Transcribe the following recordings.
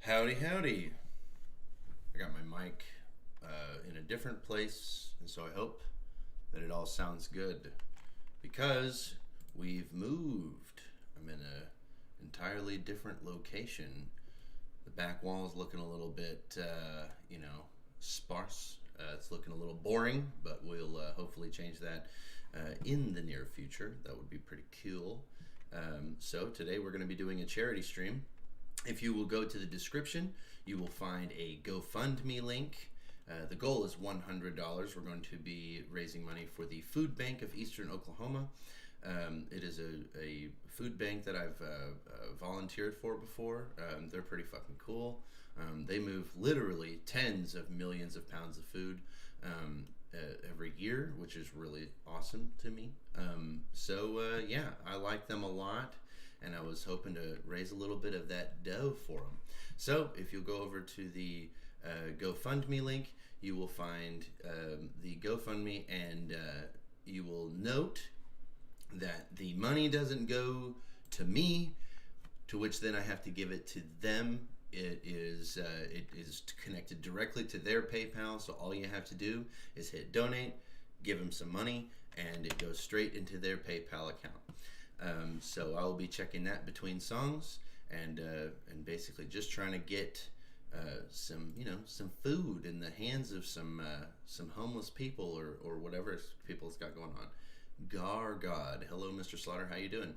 Howdy, howdy. I got my mic in a different place, and so I hope that it all sounds good because we've moved. I'm in an entirely different location. The back wall is looking a little bit, sparse. It's looking a little boring, but we'll hopefully change that in the near future. That would be pretty cool. So today we're going to be doing a charity stream. If you will go to the description, you will find a GoFundMe link. The goal is $100. We're going to be raising money for the Food Bank of Eastern Oklahoma. It is a food bank that I've volunteered for before. They're pretty fucking cool. They move literally tens of millions of pounds of food every year, which is really awesome to me. Yeah, I like them a lot, and I was hoping to raise a little bit of that dough for them. So if you'll go over to the GoFundMe link, you will find the GoFundMe, and you will note that the money doesn't go to me, to which then I have to give it to them. It is connected directly to their PayPal, so all you have to do is hit donate, give them some money, and it goes straight into their PayPal account. So I will be checking that between songs, and basically just trying to get some food in the hands of some homeless people or whatever people's got going on. God, hello, Mr. Slaughter, how you doing?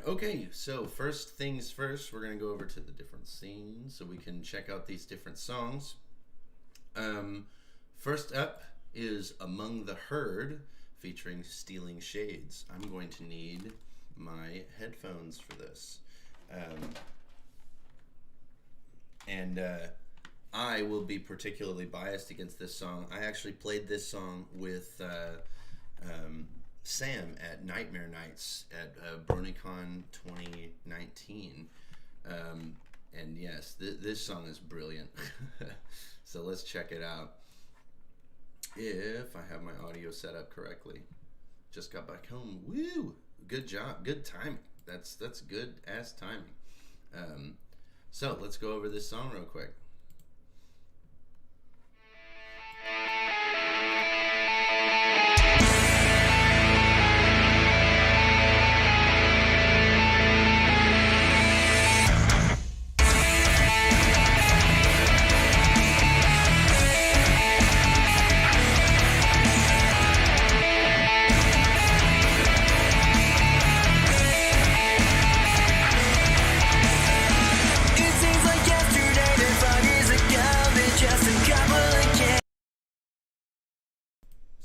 Okay, so first things first, we're gonna go over to the different scenes so we can check out these different songs. First up is Among the Herd, featuring Stealing Shades. I'm going to need my headphones for this. I will be particularly biased against this song. I actually played this song with Sam at Nightmare Nights at BronyCon 2019. And yes, this song is brilliant. So let's check it out. If I have my audio set up correctly. Just got back home. Woo! Good job. Good timing. That's good ass timing. So let's go over this song real quick.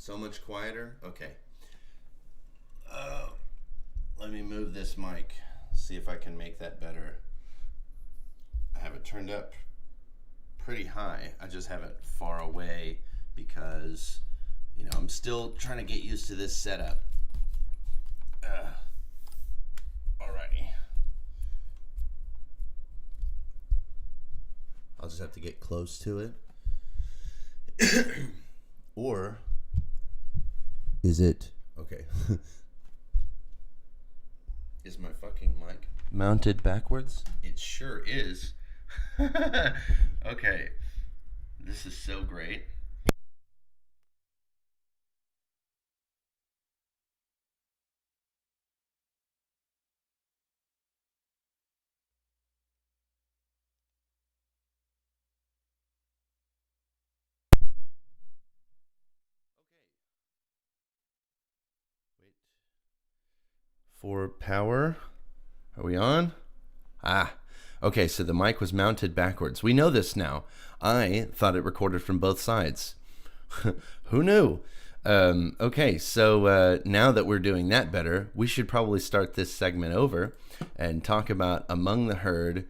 So much quieter? Okay. Let me move this mic, see if I can make that better. I have it turned up pretty high. I just have it far away because, I'm still trying to get used to this setup. Alrighty. I'll just have to get close to it. Or... is it okay? Is my fucking mic mounted backwards? It sure is. Okay, this is so great. For power, are we on? Okay, so the mic was mounted backwards. We know this now. I thought it recorded from both sides. Who knew? Okay, so now that we're doing that better, we should probably start this segment over and talk about Among the Herd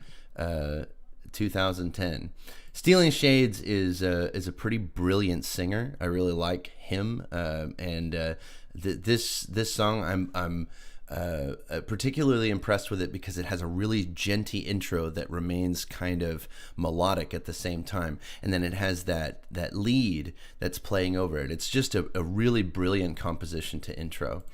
2010. Stealing Shades is a pretty brilliant singer. I really like him, this song I'm particularly impressed with it because it has a really genty intro that remains kind of melodic at the same time, and then it has that lead that's playing over it. It's just a really brilliant composition to intro.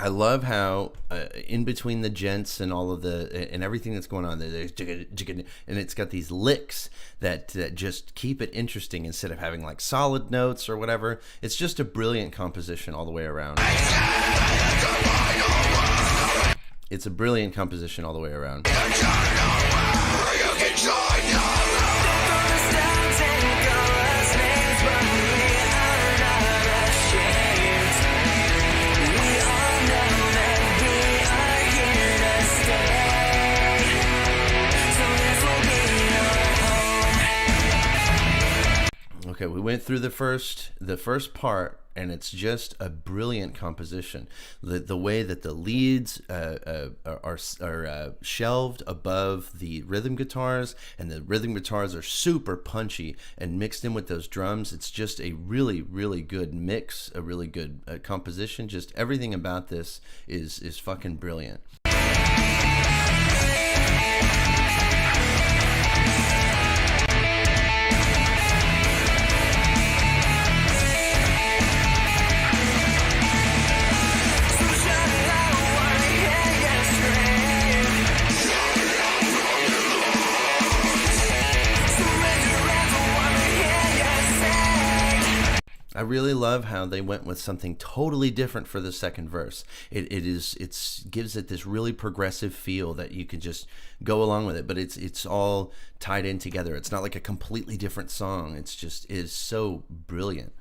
I love how in between the gents and all of the and everything that's going on, there's and it's got these licks that just keep it interesting instead of having like solid notes or whatever. It's just a brilliant composition all the way around. It's a brilliant composition all the way around. Okay, we went through the first part, and it's just a brilliant composition. The way that the leads are shelved above the rhythm guitars, and the rhythm guitars are super punchy and mixed in with those drums. It's just a really, really good mix, a really good composition. Just everything about this is fucking brilliant. I really love how they went with something totally different for the second verse. It gives it this really progressive feel that you can just go along with it, but it's all tied in together. It's not like a completely different song. It is so brilliant.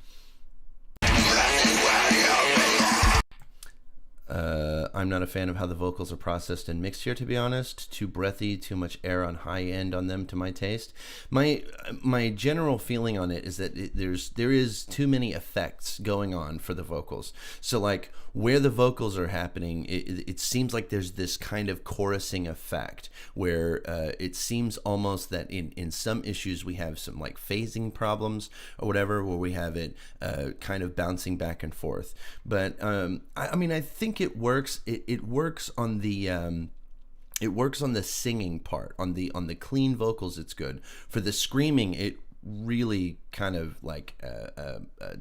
I'm not a fan of how the vocals are processed and mixed here, to be honest. Too breathy, too much air on high end on them to my taste. My general feeling on it is that there is too many effects going on for the vocals. So like where the vocals are happening, it seems like there's this kind of chorusing effect where it seems almost that in some issues we have some like phasing problems or whatever, where we have it kind of bouncing back and forth. But I mean, I think it works. It works on the singing part, on the clean vocals. It's good. For the screaming, it really kind of like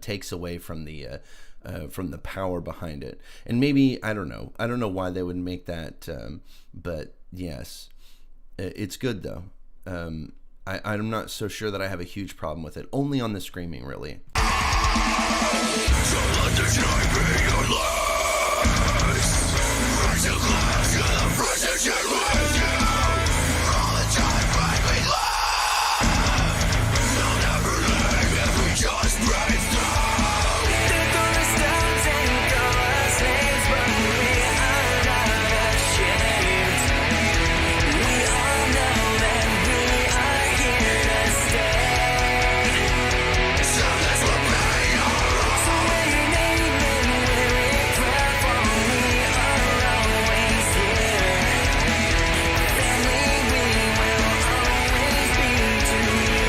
takes away from the power behind it. And maybe I don't know why they would make that, but yes, it's good though. I'm not so sure that I have a huge problem with it. Only on the screaming, really. So let the joy be your life. Rise and glass to the precision with you. All the time when we laugh. They'll never leave if we just break through. They throw us down and call us names, but we are not ashamed. We all know that we are here to stay. So that's what we are. So when your name and lyric platform, we are always here. Family, we will always be to you.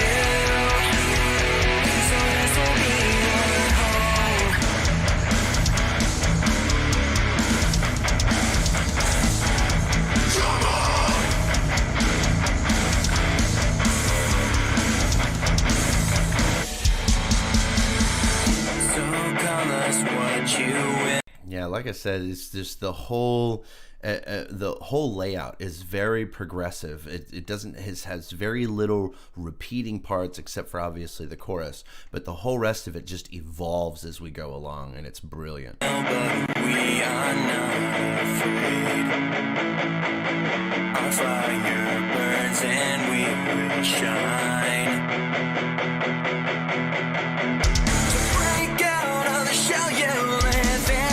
So this will be your home. Come on. So call us what you will. Yeah, like I said, it's just the whole layout is very progressive. It doesn't has very little repeating parts except for obviously the chorus, but the whole rest of it just evolves as we go along, and it's brilliant. But we are not afraid. Our fire burns and we will shine. To break out of the shell you live in,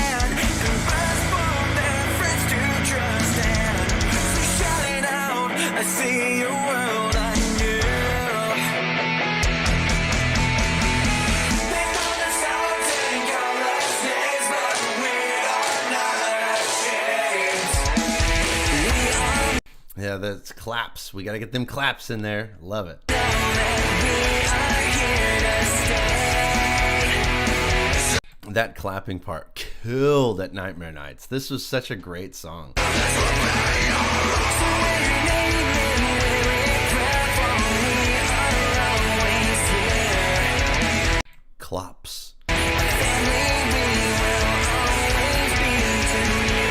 and burst from their friends to trust in. So shout it out, I see a world anew. They call us out and call us names, but we are not ashamed. We are. Yeah, that's claps. We gotta get them claps in there. Love it. That clapping part killed at Nightmare Nights. This was such a great song. Clops. Family, we will always be to you.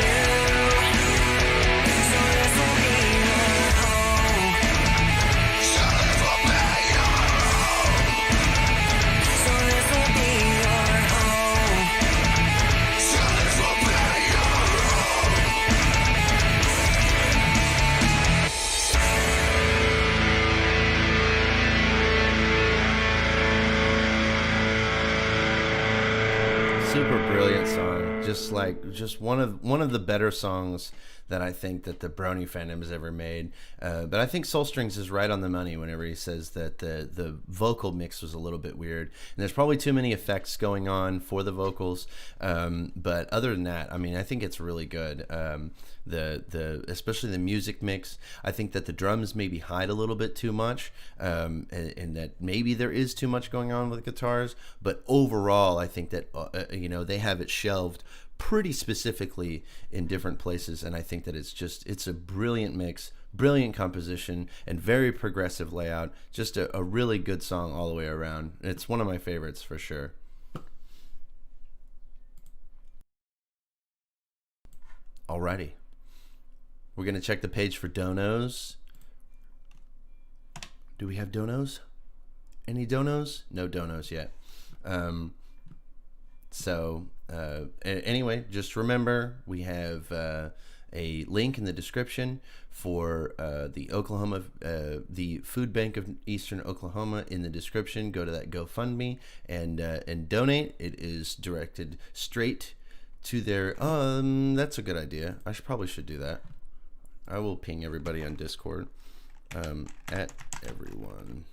Super brilliant song. Just one of the better songs that I think that the Brony fandom has ever made. But I think Soul Strings is right on the money whenever he says that the vocal mix was a little bit weird. And there's probably too many effects going on for the vocals. But other than that, I mean, I think it's really good. Especially the music mix. I think that the drums maybe hide a little bit too much, and that maybe there is too much going on with guitars. But overall, I think that they have it shelved pretty specifically in different places, and I think that it's a brilliant mix, brilliant composition, and very progressive layout. Just a really good song all the way around. It's one of my favorites for sure. Alrighty, we're gonna check the page for donos. Do we have donos? Any donos? No donos yet. Anyway, just remember we have a link in the description for the food bank of Eastern Oklahoma in the description. Go to that GoFundMe and donate. It is directed straight to their. That's a good idea. I probably should do that. I will ping everybody on Discord. At everyone.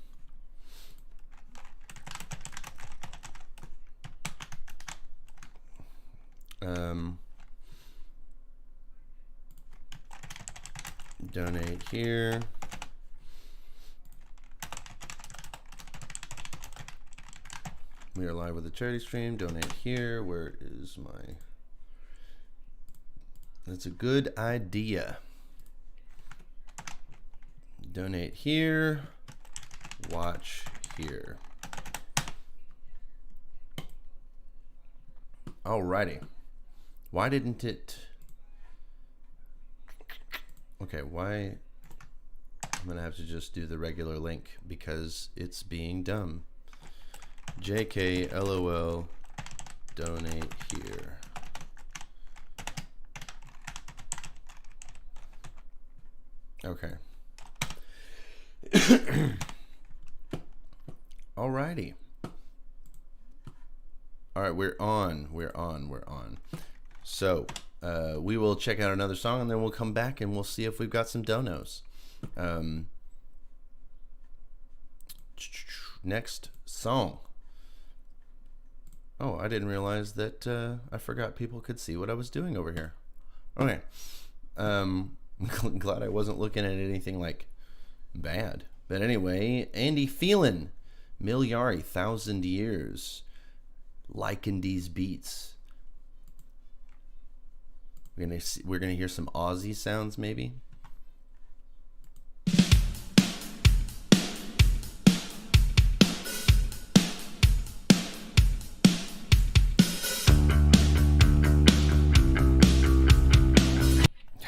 Donate here. We are live with a charity stream. Donate here. Where is my... That's a good idea. Donate here. Watch here. Alrighty. Why didn't it... Okay, why... I'm gonna have to just do the regular link because it's being dumb. JK LOL donate here. Okay. Alrighty. All right, we're on. So we will check out another song and then we'll come back and we'll see if we've got some donos. Next song. Oh, I didn't realize that I forgot people could see what I was doing over here. Okay. I'm glad I wasn't looking at anything like bad. But anyway, Andy Feelin, Yari, 1,000 Years. Liking these beats. We're gonna hear some Aussie sounds maybe.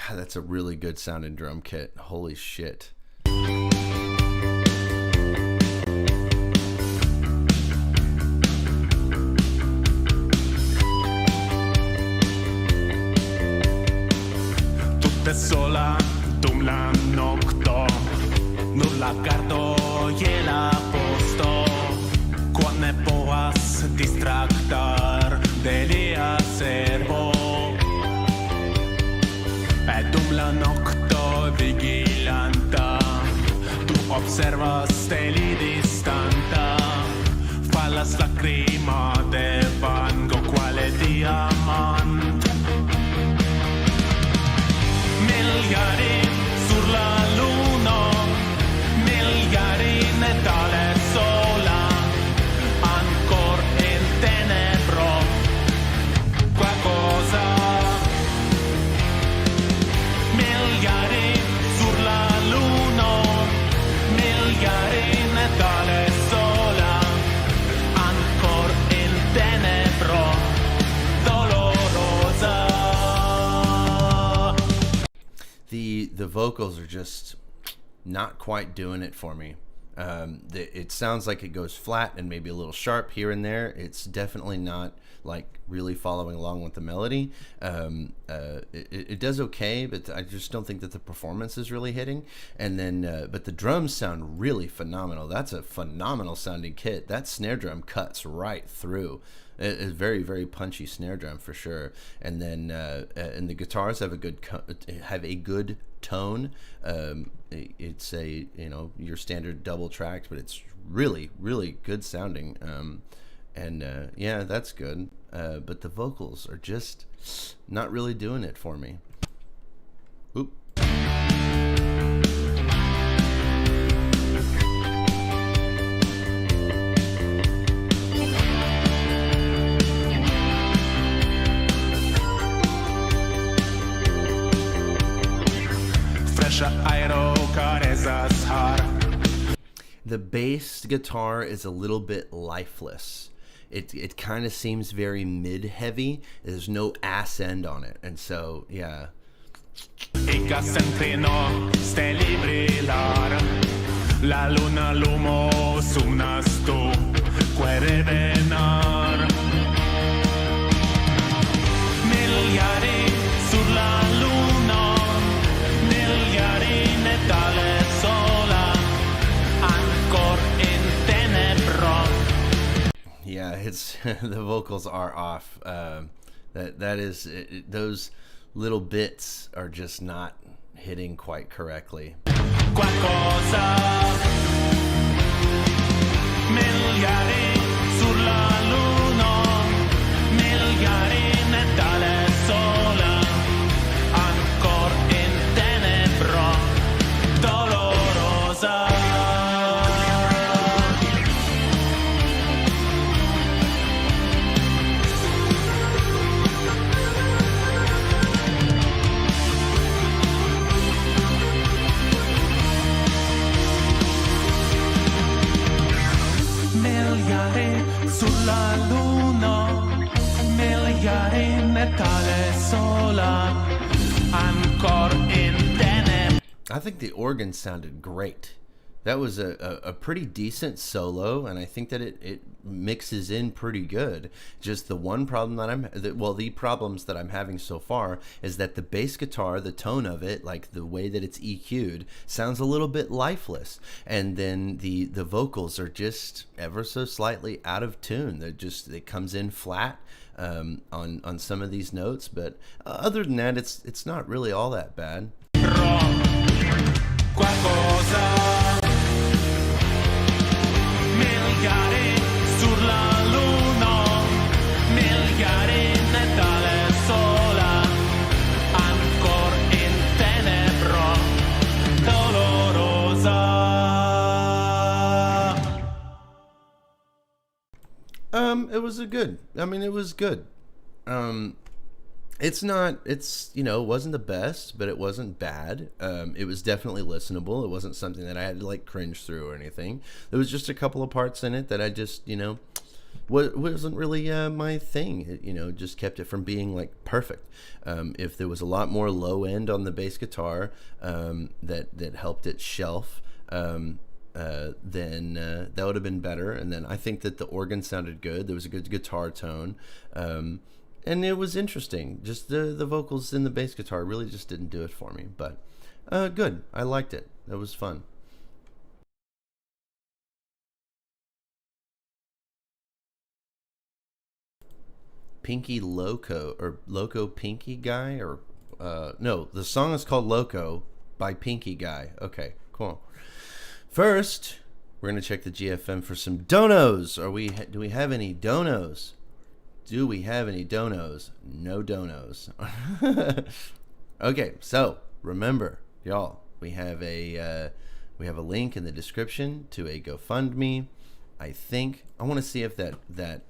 That's a really good sounding drum kit. Holy shit. Sola, tumla nocto, nulla carto gliela posto, quando puas distractar delia servo, e tumla nocto vigilanta, tu observas steli distanta, fallas lacrima de vango quale diamant. Yari sulla luna, yari Natale sola, ancor in tenebro, qualcosa. Yari sulla luna, yari Natale sola, ancor in tenebro, dolorosa. The vocals are just not quite doing it for me. It sounds like it goes flat and maybe a little sharp here and there. It's definitely not like really following along with the melody. It does okay, but I just don't think that the performance is really hitting. And then, but the drums sound really phenomenal. That's a phenomenal sounding kit. That snare drum cuts right through. It's very, very punchy snare drum for sure. And then and the guitars have a good tone. It's a, you know, your standard double tracked, but it's really, really good sounding. And yeah, that's good. But the vocals are just not really doing it for me. Oop. The bass guitar is a little bit lifeless. It kind of seems very mid-heavy. There's no ass end on it, and so yeah. La luna lumos tu Miliari sur la luna, miliari netale sola, ancor in tenebro. Yeah, it's the vocals are off. That is those little bits are just not hitting quite correctly. Qualcosa, miliari sur la luna, miliari netale sola, ancor in tenebro, dolorosa. Sulla luna, miliari metale sola, ancor in tenem. I think the organ sounded great. That was a pretty decent solo, and I think that it mixes in pretty good. Just the one problem that the problems that I'm having so far is that the bass guitar, the tone of it, like the way that it's EQ'd, sounds a little bit lifeless, and then the vocals are just ever so slightly out of tune. It comes in flat on some of these notes, but other than that, it's not really all that bad. Miliari sur la luna, miliari netale sola, ancor in tenebro, dolorosa. It was it was good. It's you know, it wasn't the best, but it wasn't bad. It was definitely listenable. It wasn't something that I had to like cringe through or anything. There was just a couple of parts in it that I just, you know, wasn't really my thing. It, you know, just kept it from being like perfect. If there was a lot more low end on the bass guitar that helped it shelf, then that would have been better. And then I think that the organ sounded good. There was a good guitar tone. And it was interesting. Just the vocals in the bass guitar really just didn't do it for me. But good. I liked it. It was fun. Pinkie Loco, or Loco Pinkie Guy, or no, the song is called Loco by Pinkie Guy. Okay, cool. First, we're gonna check the GFM for some donos. Do we have any donos? Do we have any donos? No donos. Okay, so remember, y'all, we have a link in the description to a GoFundMe. I think I want to see if that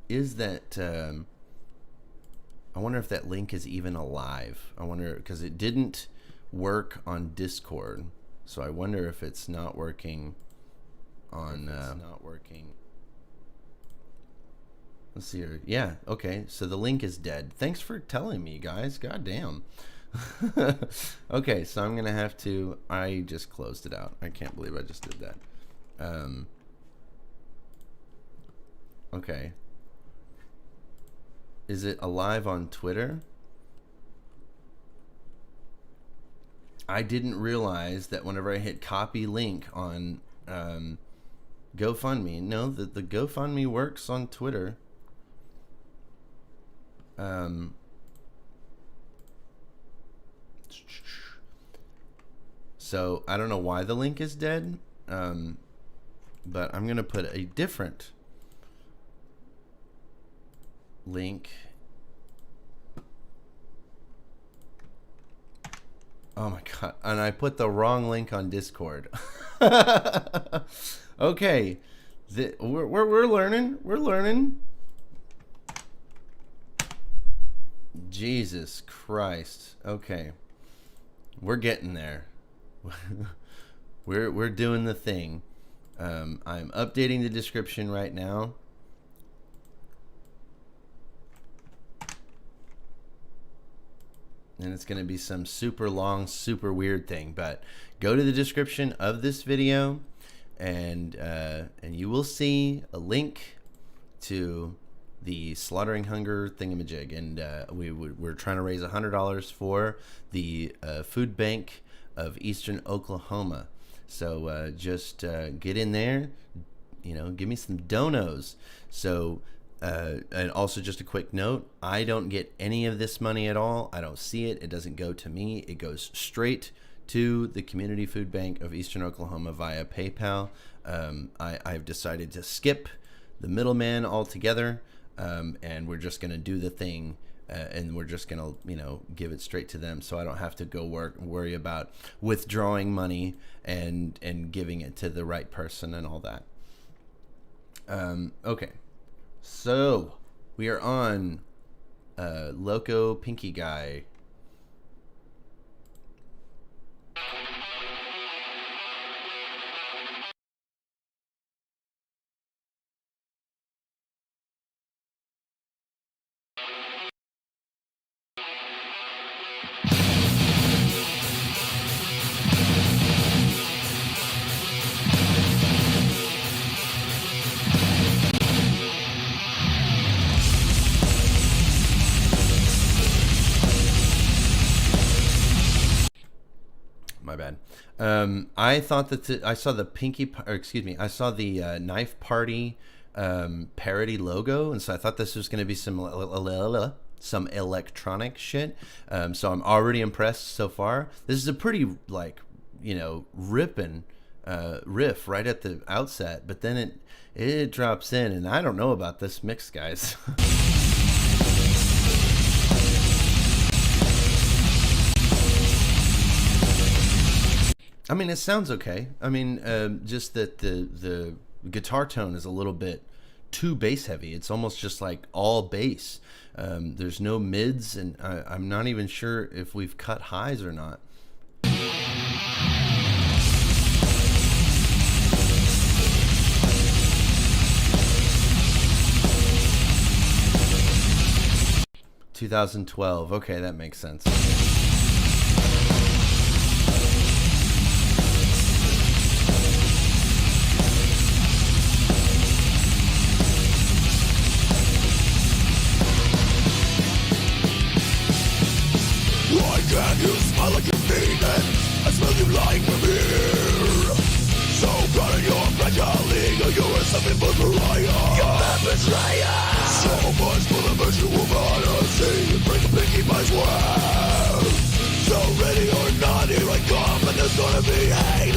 is that. I wonder if that link is even alive. I wonder, because it didn't work on Discord, so I wonder if it's not working on. Let's see here. Yeah, okay. So the link is dead. Thanks for telling me, guys. God damn. Okay, so I'm going to have to... I just closed it out. I can't believe I just did that. Okay. Is it alive on Twitter? I didn't realize that whenever I hit copy link on GoFundMe, no, that the GoFundMe works on Twitter. So I don't know why the link is dead, but I'm gonna put a different link. Oh my god, and I put the wrong link on Discord. Okay, we're learning. We're learning. Jesus Christ. Okay, we're getting there. we're doing the thing. I'm updating the description right now. And it's going to be some super long, super weird thing. But go to the description of this video, and you will see a link to the Slaughtering Hunger thingamajig. And we're trying to raise $100 for the food bank of Eastern Oklahoma. So just get in there, give me some donos. So and also just a quick note, I don't get any of this money at all. I don't see it. It doesn't go to me. It goes straight to the Community Food Bank of Eastern Oklahoma via PayPal. I've decided to skip the middleman altogether, and we're just going to do the thing. And we're just gonna, give it straight to them, so I don't have to go worry about withdrawing money and giving it to the right person and all that. Okay, so we are on Loco Pinkie Guy. My bad. I thought that I saw the I saw the Knife Party parody logo, and so I thought this was going to be some electronic shit. So I'm already impressed so far. This is a pretty ripping riff right at the outset, but then it drops in, and I don't know about this mix, guys. I mean, it sounds okay. I mean, just that the guitar tone is a little bit too bass heavy. It's almost just like all bass. There's no mids, and I'm not even sure if we've cut highs or not. (2012). Okay, that makes sense. Can you smell like you're feeding? I smell you lying from here. So proud of your fragile ego. You're a something but pariah. You're a betrayer. So much for the virtue of honesty. Break a pinky pie's way. So ready or not, here I come, and there's gonna be hate.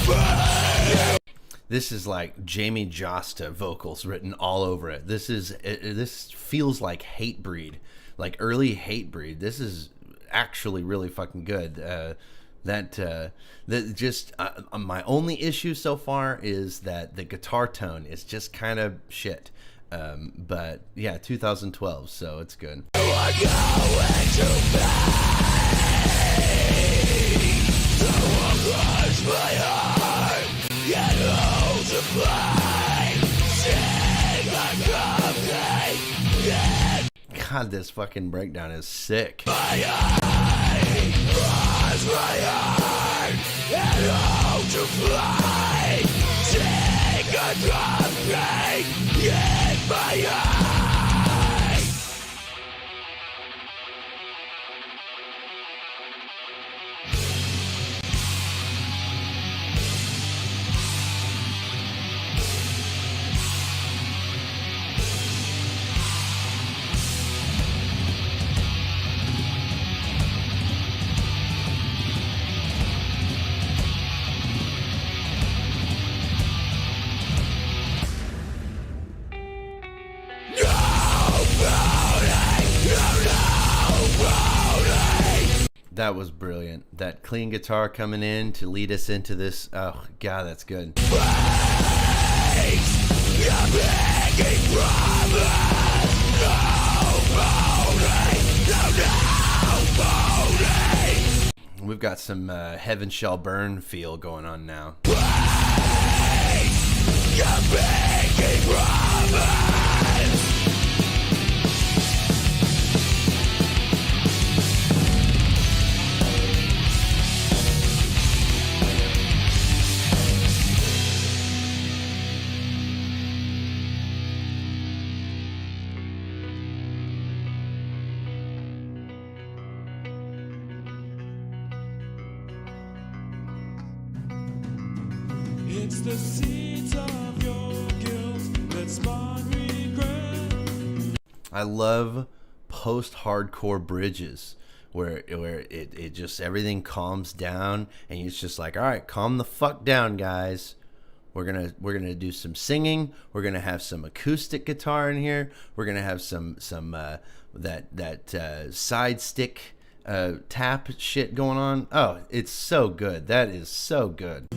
This is like Jamie Josta vocals written all over it. This feels like Hatebreed, like early Hatebreed. This is actually really fucking good. My only issue so far is that the guitar tone is just kind of shit. But yeah, 2012, so it's good. God, this fucking breakdown is sick. That was brilliant. That clean guitar coming in to lead us into this. Oh, God, that's good. We've got some Heaven Shall Burn feel going on now. It's the seeds of your guilt that spawn regret. I love post-hardcore bridges where it just everything calms down and it's just like, all right, calm the fuck down, guys. We're gonna do some singing. We're gonna have some acoustic guitar in here. We're gonna have some side stick tap shit going on. Oh, it's so good. That is so good.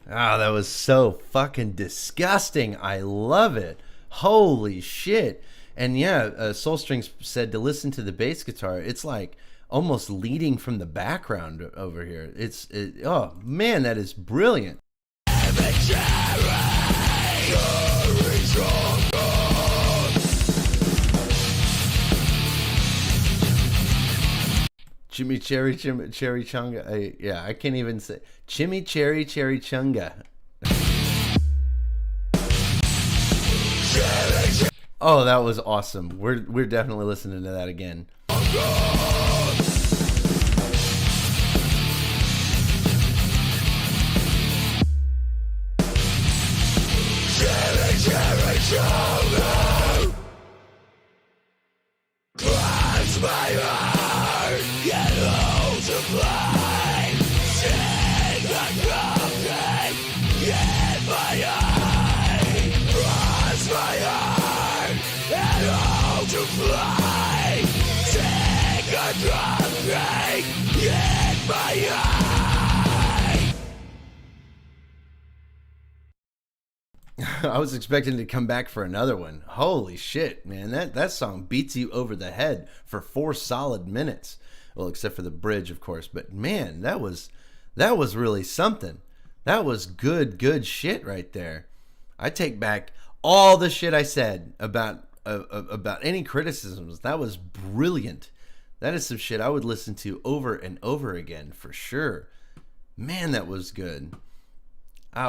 Oh, that was so fucking disgusting. I love it. Holy shit. And yeah, Soulstrings said to listen to the bass guitar, it's like almost leading from the background over here. Oh man, that is brilliant. Chimichurri chunga. Yeah, I can't even say chimichurri chunga. Oh, that was awesome. We're definitely listening to that again. Close my heart, get out to play. Sing the coffin, get my eye. Cross my heart, get out to play. Sing the coffin, get my eye. I was expecting to come back for another one. Holy shit, man. That song beats you over the head for 4 solid minutes. Well, except for the bridge, of course. But man, that was really something. That was good shit right there. I take back all the shit I said about any criticisms. That was brilliant. That is some shit I would listen to over and over again for sure. Man, that was good.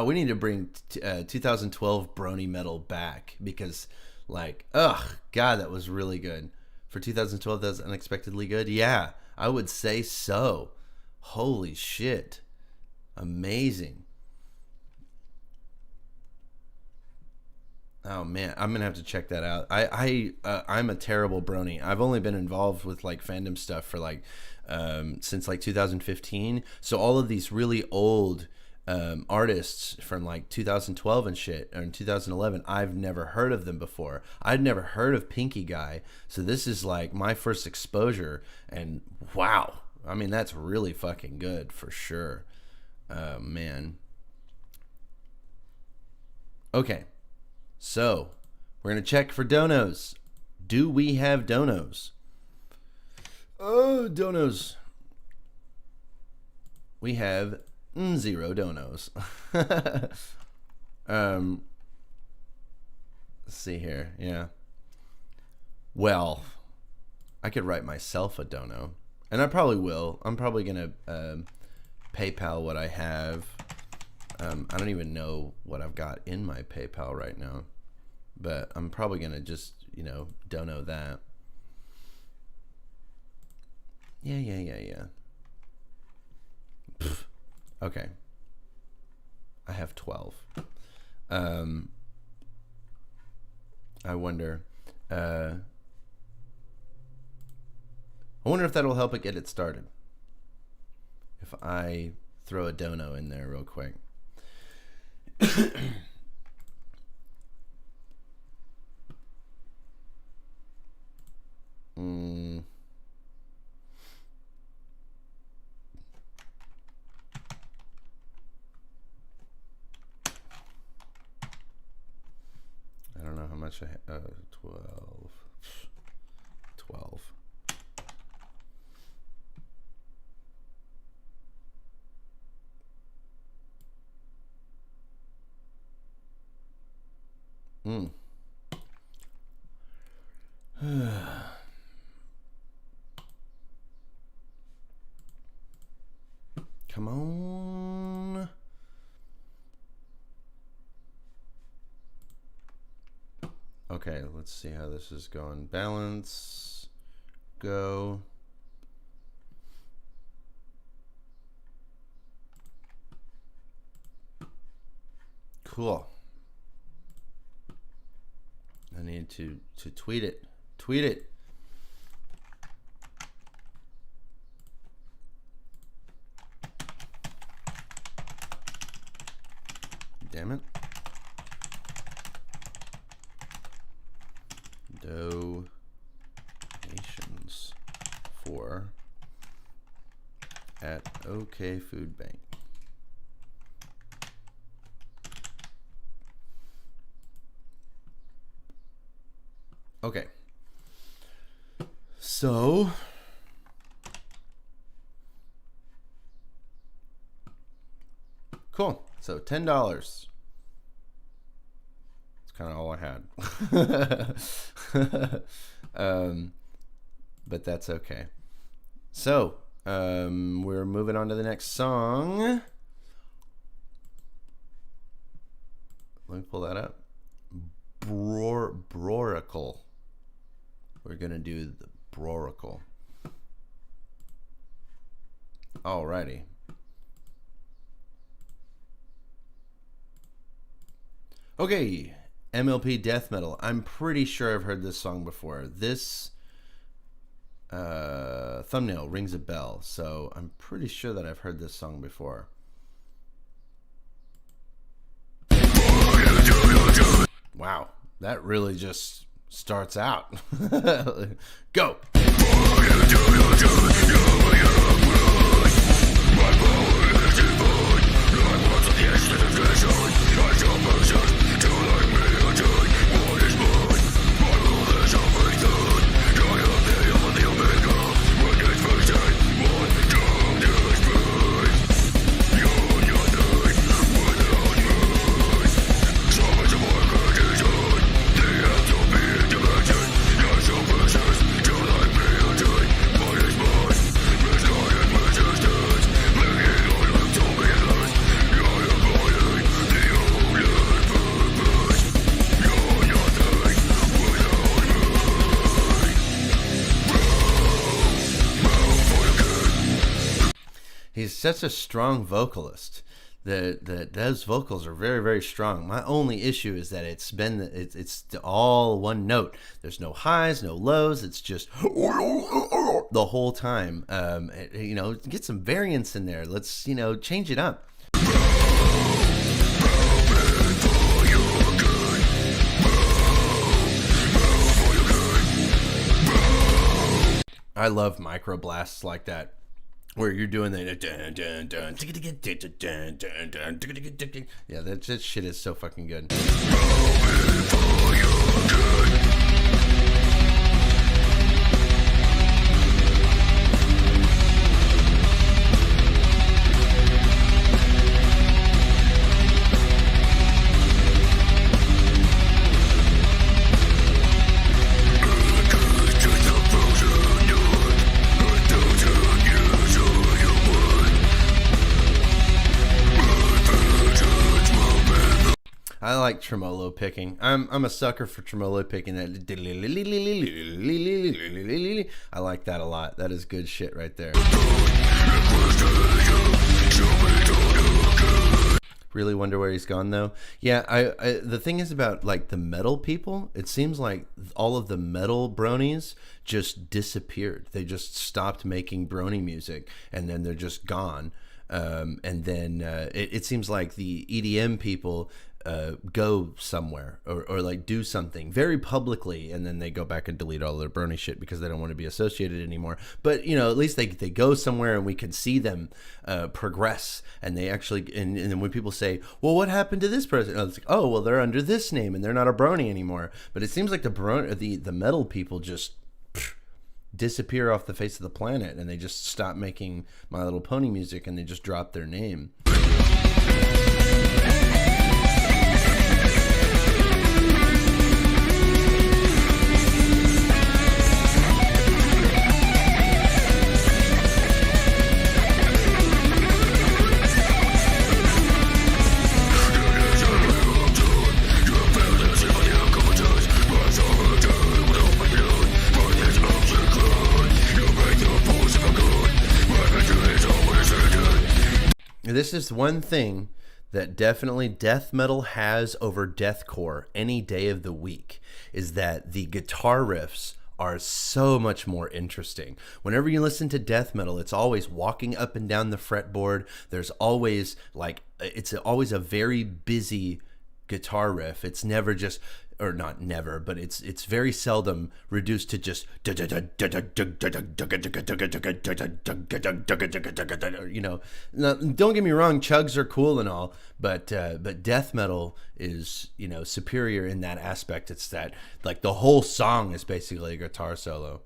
We need to bring 2012 Brony Metal back because, like, God, that was really good. For 2012, that was unexpectedly good. Yeah, I would say so. Holy shit. Amazing. Oh, man, I'm going to have to check that out. I'm a terrible Brony. I've only been involved with, like, fandom stuff for, like, since, like, 2015. So all of these really old artists from like 2012 and shit, or in 2011, I've never heard of them before. I'd never heard of Pinkie Guy, so this is like my first exposure, and wow, I mean, that's really fucking good for sure. Man. Okay, so we're gonna check for donos. Do we have donos? Oh, donos. We have 0 donos. Let's see here. Yeah. Well, I could write myself a dono, and I probably will. I'm probably gonna PayPal what I have. I don't even know what I've got in my PayPal right now, but I'm probably gonna just, you know, dono that. Yeah. Pfft. Okay. I have 12. I wonder if that'll help it get it started. If I throw a dono in there real quick. I don't know how much I have. 12. Come on. Okay, let's see how this is going. Balance. Go. Cool. I need to tweet it. Tweet it. Damn it. Donations for at OK Food Bank. Okay. So cool. So $10. It's kind of all I had. But that's okay. So we're moving on to the next song. Let me pull that up. Broracle. We're gonna do the Broracle. Alrighty. Okay, MLP Death Metal. I'm pretty sure I've heard this song before. This thumbnail rings a bell, so I'm pretty sure that I've heard this song before. Wow, that really just starts out. Go. He's such a strong vocalist. Those vocals are very, very strong. My only issue is that it's all one note. There's no highs, no lows. It's just the whole time. You know, get some variance in there. Let's, you know, change it up. I love micro blasts like that, where you're doing the yeah, that shit is so fucking good. I like tremolo picking. I'm a sucker for tremolo picking. That I like that a lot. That is good shit right there. Really wonder where he's gone though. Yeah, I the thing is about like the metal people, it seems like all of the metal bronies just disappeared. They just stopped making brony music, and then they're just gone. And then it seems like the EDM people go somewhere or like do something very publicly, and then they go back and delete all their brony shit because they don't want to be associated anymore. But you know, at least they go somewhere and we can see them progress, and they actually and then when people say, well, what happened to this person, it's like, oh, well, they're under this name and they're not a brony anymore. But it seems like the metal people just disappear off the face of the planet, and they just stop making My Little Pony music, and they just drop their name. This is one thing that definitely death metal has over deathcore any day of the week, is that the guitar riffs are so much more interesting. Whenever you listen to death metal, it's always walking up and down the fretboard. There's always like, it's always a very busy guitar riff. It's never just, or not never, but it's very seldom reduced to just, you know. Now, don't get me wrong, chugs are cool and all, but death metal is, you know, superior in that aspect. It's that like the whole song is basically a guitar solo.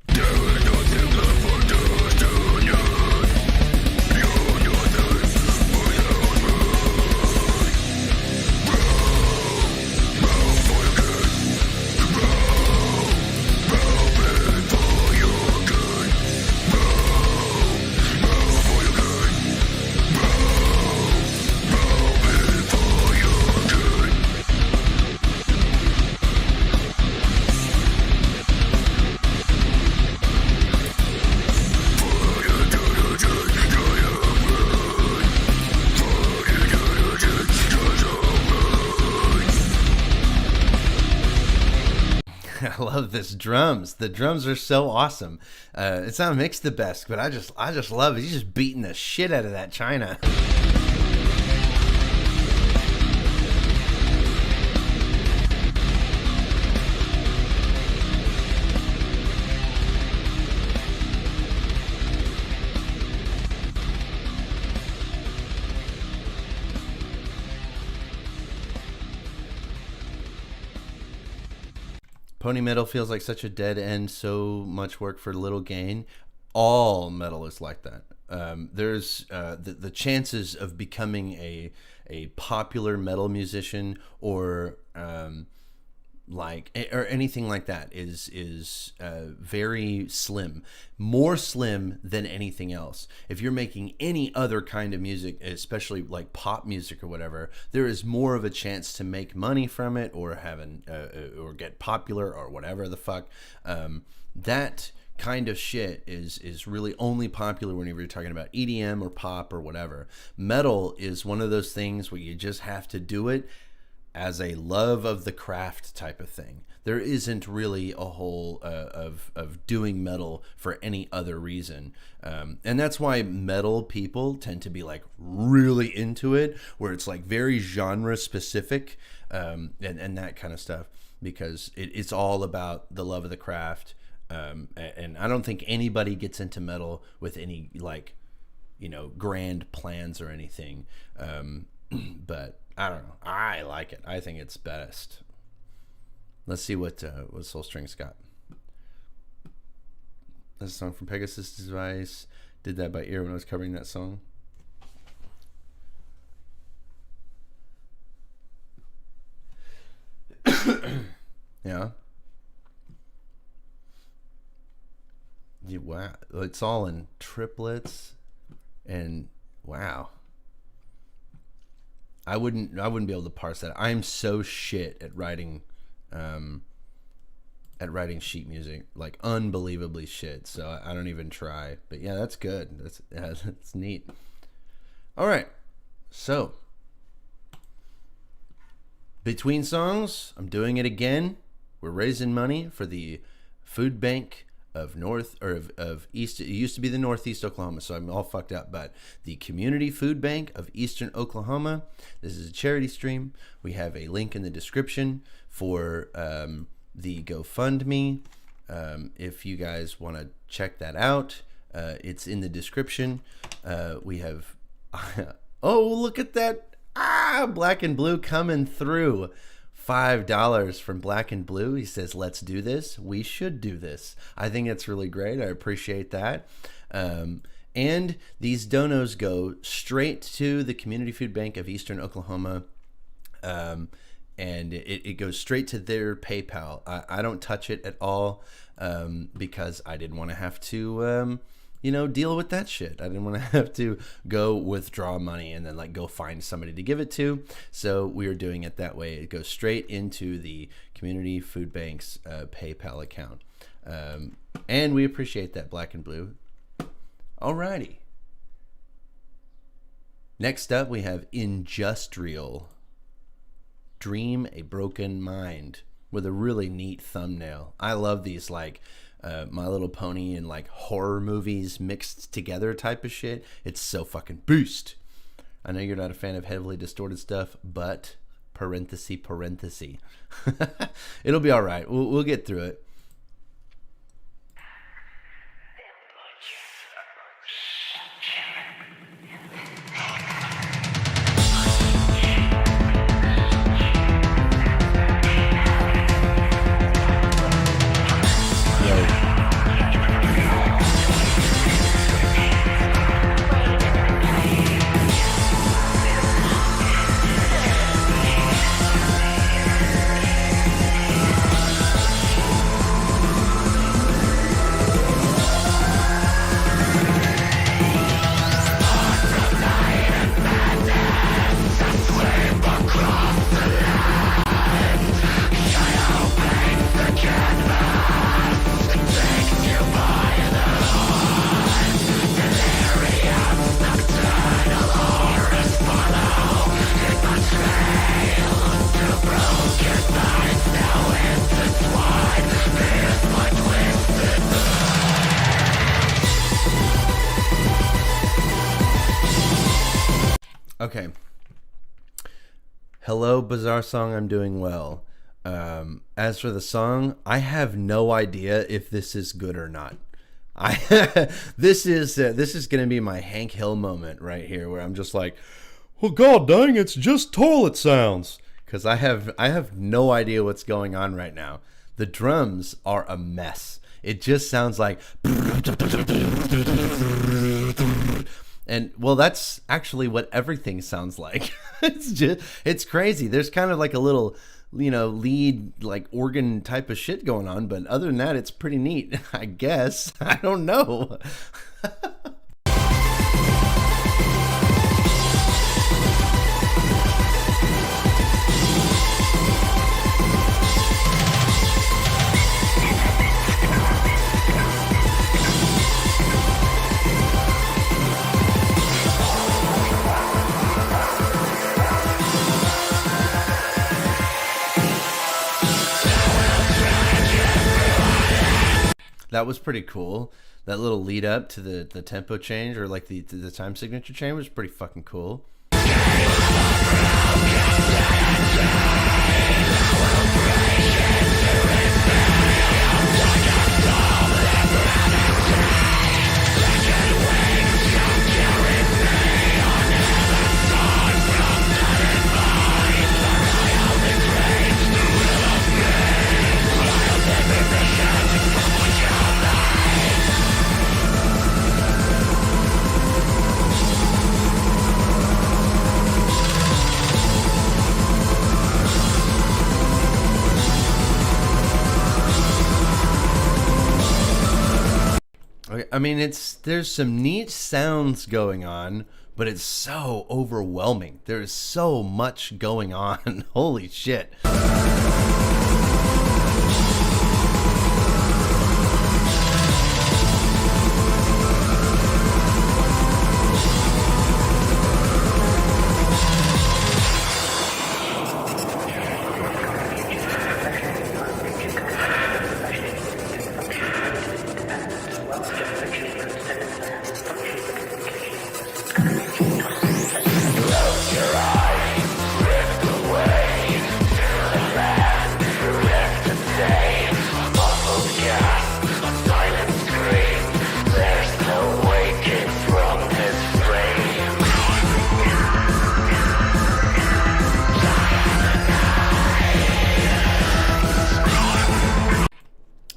I love this drums. The drums are so awesome. It's not mixed the best, but I just love it. He's just beating the shit out of that China. Pony metal feels like such a dead end, so much work for little gain. All metal is like that. There's the chances of becoming a popular metal musician or or anything like that is very slim, more slim than anything else. If you're making any other kind of music, especially like pop music or whatever, there is more of a chance to make money from it or or get popular or whatever the fuck. That kind of shit is really only popular whenever you're talking about EDM or pop or whatever. Metal is one of those things where you just have to do it as a love of the craft type of thing. There isn't really a whole of doing metal for any other reason. And that's why metal people tend to be like really into it, where it's like very genre specific and that kind of stuff, because it's all about the love of the craft. And I don't think anybody gets into metal with any like, you know, grand plans or anything. But I don't know. I like it. I think it's best. Let's see what Soulstring's got. That's a song from Pegasus Device. Did that by ear when I was covering that song. Yeah. Yeah. Wow. It's all in triplets. And wow. I wouldn't be able to parse that. I'm so shit at writing sheet music, like unbelievably shit. So I don't even try. But yeah, that's good. That's neat. All right, so between songs, I'm doing it again. We're raising money for the food bank of East. It used to be the Northeast Oklahoma, so I'm all fucked up. But the Community Food Bank of Eastern Oklahoma. This is a charity stream. We have a link in the description for the GoFundMe. If you guys want to check that out, it's in the description. We have. Oh, look at that! Black and Blue coming through. $5 from Black and Blue. He says, let's do this. We should do this. I think it's really great. I appreciate that. And these donos go straight to the Community Food Bank of Eastern Oklahoma. And it goes straight to their PayPal. I don't touch it at all because I didn't want to have to... deal with that shit. I didn't want to have to go withdraw money and then like go find somebody to give it to. So we are doing it that way. It goes straight into the Community Food Bank's PayPal account. And we appreciate that, Black and Blue. Alrighty. Next up, we have Injustrial. Dream a Broken Mind, with a really neat thumbnail. I love these like My Little Pony and like horror movies mixed together type of shit. It's so fucking beast. I know you're not a fan of heavily distorted stuff, but parenthesis. It'll be all right. We'll get through it. Okay. Hello, Bizarre Song, I'm doing well. As for the song, I have no idea if this is good or not. This is going to be my Hank Hill moment right here, where I'm just like, well, god dang, it's just toilet sounds, because I have no idea what's going on right now. The drums are a mess. It just sounds like, and well, that's actually what everything sounds like. It's crazy. There's kind of like a little, lead like organ type of shit going on, but other than that, it's pretty neat, I guess. I don't know. That was pretty cool. That little lead up to the tempo change, or like the time signature change, was pretty fucking cool. I mean, there's some neat sounds going on, but it's so overwhelming. There's so much going on. Holy shit.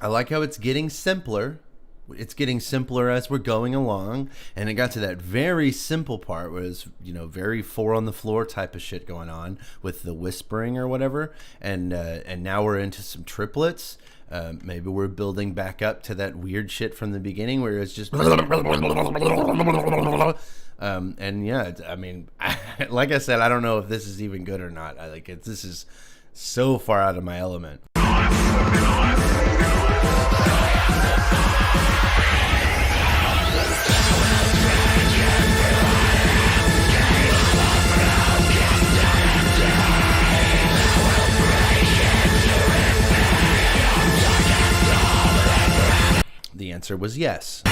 I like how it's getting simpler. It's getting simpler as we're going along, and it got to that very simple part where it's, you know, very four on the floor type of shit going on with the whispering or whatever, and now we're into some triplets. Maybe we're building back up to that weird shit from the beginning where it's just and yeah, I mean, like I said, I don't know if this is even good or not. I like it. This is so far out of my element. The answer was yes.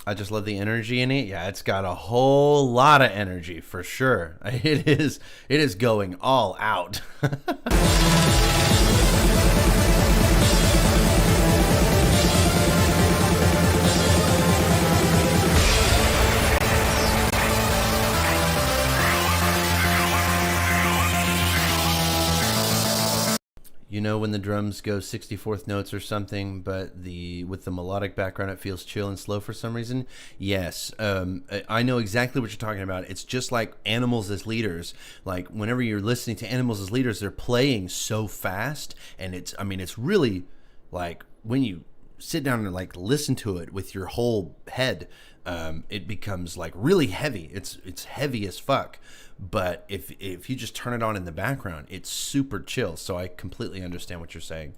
I just love the energy in it. Yeah, it's got a whole lot of energy for sure. It is going all out. You know when the drums go 64th notes or something, but with the melodic background it feels chill and slow for some reason? Yes. I know exactly what you're talking about. It's just like Animals as Leaders. Like whenever you're listening to Animals as Leaders, they're playing so fast, and it's really like when you sit down and like listen to it with your whole head, it becomes like really heavy. It's heavy as fuck. But if you just turn it on in the background, it's super chill. So I completely understand what you're saying.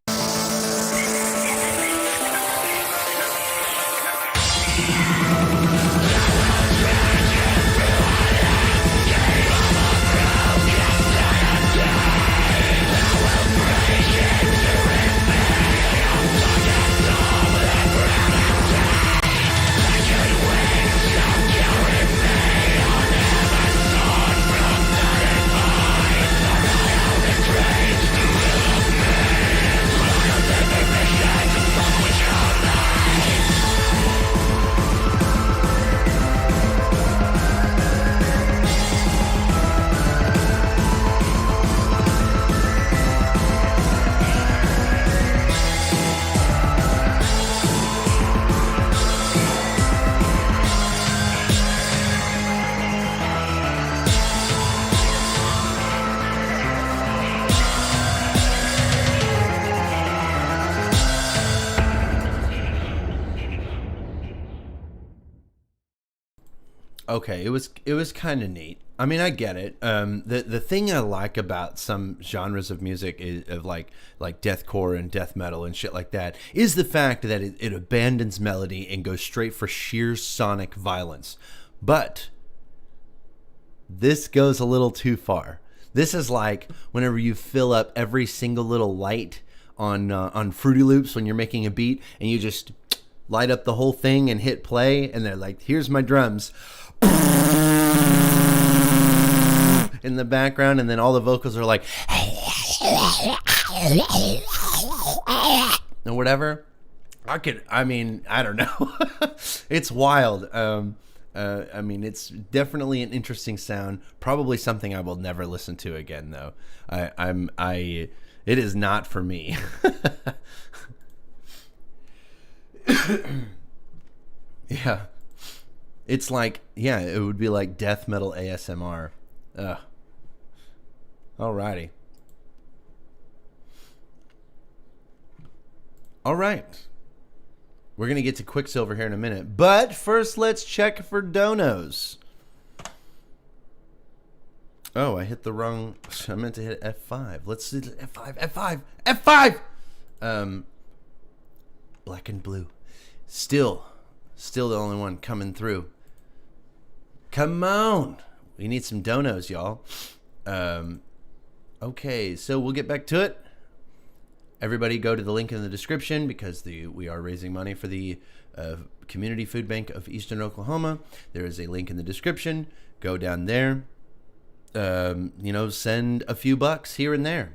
Okay, it was kind of neat. I mean, I get it. The thing I like about some genres of music of like deathcore and death metal and shit like that is the fact that it abandons melody and goes straight for sheer sonic violence. But this goes a little too far. This is like whenever you fill up every single little light on Fruity Loops when you're making a beat, and you just light up the whole thing and hit play, and they're like, "Here's my drums." In the background, and then all the vocals are like or whatever. I don't know. It's wild. I mean, it's definitely an interesting sound. Probably something I will never listen to again, though. It is not for me. Yeah. It's like, yeah, it would be like death metal ASMR. Ugh. Alrighty. Alright. We're going to get to Quicksilver here in a minute. But first, let's check for donos. Oh, I hit the wrong... I meant to hit F5. Let's do F5, F5, F5! Black and blue. Still the only one coming through. Come on! We need some donos, y'all. Okay, so we'll get back to it. Everybody go to the link in the description because we are raising money for the Community Food Bank of Eastern Oklahoma. There is a link in the description. Go down there. You know, send a few bucks here and there.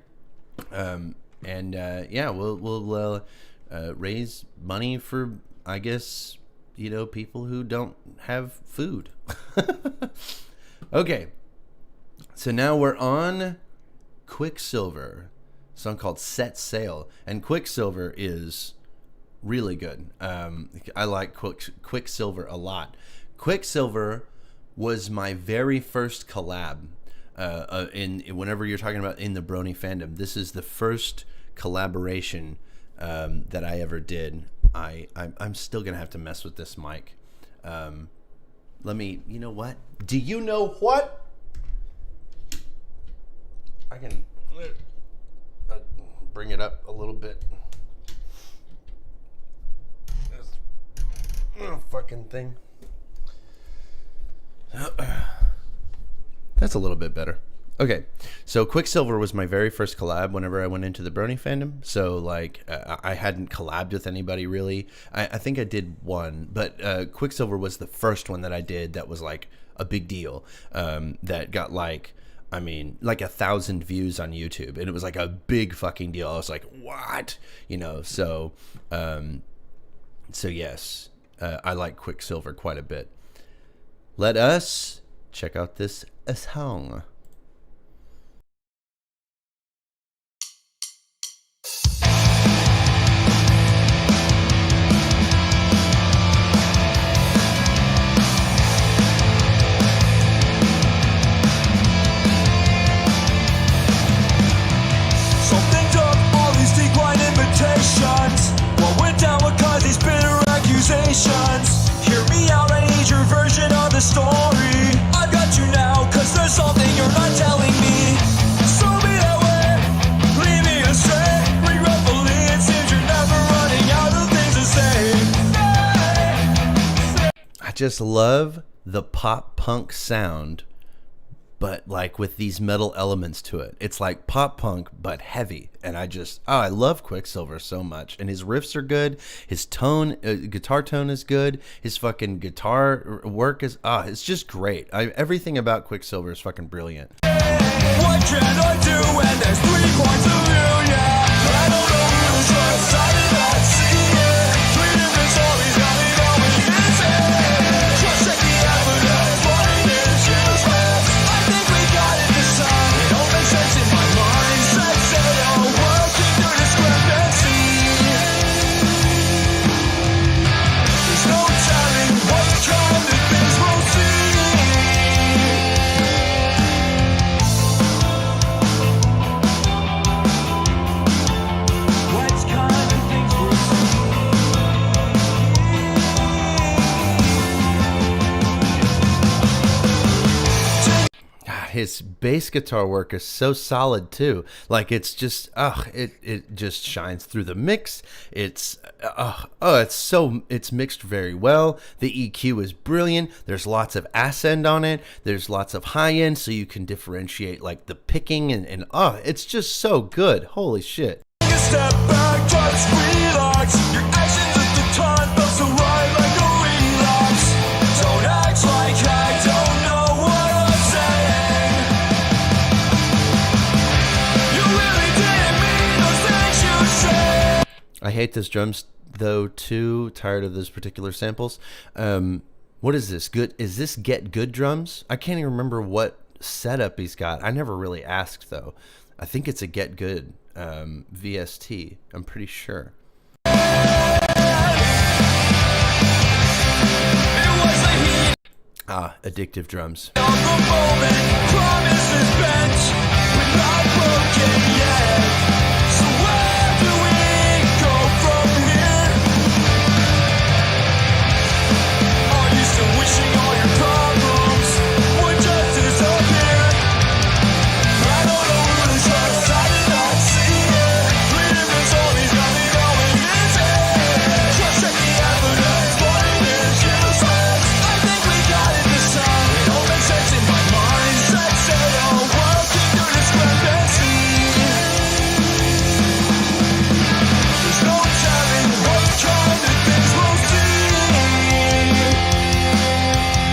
Yeah, we'll raise money for, I guess, you know, people who don't have food. Okay. So now we're on Quicksilver. Song called Set Sail, and Quicksilver is really good. I like Quicksilver a lot. Quicksilver was my very first collab. Whenever you're talking about in the Brony fandom, this is the first collaboration that I ever did. I'm still gonna have to mess with this mic. Let me. You know what? Do you know what? I can. Bring it up a little bit. This fucking thing. That's a little bit better. Okay, so Quicksilver was my very first collab whenever I went into the Brony fandom. So, like, I hadn't collabed with anybody, really. I think I did one, but Quicksilver was the first one that I did that was, like, a big deal. That got, like... I mean, like 1,000 views on YouTube, and it was like a big fucking deal. I was like, what? You know, so yes, I like Quicksilver quite a bit. Let us check out this song. What went down would cause these bitter accusations. Hear me out, I need your version of the story. I've got you now, cause there's something you're not telling me. Show me that way, lead me astray. Regretfully, it seems you're never running out of things to say. I just love the pop punk sound, but like with these metal elements to it. It's like pop punk, but heavy. And I love Quicksilver so much. And his riffs are good. His tone, guitar tone is good. His fucking guitar work is, it's just great. Everything about Quicksilver is fucking brilliant. What can I do when there's 3 points of view, yeah? I don't know who's right side of that sea, yeah. 3 different stories, got me going easy. Just check the evidence, running is useless. I think we got it this time. It all makes sense in my mind. Set sail, working through discrepancy. There's no telling what kind of things we'll see. What kind of things we'll His bass guitar work is so solid too. Like it's just, it just shines through the mix. It's mixed very well. The EQ is brilliant. There's lots of ascend on it. There's lots of high end, so you can differentiate like the picking and it's just so good. Holy shit. take a step back, try to relax. Your actions at the time felt so right like a relapse. Don't act like I don't know what I'm saying. You really didn't mean those things you said. I hate those drums though too. Tired of those particular samples. What is this? Good? Is this Get Good drums? I can't even remember what setup he's got. I never really asked though. I think it's a Get Good VST. I'm pretty sure. Ah, addictive drums. On the moment, promises bent, we're not broken yet. So where do we go from here? Are you still wishing all your problems would just disappear? I don't know who to trust, I did not see it. Freedom is all he's got me going easy. Trust in the evidence, but it is useless. I think we got it this time. It all makes sense in my mind. Sex sale, working through discrepancy. There's no telling what kind of things we'll see.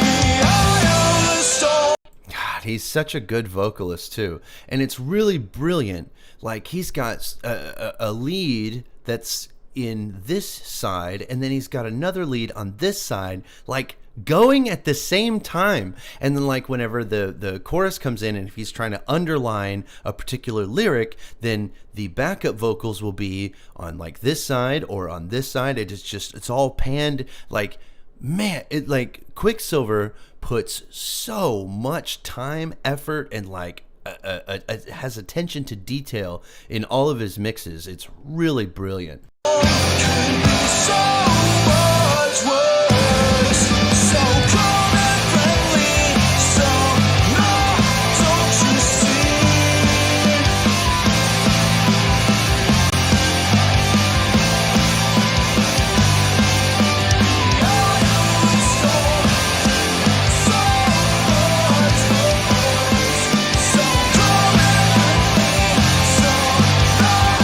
The eye of the storm. God, he's such a good vocalist too, and it's really brilliant. Like, he's got a lead that's in this side, and then he's got another lead on this side, like going at the same time. And then, like, whenever the chorus comes in, and if he's trying to underline a particular lyric, then the backup vocals will be on like this side or on this side. It's all panned. Like, man, it, like, Quicksilver puts so much time, effort, and like has attention to detail in all of his mixes. It's really brilliant. Can be so much worse. So calm and friendly. So no, don't you see? The eye of the storm. So much worse. So calm and friendly. So no, don't you see?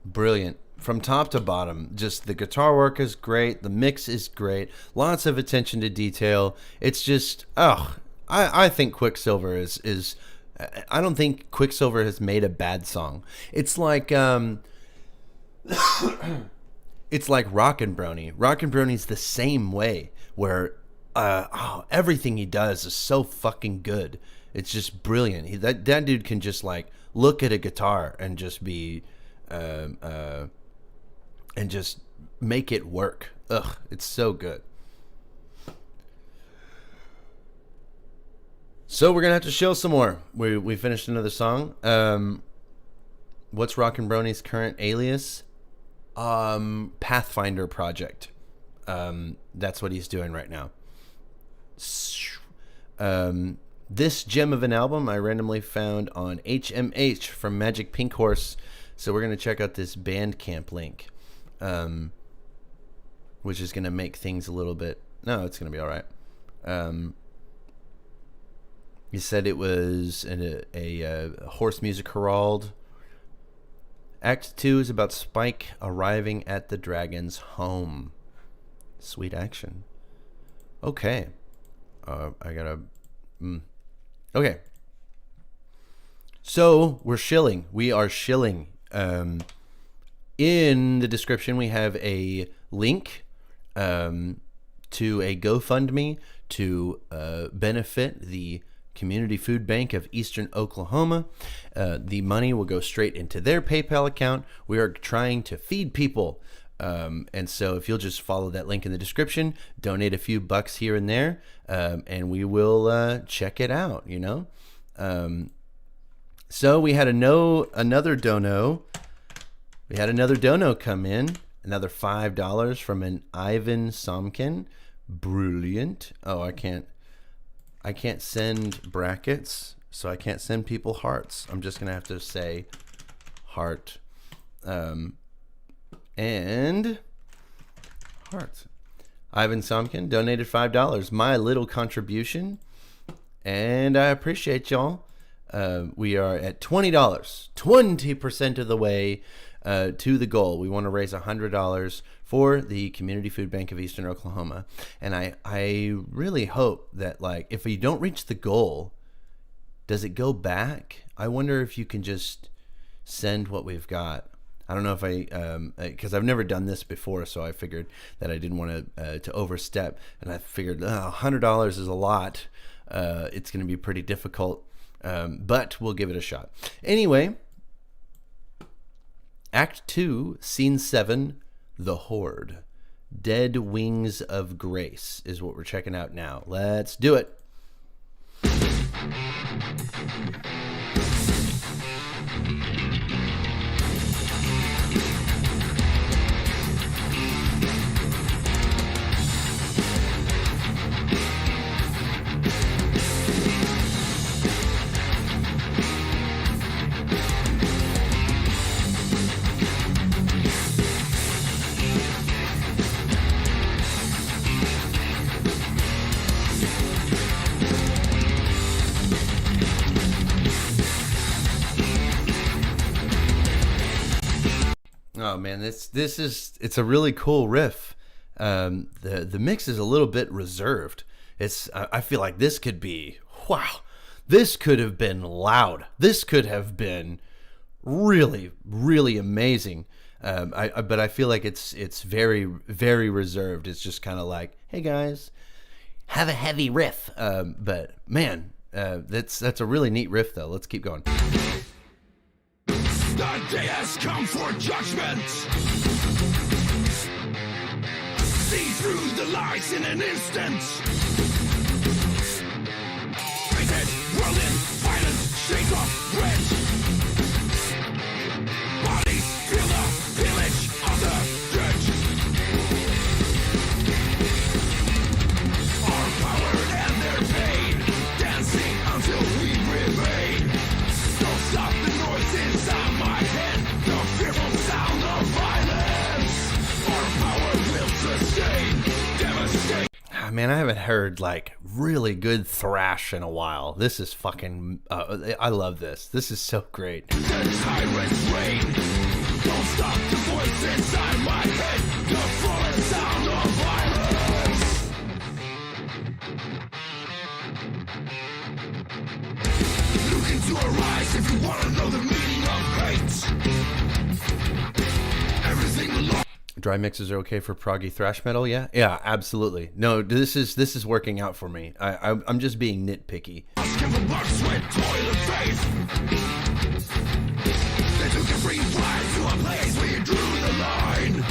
Brilliant from top to bottom. Just the guitar work is great, the mix is great, lots of attention to detail. It's just, I think Quicksilver is I don't think Quicksilver has made a bad song. It's like it's like Rockin' Brony's the same way, where everything he does is so fucking good. It's just brilliant. That dude can just like look at a guitar and just be and just make it work. It's so good. So we're gonna have to show some more. We finished another song. What's Rockin' Brony's current alias? Pathfinder Project. That's what he's doing right now. This gem of an album I randomly found on HMH from Magic Pink Horse. So we're going to check out this Bandcamp link, which is going to make things a little bit... No, it's going to be all right. You said it was a Horse Music Herald. Act 2 is about Spike arriving at the dragon's home. Sweet action. Okay. I gotta... Okay. So, we're shilling. We are shilling. In the description, we have a link to a GoFundMe to benefit the Community Food Bank of Eastern Oklahoma. The money will go straight into their PayPal account. We are trying to feed people. And so if you'll just follow that link in the description, donate a few bucks here and there, and we will check it out, you know? So we had another dono. We had another dono come in, another $5 from an Ivan Somkin. Brilliant. Oh, I can't send brackets, so I can't send people hearts. I'm just gonna have to say heart. And heart. Ivan Somkin donated $5. My little contribution, and I appreciate y'all. We are at $20, 20% of the way to the goal. We want to raise $100 for the Community Food Bank of Eastern Oklahoma, and I really hope that, like, if you don't reach the goal, does it go back? I wonder if you can just send what we've got. I don't know if because I've never done this before, so I figured that I didn't want to overstep, and I figured $100 is a lot. It's going to be pretty difficult, but we'll give it a shot. Anyway, Act 2, Scene 7, The Horde. Dead Wings of Grace is what we're checking out now. Let's do it. Oh man, it's a really cool riff. The mix is a little bit reserved. I feel like this could be, wow, this could have been loud. This could have been really, really amazing. But I feel like it's very, very reserved. It's just kind of like, hey guys, have a heavy riff. But man, that's a really neat riff though. Let's keep going. The day has come for judgment. See through the lies in an instant. Fated, whirling, violent, shake off, rich. Bodies feel the pillage of the ditch. Our power and their pain, dancing until we remain. Don't stop the noise inside my head, the fearful sound of violence. Our power will sustain, devastate. Man, I haven't heard like really good thrash in a while. This is fucking, I love this. This is so great. The tyrant's reign. Don't stop the voice inside my head, the full sound of violence. Look into her eyes if you want to know the meaning of hate. Everything alone. Dry mixes are okay for proggy thrash metal, yeah? Yeah, absolutely. No, this is working out for me. I'm just being nitpicky. Give a buck, sweat, toil, and faith. They took a free flag to a place where you drew the line.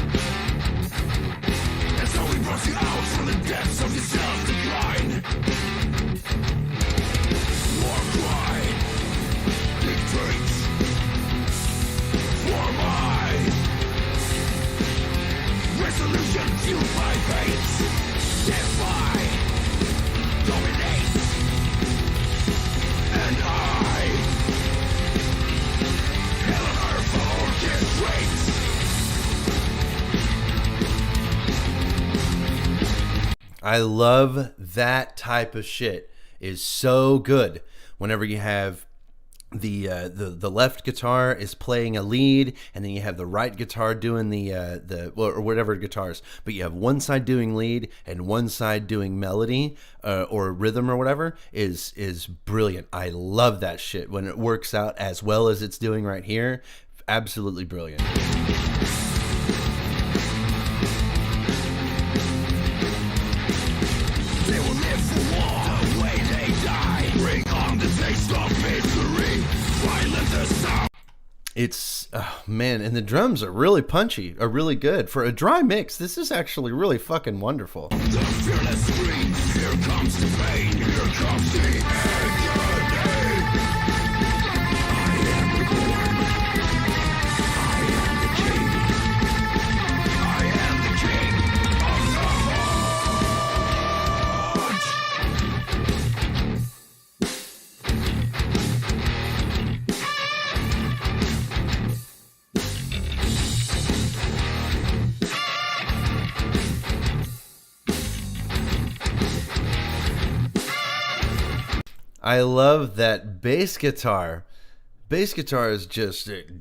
And so we brought you out from the depths of your self-decline. War cry, dictates. For my resolution fueled by hate. Defy, dominate. And I, hell on earth orchestrates. I love that type of shit. Is so good whenever you have the left guitar is playing a lead, and then you have the right guitar doing the or whatever guitars, but you have one side doing lead and one side doing melody or rhythm or whatever is brilliant. I love that shit when it works out as well as it's doing right here. Absolutely brilliant. They will live for war the way they die. Bring on the taste of misery. Violent the sound. It's man, and the drums are really punchy, are really good for a dry mix. This is actually really fucking wonderful. The fearless scream. Here comes the pain. Here comes the agony. I am reborn. I am the king. I am the king of the I love that bass guitar. Bass guitar is just it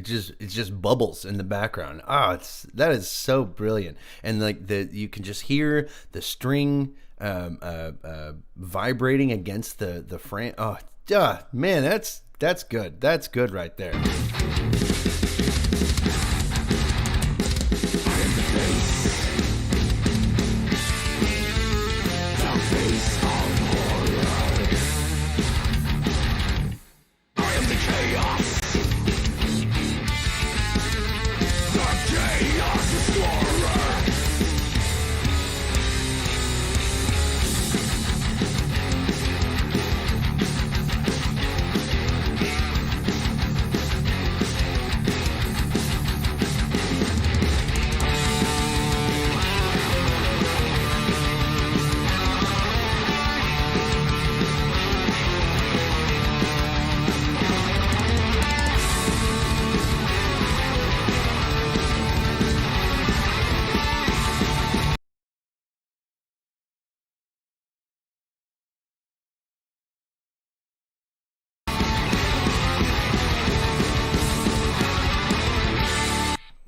just bubbles in the background. That is so brilliant, and like you can just hear the string vibrating against the frame. Oh, man, that's good. That's good right there.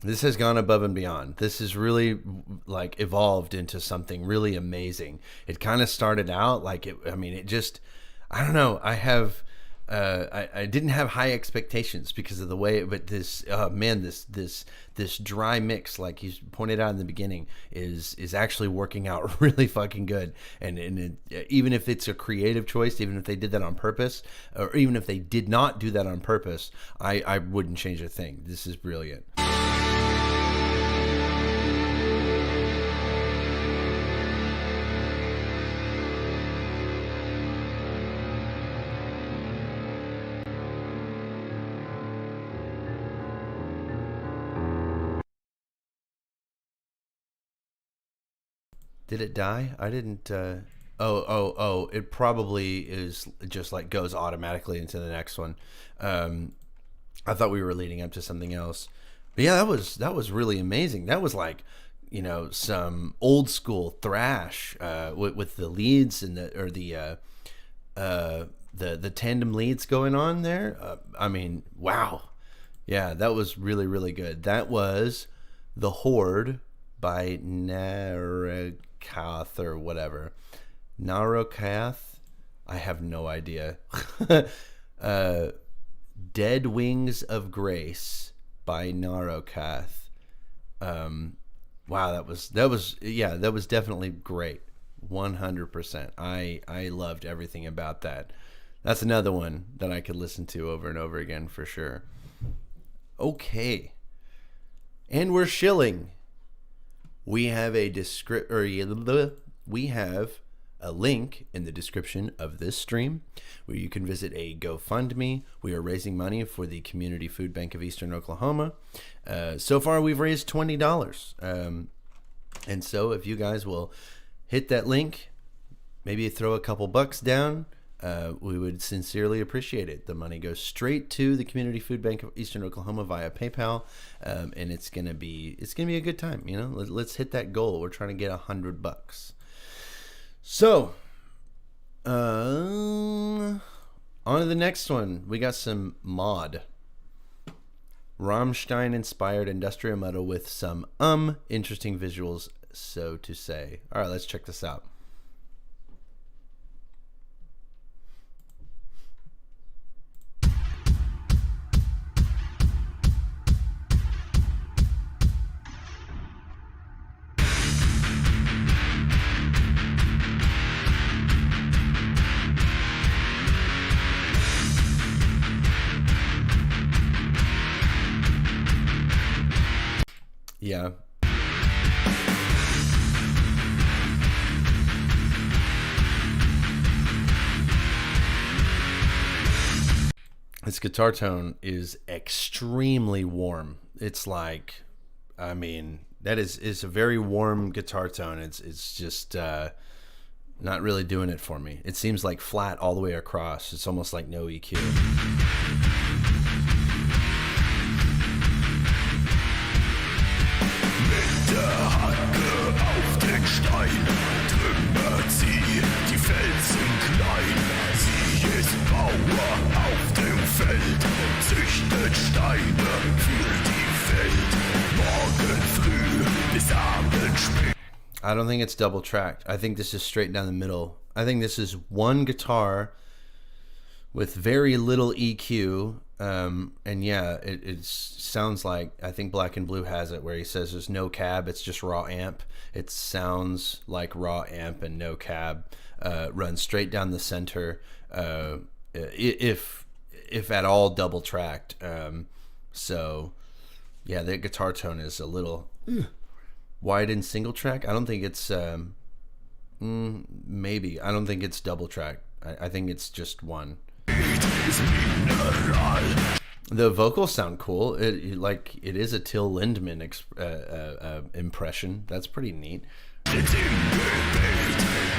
This has gone above and beyond. This has really like evolved into something really amazing. It kind of started out like it. I mean, it just. I don't know. I didn't have high expectations because of the way, but this this dry mix, like you pointed out in the beginning, is actually working out really fucking good. And even if it's a creative choice, even if they did that on purpose, or even if they did not do that on purpose, I wouldn't change a thing. This is brilliant. Did it die? I didn't. Oh! It probably is just like goes automatically into the next one. I thought we were leading up to something else, but yeah, that was really amazing. That was like, you know, some old school thrash with the leads and the tandem leads going on there. I mean, wow, yeah, that was really really good. That was the Horde by Narokath or whatever. Narokath? I have no idea. Dead Wings of Grace by Narokath. Wow, that was definitely great. 100%. I loved everything about that. That's another one that I could listen to over and over again for sure. Okay. And we're shilling. We have a link in the description of this stream where you can visit a GoFundMe. We are raising money for the Community Food Bank of Eastern Oklahoma. So far, we've raised $20. And so if you guys will hit that link, maybe throw a couple bucks down, we would sincerely appreciate it. The money goes straight to the Community Food Bank of Eastern Oklahoma via PayPal, and it's gonna be a good time. You know, let's hit that goal. We're trying to get $100. So, on to the next one. We got some mod Rammstein inspired industrial metal with some interesting visuals, so to say. All right, let's check this out. Yeah. This guitar tone is extremely warm. It's like, I mean, that is a very warm guitar tone. It's just not really doing it for me. It seems like flat all the way across. It's almost like no EQ. Auf den Stein trümmert sie die Felsen klein. Sie ist Bauer auf dem Feld, züchtet Steine für die Welt. Morgen früh bis Abend spät. I don't think it's double tracked. I think this is straight down the middle. I think this is one guitar with very little EQ. And yeah, it sounds like, I think Black and Blue has it where he says there's no cab, it's just raw amp. It sounds like raw amp and no cab, runs straight down the center, if at all double tracked. So yeah, the guitar tone is a little wide and single track. I don't think it's maybe I don't think it's double track. I think it's just one. The vocals sound cool. It is a Till Lindemann impression. That's pretty neat.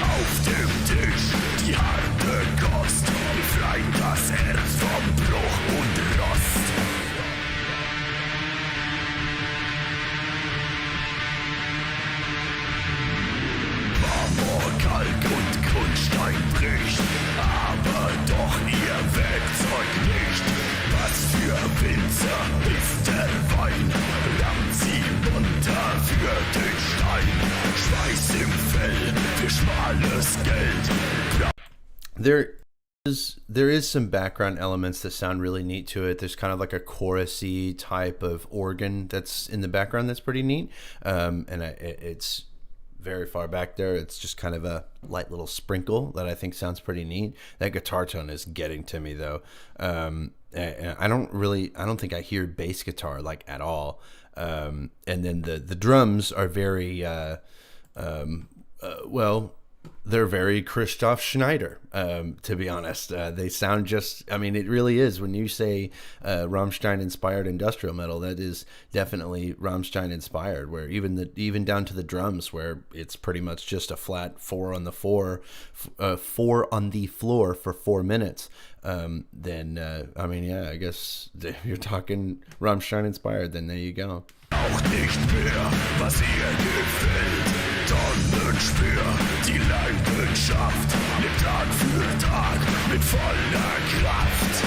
Auf dem Tisch die harte Kost, befreit das Herz vom Bruch und Rost. Marmor, Kalk und Grundstein bricht, aber doch ihr Werkzeug nicht. Was für Winzer ist der Wein? spürt den Stein, Schweiß im Fell für schmales Geld. There is some background elements that sound really neat to it. There's kind of like a chorusy type of organ that's in the background that's pretty neat, and it's very far back there. It's just kind of a light little sprinkle that I think sounds pretty neat. That guitar tone is getting to me though. And I don't think I hear bass guitar like at all. And then the drums are very well, they're very Christoph Schneider, to be honest. They sound just, I mean, it really is. When you say Rammstein-inspired industrial metal, that is definitely Rammstein-inspired, where even down to the drums, where it's pretty much just a flat 4 on the floor for 4 minutes. Then, I mean, yeah, I guess if you're talking Rammstein-inspired, then there you go. Auch nicht mehr, was ihr gefällt. Tonnenschwer, die Leidenschaft, lebt Tag für Tag mit voller Kraft.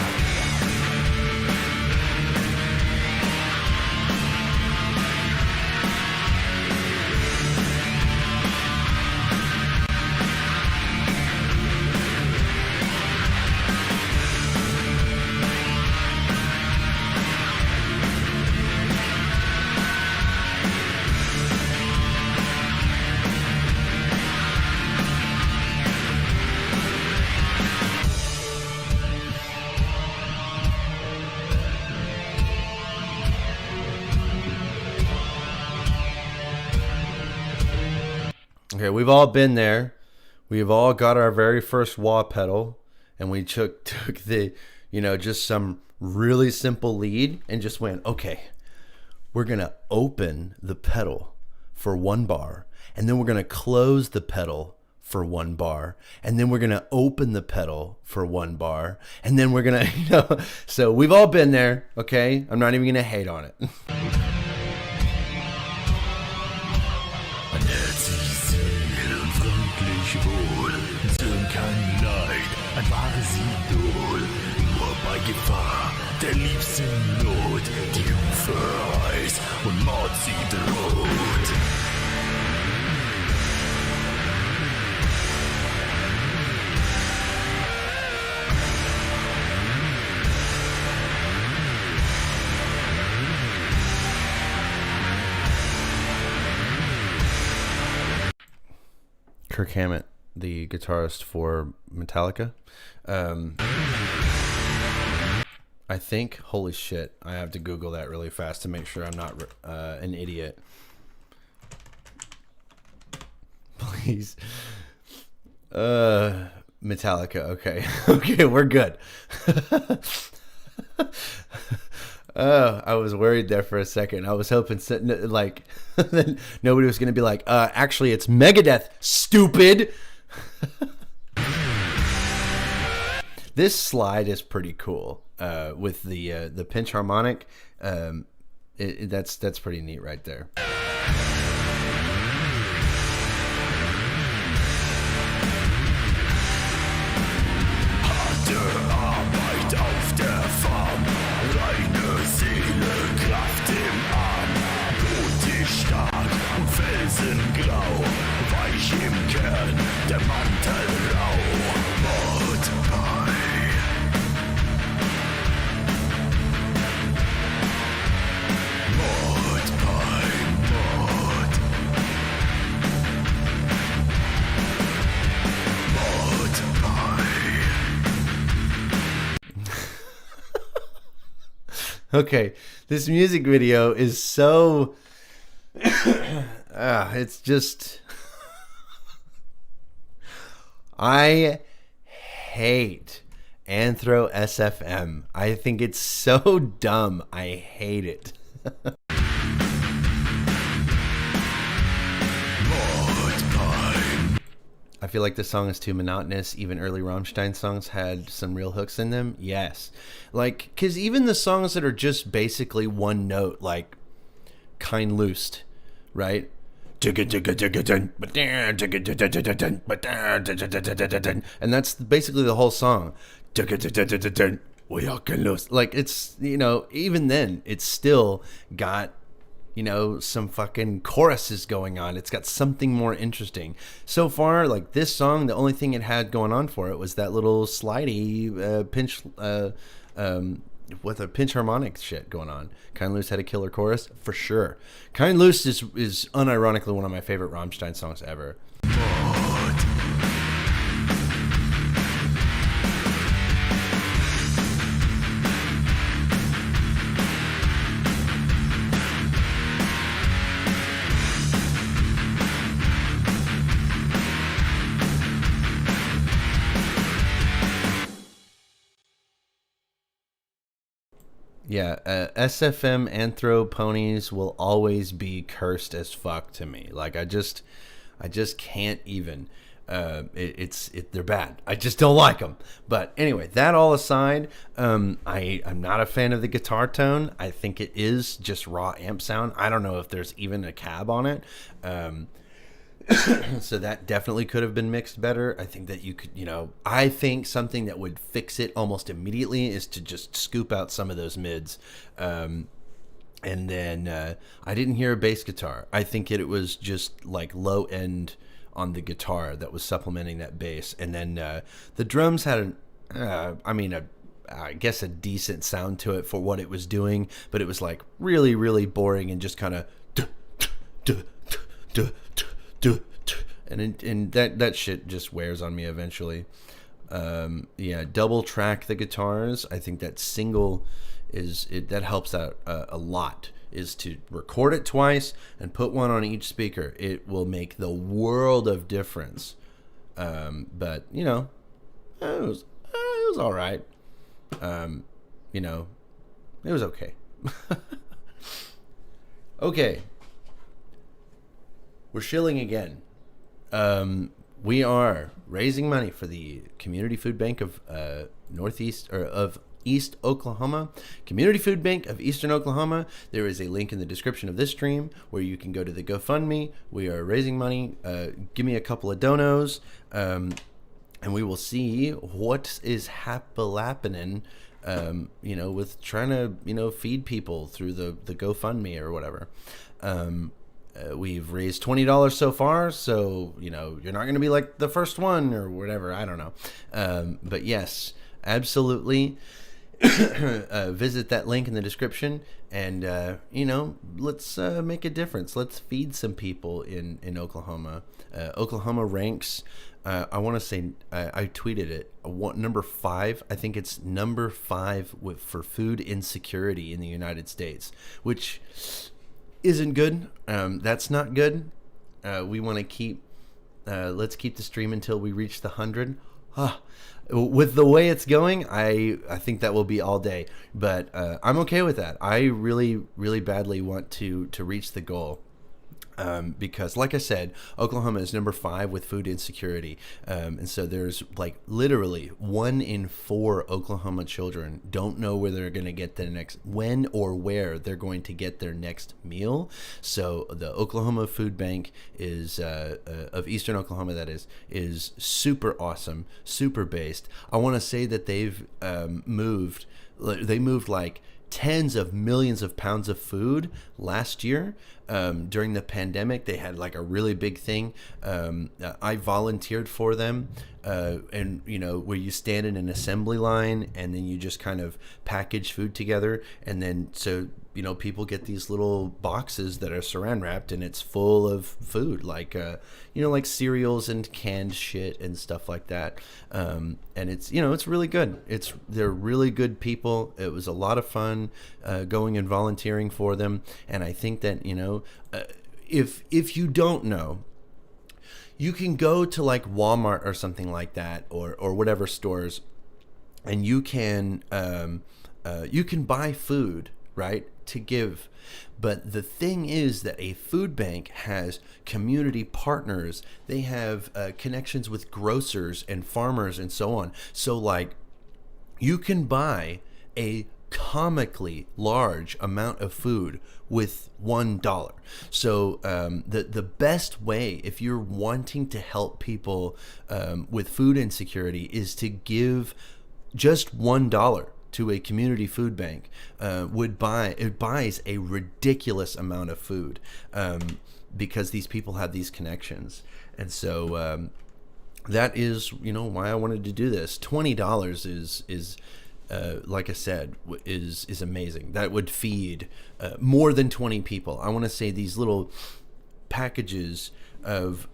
Okay, we've all been there. We've all got our very first wah pedal, and we took the, just some really simple lead and just went, okay, we're going to open the pedal for 1 bar, and then we're going to close the pedal for 1 bar, and then we're going to open the pedal for 1 bar, and then we're going to, so we've all been there, okay? I'm not even going to hate on it. Wohl, sind kein Leid, ein wahres Idol. Nur bei Gefahr, der liebsten Not, die Hufe reißt und Mord sie droht. Kirk Hammett, the guitarist for Metallica. I think, holy shit, I have to Google that really fast to make sure I'm not an idiot. Please. Metallica, okay. Okay, we're good. I was worried there for a second. I was hoping like then nobody was gonna be like, actually it's Megadeth, stupid. This slide is pretty cool. With the pinch harmonic, that's pretty neat right there. Harte Arbeit auf der Farm, reine Seele, Kraft im Arm, blutig stark und felsengrau, weich im Kern, der Mantel rau, Mord bei. Mord bei Mord. Mord bei. Okay, this music video is so it's just I hate Anthro SFM. I think it's so dumb. I hate it. I feel like the song is too monotonous. Even early Rammstein songs had some real hooks in them. Yes. Like, because even the songs that are just basically one note, like Kein Lust, right? And that's basically the whole song. Like, it's, even then, it's still got some fucking choruses going on. It's got something more interesting. So far, like this song, the only thing it had going on for it was that little slidey pinch, with a pinch harmonic shit going on. Kind Loose had a killer chorus for sure. Kind Loose is unironically one of my favorite Rammstein songs ever. Yeah, SFM anthro ponies will always be cursed as fuck to me. Like I just can't even. They're bad. I just don't like them. But anyway, that all aside, I'm not a fan of the guitar tone. I think it is just raw amp sound. I don't know if there's even a cab on it. So that definitely could have been mixed better. I think that you could, I think something that would fix it almost immediately is to just scoop out some of those mids. And then I didn't hear a bass guitar. I think it was just like low end on the guitar that was supplementing that bass. And then the drums had I guess a decent sound to it for what it was doing, but it was like really, really boring and just kind of and that shit just wears on me eventually. Double track the guitars. I think that single that helps out a lot, is to record it twice and put one on each speaker. It will make the world of difference. But it was all right. It was okay. Okay. We're shilling again. We are raising money for the Community Food Bank of East Oklahoma. Community Food Bank of Eastern Oklahoma. There is a link in the description of this stream where you can go to the GoFundMe. We are raising money. Give me a couple of donos, and we will see what is happening. With trying to feed people through the GoFundMe or whatever. We've raised $20 so far, so you're not going to be like the first one or whatever. I don't know, but yes, absolutely. Visit that link in the description, and let's make a difference. Let's feed some people in Oklahoma. Oklahoma ranks. I want to say I tweeted it. Number 5. I think it's number 5 for food insecurity in the United States, which isn't good. That's not good. We want to keep. Let's keep the stream until we reach the 100. With the way it's going, I think that will be all day. But I'm okay with that. I really, really badly want to reach the goal. Because like I said, Oklahoma is number 5 with food insecurity. And so there's like literally 1 in 4 Oklahoma children don't know where they're going to get when or where they're going to get their next meal. So the Oklahoma Food Bank is, of Eastern Oklahoma, that is super awesome, super based. I want to say that they've moved like tens of millions of pounds of food last year. During the pandemic, they had like a really big thing. I volunteered for them, and where you stand in an assembly line and then you just kind of package food together, and then so people get these little boxes that are saran wrapped and it's full of food, like like cereals and canned shit and stuff like that. And it's it's really good. They're really good people. It was a lot of fun going and volunteering for them. And I think that if you don't know, you can go to like Walmart or something like that, or whatever stores, and you can buy food, right, to give. But the thing is that a food bank has community partners. They have connections with grocers and farmers and so on. So like you can buy a comically large amount of food with $1. So the best way, if you're wanting to help people with food insecurity, is to give just $1. to a community food bank buys a ridiculous amount of food because these people have these connections. And so that is, you know, why I wanted to do this. $20 is like I said, is amazing. That would feed more than 20 people. I want to say these little packages of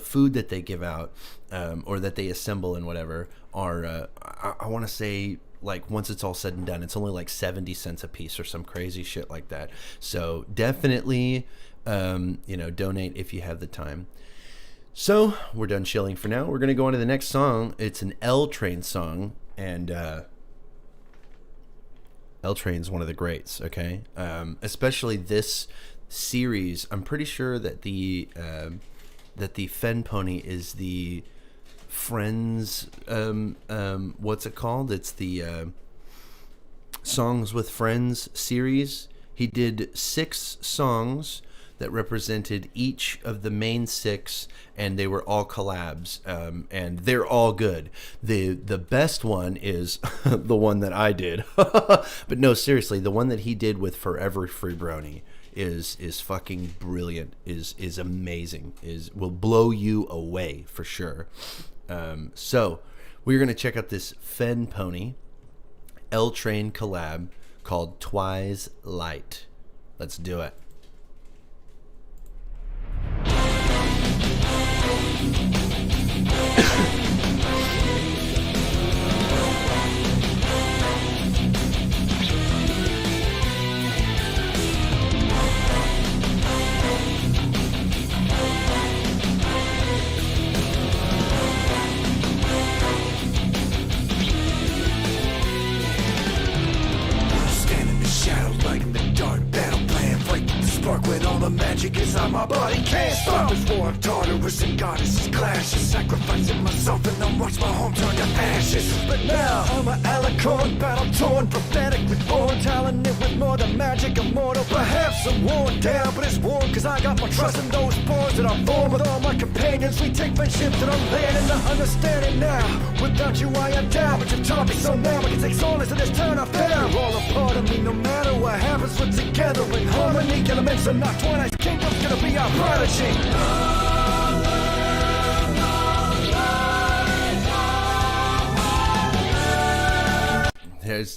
food that they give out or that they assemble and whatever are I want to say, like, once it's all said and done, it's only like 70 cents a piece or some crazy shit like that. So definitely you know, donate if you have the time. So we're done chilling for now. We're gonna go on to the next song. It's an L Train song, and L Train's one of the greats. Okay, especially this series. I'm pretty sure that the FenPony is the Friends. What's it called? It's the Songs with Friends series. He did 6 songs that represented each of the main 6, and they were all collabs, and they're all good. The best one is the one that I did, but no, seriously, the one that he did with ForeverFreest is fucking brilliant, is amazing, will blow you away for sure. So we're gonna check out this FenPony L Train collab called Twi's Light. Let's do it. Stand in the shadows, light in the dark, battle plan, fight the spark when all the magic is on my body. Can't stop this war of Tartarus and goddesses clashes, sacrificing myself and then watch my home turn to ashes. But now I'm an alicorn, battle torn, prophetic with born, talented with more than magic, immortal. Perhaps I'm worn down, but it's worn cause I got my trust in those bonds that I'm born with all my companions. We take friendships that I'm landing to understanding now. Without you I am down, but you taught me so now I can take solace in this turn I found. You're all a part of me, no matter what happens, we're together in harmony. Elements are not Twilight's kingdom's gonna be our prodigy.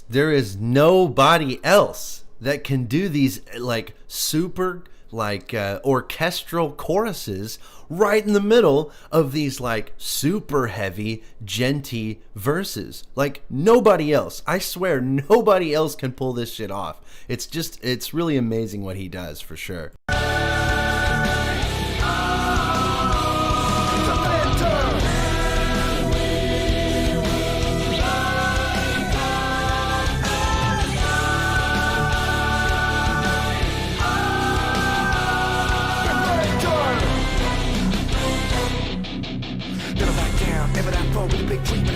There is nobody else that can do these like super like orchestral choruses right in the middle of these like super heavy genty verses. Like nobody else. I swear nobody else can pull this shit off. It's really amazing what he does for sure.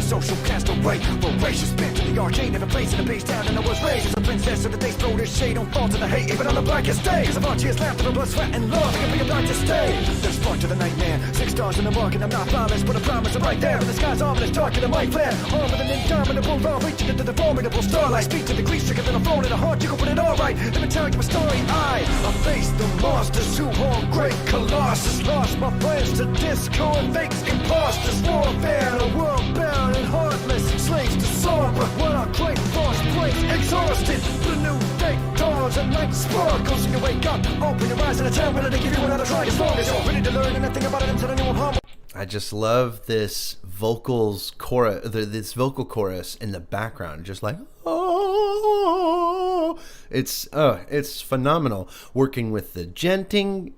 Social castaway, voracious bent to the arcane, never placed in the base down, and I was raised as a princess, so that they throw their shade on fault to the hate, even on the blackest day. Cause of our tears, laughter, blood, sweat, and love, it can be a darkest day. There's spark to the nightmare, 6 stars in the mark, and I'm not flawless, but I promise I'm right there. And the sky's ominous, darker than my flare, armed with an indomitable law, reaching into the formidable starlight. Speak to the grief stricken that I'm thrown in the heart, you can put it all right. Let me tell you a story. I face the monsters who harm great colossus, lost my friends to discord, fakes, imposters, warfare, a world bound and heartless, slaves to sorrow. But when our great force breaks, exhausted, the new day dawns and night sparkles, and you wake up, open your eyes, and it's time ready to give you another try. As long as you're ready to learn anything about it until I know I'm humble. I just love this vocals chorus, this vocal chorus in the background, just like oh, it's phenomenal. Working with the genting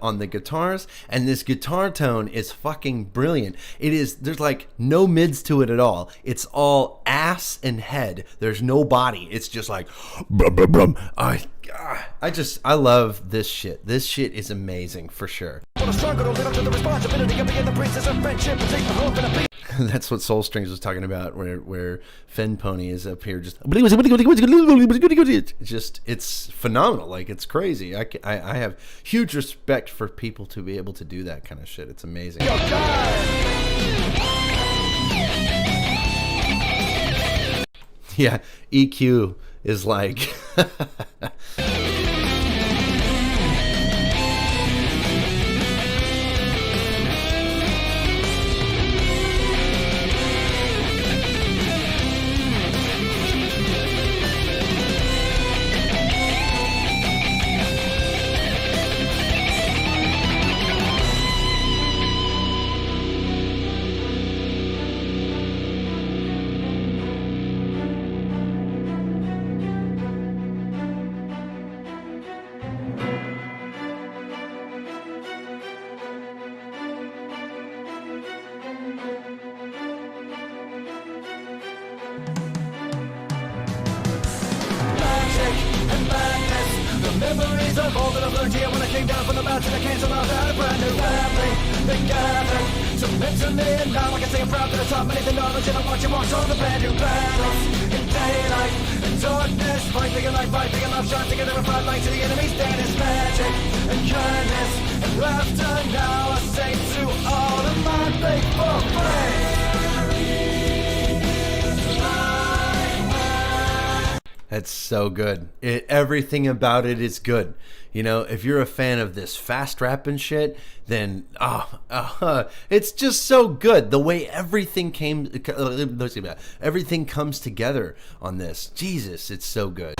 on the guitars, and this guitar tone is fucking brilliant. There's like no mids to it at all. It's all ass and head. There's no body. It's just like brum, brum, brum. I love this shit. This shit is amazing for sure. That's what Soul Strings was talking about, where FenPony is up here just it's phenomenal. Like, it's crazy. I have huge respect for people to be able to do that kind of shit. It's amazing. Yeah, EQ is like... Magic and madness, the memories of all that I've learned here when I came down from the mountain. I cancel out that brand new family. They gathered to mentor me, and now I can say I'm proud that I taught many the knowledge, and I'm watching march on the brand new battles in daylight and darkness. Fight big and light, fight big and love, shot together and fight light to the enemy's dead. It's magic and kindness and laughter. Now I say to all of my faithful friends. That's so good. Everything about it is good. You know, if you're a fan of this fast rap and shit, then it's just so good. The way everything everything comes together on this. Jesus, it's so good.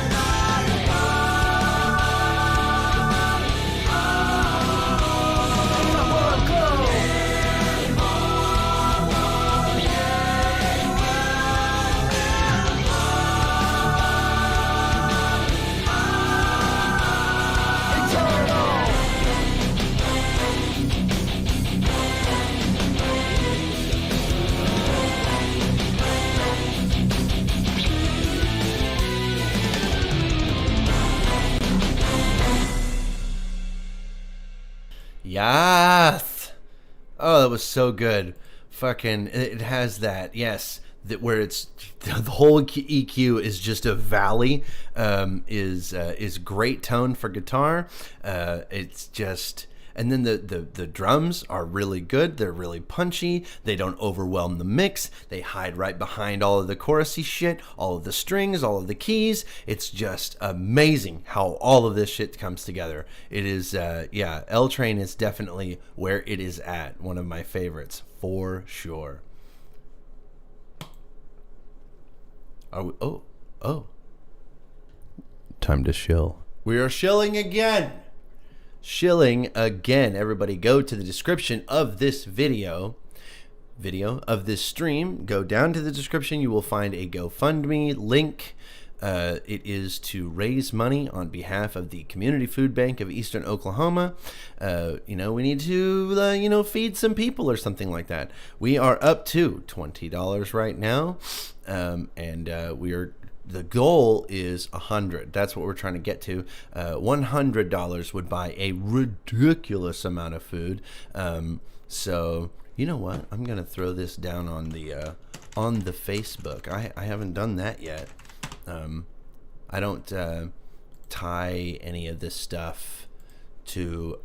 Yes. Oh, that was so good. Fucking, it has that, yes, that where it's the whole EQ is just a valley. Is great tone for guitar. It's just, and then the drums are really good. They're really punchy. They don't overwhelm the mix. They hide right behind all of the chorusy shit, all of the strings, all of the keys. It's just amazing how all of this shit comes together. It is, yeah, L Train is definitely where it is at. One of my favorites, for sure. Are we, oh. Time to shill. We are shilling again. Shilling again. Everybody go to the description of this video of this stream. Go down to the description. You will find a GoFundMe link. It is to raise money on behalf of the Community Food Bank of Eastern Oklahoma. We need to, feed some people or something like that. We are up to $20 right now. The goal is 100. That's what we're trying to get to. $100 would buy a ridiculous amount of food. So you know what? I'm gonna throw this down on the Facebook. I haven't done that yet. I don't tie any of this stuff to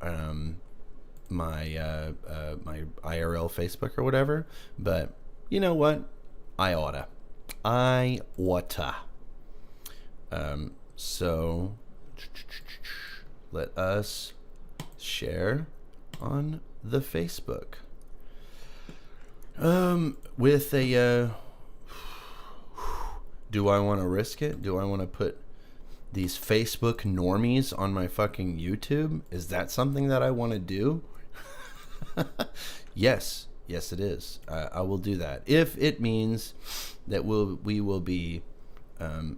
my my IRL Facebook or whatever. But you know what? I oughta. So let us share on the Facebook. With a do I want to risk it? Do I want to put these Facebook normies on my fucking YouTube? Is that something that I want to do? Yes, it is. I will do that if it means that we will be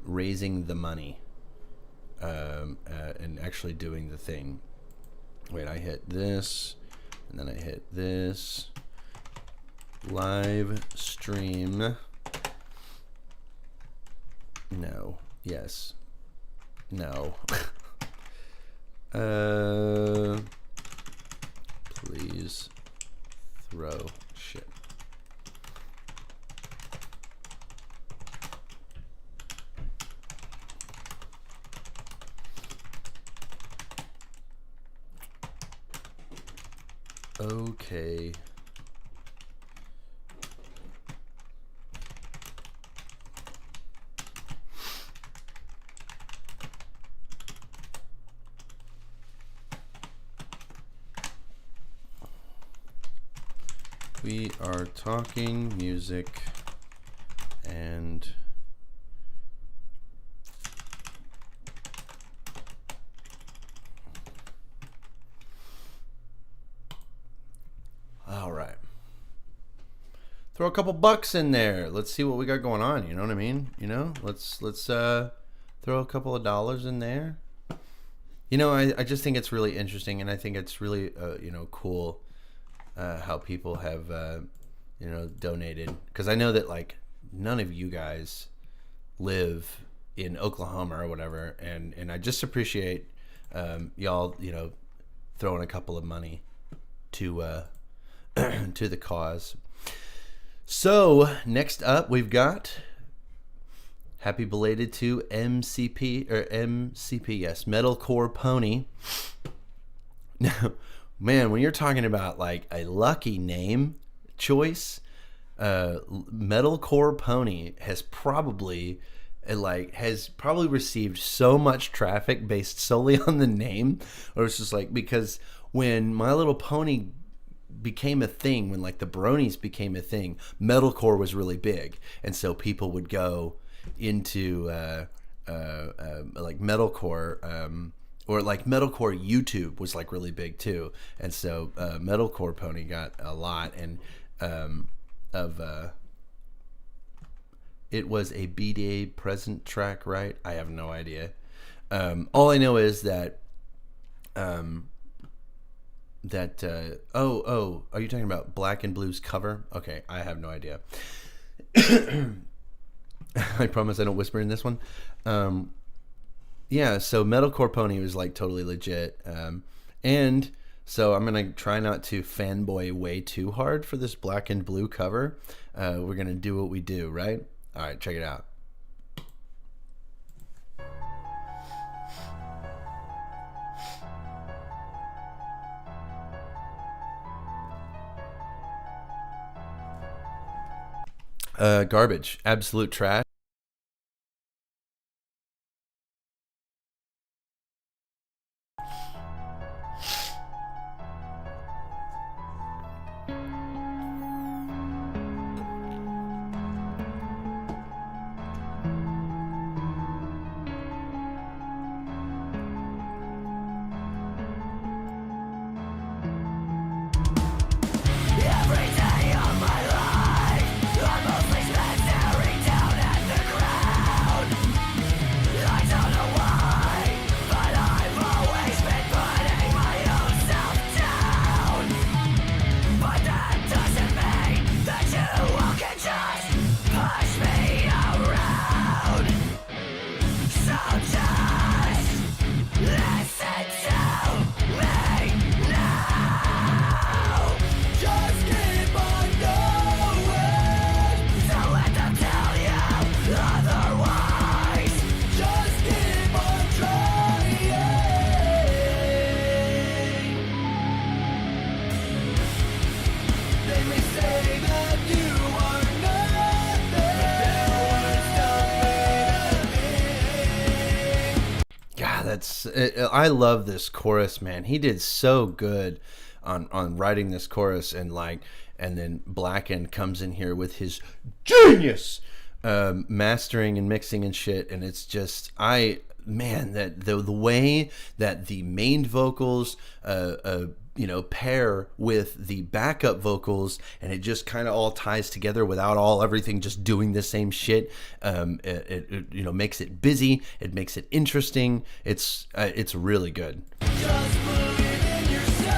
raising the money and actually doing the thing. Wait, I hit this, and then I hit this. Live stream. No. Yes. No. Please throw shit. Okay. We are talking music and all right. Throw a couple bucks in there. Let's see what we got going on. You know what I mean? You know, let's throw a couple of dollars in there. You know, I just think it's really interesting, and I think it's really you know, cool how people have you know, donated, because I know that like none of you guys live in Oklahoma or whatever, and I just appreciate y'all, you know, throwing a couple of money to to the cause. So next up, we've got happy belated to MCP, yes, Metalcore Pony. Now, man, when you're talking about like a lucky name choice, Metalcore Pony has probably received so much traffic based solely on the name, or it's just like, because when My Little Pony became a thing, when like the bronies became a thing, metalcore was really big, and so people would go into like metalcore, or like metalcore YouTube was like really big too, and so Metalcore Pony got a lot, and it was a BDA present track, right? I have no idea. All I know is that are you talking about Black and Blue's cover? Okay, I have no idea. I promise I don't whisper in this one. Yeah, so Metalcore Pony was like totally legit. And so I'm going to try not to fanboy way too hard for this Black and Blue cover. We're going to do what we do, right? All right, check it out. Garbage, absolute trash. I love this chorus, man. He did so good on writing this chorus, and then Blackened comes in here with his genius mastering and mixing and shit, and it's just that the way that the main vocals you know, pair with the backup vocals, and it just kind of all ties together without everything just doing the same shit. It you know, makes it busy. It makes it interesting. It's really good. Just believe in yourself.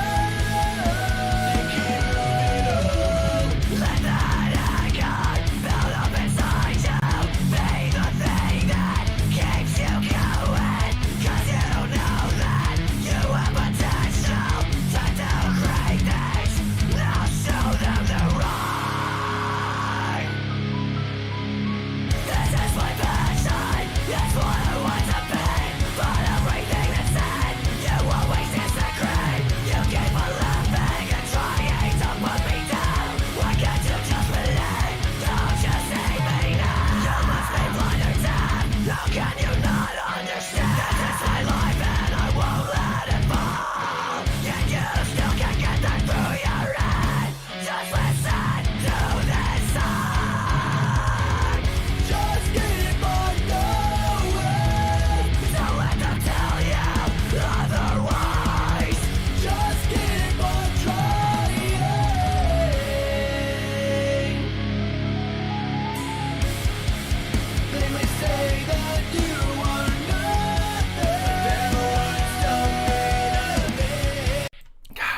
Let that icon build up inside you. Be the thing that keeps you going. 'Cause you know that you have potential to do great things. Now show them the right. This is my passion. It's what I want to be. But everything that's said, you always is the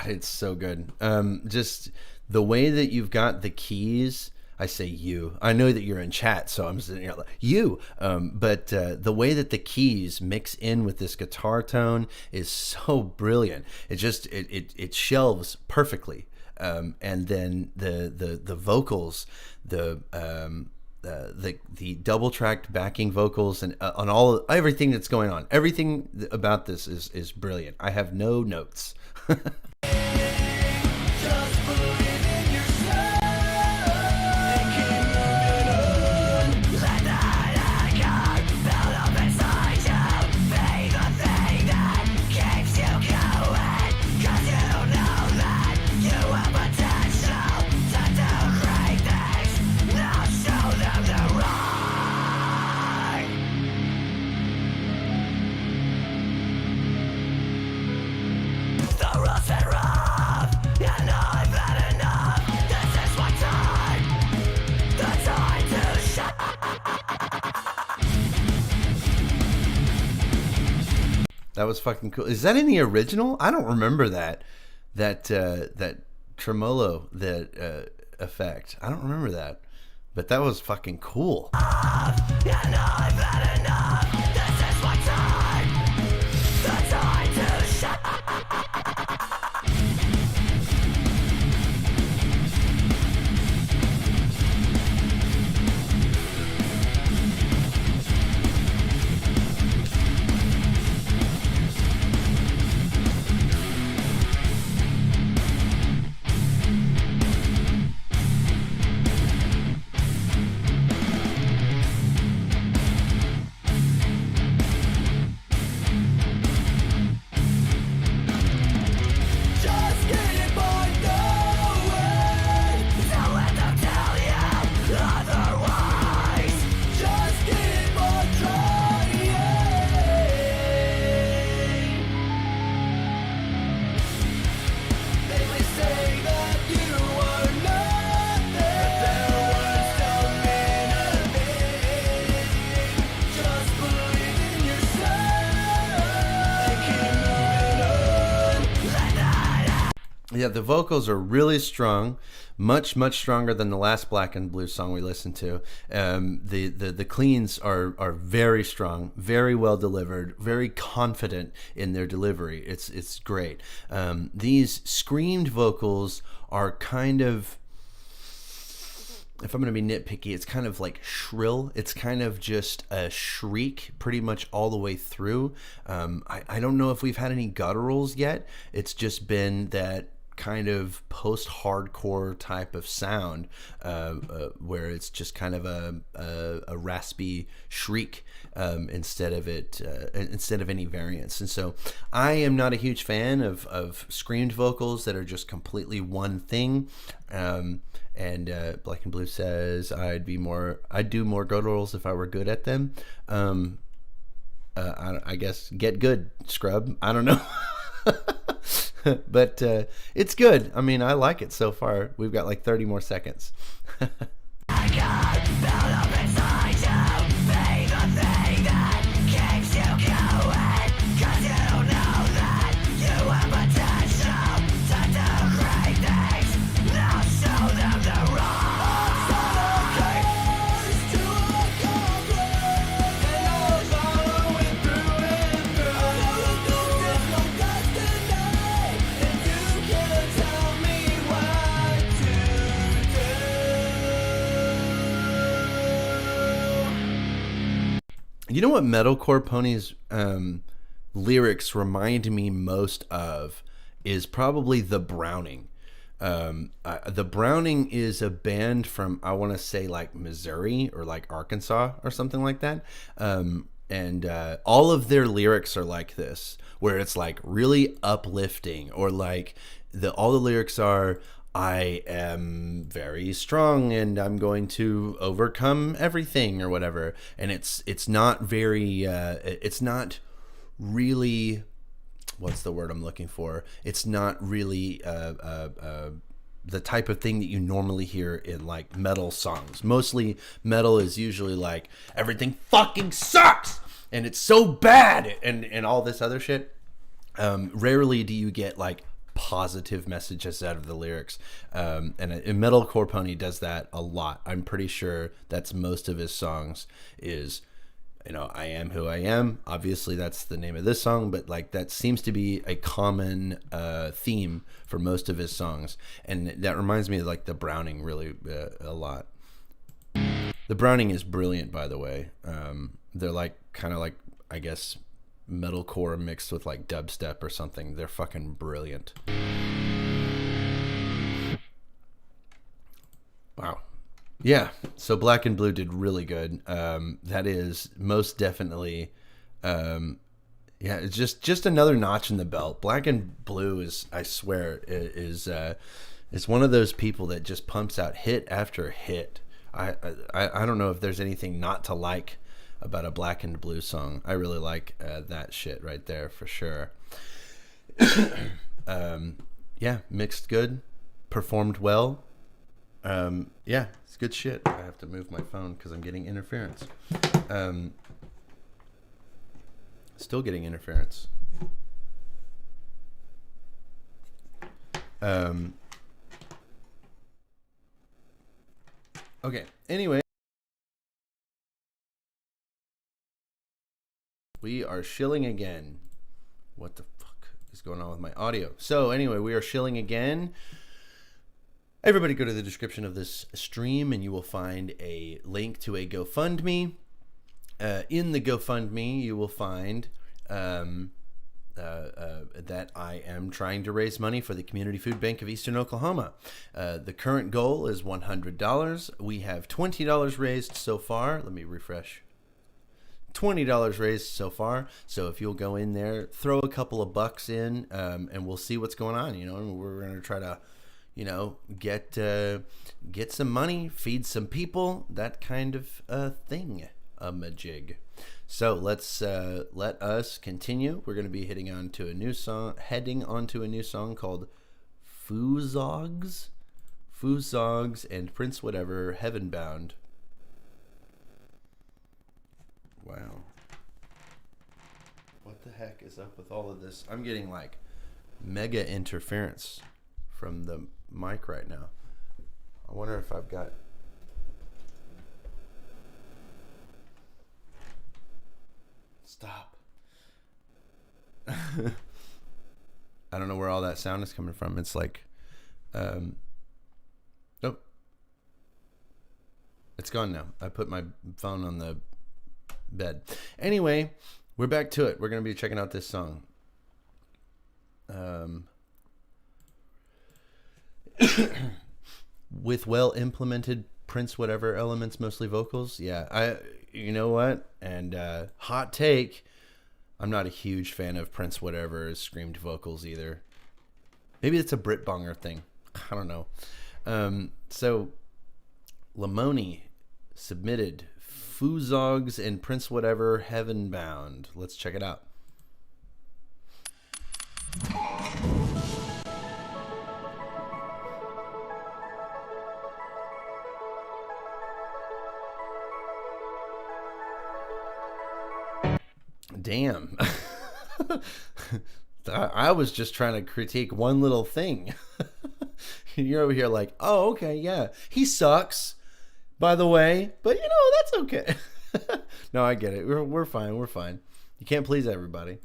it's so good. Just the way that you've got the keys. I say you. I know that you're in chat, so I'm sitting here like you. But the way that the keys mix in with this guitar tone is so brilliant. It just it shelves perfectly. And then the vocals, the double tracked backing vocals, and on everything that's going on, everything about this is brilliant. I have no notes. Just believe in yourself and keep moving on. Let the anger build up inside you. Be the thing that keeps you going. 'Cause you know that you have potential to do great things. Now show them the right. The rough and rough, and I've had enough. This is my time, the time to shine. That was fucking cool. Is that in the original? I don't remember that tremolo, that effect. I don't remember that, but that was fucking cool. And I've had enough. This is my time, the time to shine. Just keep on going. Don't let them tell you otherwise. Just keep on trying. They may say that you are nothing, but their words don't mean a thing. Just believe in yourself and keep moving on. Let that Yeah, the vocals are really strong, much stronger than the last Blackened Blue song we listened to. The cleans are very strong, very well delivered, very confident in their delivery. It's great. These screamed vocals are kind of, if I'm going to be nitpicky, it's kind of like shrill. It's kind of just a shriek pretty much all the way through. I don't know if we've had any gutturals yet. It's just been that kind of post-hardcore type of sound where it's just kind of a raspy shriek instead of any variance. And so I am not a huge fan of screamed vocals that are just completely one thing. And Black and Blue says I'd do more gutturals if I were good at them. I guess get good, scrub. I don't know. But it's good. I mean, I like it so far. We've got like 30 more seconds. I got built up inside you. Be the thing that keeps you going. 'Cause you know that you have potential to do great things. Now show them the right. To accomplish, and I'll follow it through and through. There's no destiny, and you can't tell me what to do. You know what Metalcore Pony's lyrics remind me most of is probably The Browning. The Browning is a band from, I want to say, like Missouri or like Arkansas or something like that. And all of their lyrics are like this, where it's like really uplifting, or like all the lyrics are, I am very strong and I'm going to overcome everything or whatever. And it's not very it's not really, what's the word I'm looking for? It's not really the type of thing that you normally hear in like metal songs. Mostly metal is usually like everything fucking sucks and it's so bad and all this other shit. Rarely do you get like positive messages out of the lyrics. And Metalcore Pony does that a lot. I'm pretty sure that's most of his songs is, you know, I am who I am. Obviously, that's the name of this song, but like that seems to be a common theme for most of his songs. And that reminds me of like the Browning really a lot. The Browning is brilliant, by the way. They're like kind of like, I guess, metalcore mixed with like dubstep or something. They're fucking brilliant. Wow. Yeah, so Black and Blue did really good. That is most definitely, it's just another notch in the belt. Black and Blue is, I swear, is one of those people that just pumps out hit after hit. I don't know if there's anything not to like about a Black and Blue song. I really like that shit right there for sure. Yeah, mixed good, performed well. Yeah, it's good shit. I have to move my phone because I'm getting interference. Still getting interference. Okay, anyway. We are shilling again. What the fuck is going on with my audio? So anyway, we are shilling again. Everybody go to the description of this stream and you will find a link to a GoFundMe. In the GoFundMe, you will find that I am trying to raise money for the Community Food Bank of Eastern Oklahoma. The current goal is $100. We have $20 raised so far. Let me refresh. $20 raised so far. So if you'll go in there, throw a couple of bucks in, and we'll see what's going on. You know, we're going to try to, you know, get some money, feed some people, that kind of thing, majig. So let's let us continue. We're going to be heading onto a new song called Foozogz and PrinceWhateverer, Heavenbound. Wow. What the heck is up with all of this? I'm getting like mega interference from the mic right now. I wonder if I've got... Stop. I don't know where all that sound is coming from. It's like... Oh. It's gone now. I put my phone on the bed. Anyway, we're back to it. We're going to be checking out this song. With well implemented PrinceWhateverer elements, mostly vocals. Yeah, you know what? And hot take, I'm not a huge fan of PrinceWhateverer's screamed vocals either. Maybe it's a Brit Bonger thing. I don't know. So Lamoni submitted Foozogz and PrinceWhateverer, Heavenbound. Let's check it out. Damn. I was just trying to critique one little thing. You're over here like, oh, okay, yeah. He sucks, by the way. But, you know, that's okay. No, I get it. We're fine. We're fine. You can't please everybody.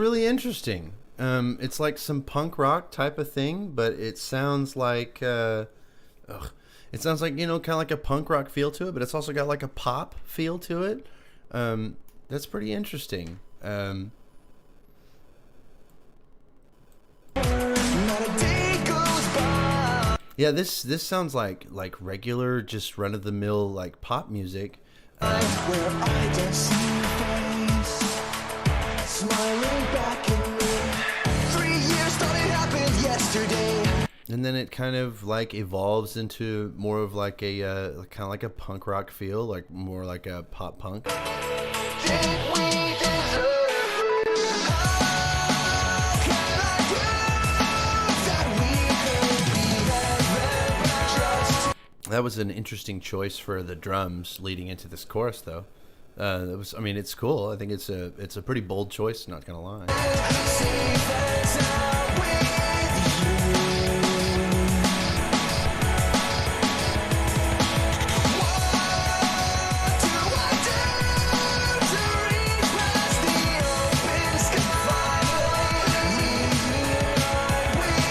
really interesting. It's like some punk rock type of thing, but it sounds like it sounds like, you know, kind of like a punk rock feel to it, but it's also got like a pop feel to it. That's pretty interesting. Yeah, this sounds like regular, just run of the mill like pop music. Where I don't see your face, smiling back at me. 3 years thought it happened yesterday. And then it kind of like evolves into more of like a kind of like a punk rock feel, like more like a pop punk. Think we deserve it. How can I prove that we could be just That was an interesting choice for the drums leading into this chorus, though. It was, I mean, it's cool. I think it's a pretty bold choice. Not gonna lie. safe as I'm with you? What do I do to reach past the open sky? With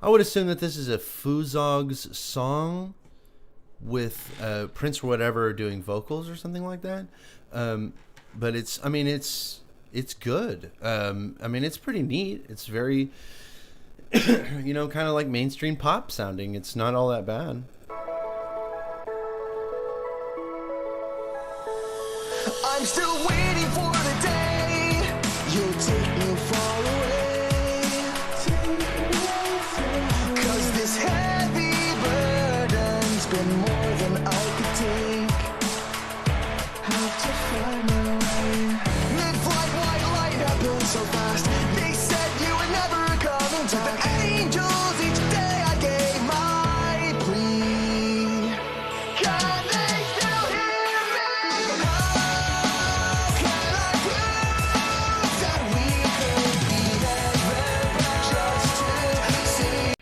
I would assume that this is a Foozogz song with PrinceWhateverer doing vocals or something like that. But it's, I mean, it's good. I mean, it's pretty neat. It's very, you know, kind of like mainstream pop sounding. It's not all that bad. I'm still waiting for the day you'll take me far away. 'Cause this heavy burden's been more than I could take. Have to find my way. Mid-flight, white light happened so fast. They said you were never coming to the angels. Each day I gave my plea. Can they still hear me? How can I prove that we could be heaven just to see?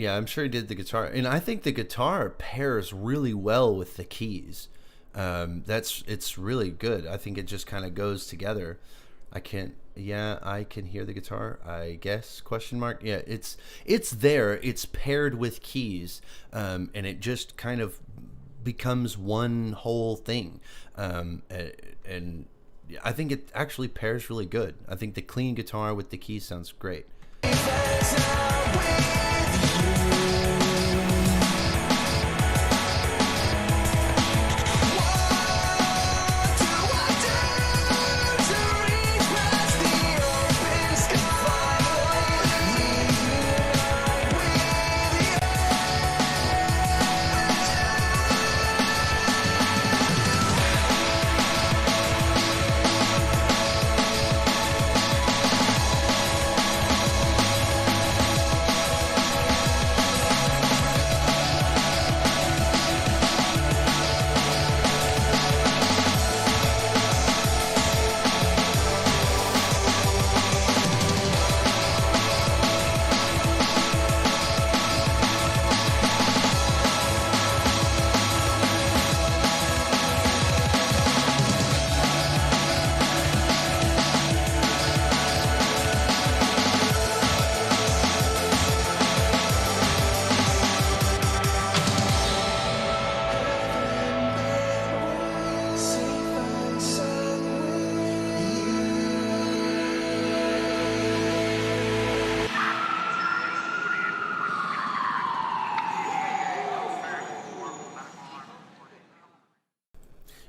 I'm sure he did the guitar, and I think the guitar pairs really well with the keys. It's really good. I think it just kind of goes together. I can hear the guitar, I guess, question mark. Yeah, it's there. It's paired with keys, and it just kind of becomes one whole thing. And I think it actually pairs really good. I think the clean guitar with the keys sounds great.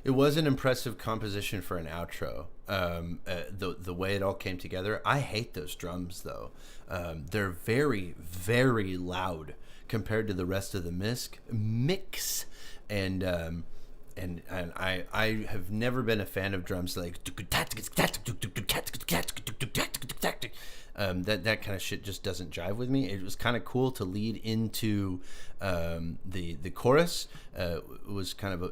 It was an impressive composition for an outro. The way it all came together. I hate those drums though. They're very, very loud compared to the rest of the mix. And I have never been a fan of drums like that kind of shit just doesn't jive with me. It was kind of cool to lead into the chorus. It was kind of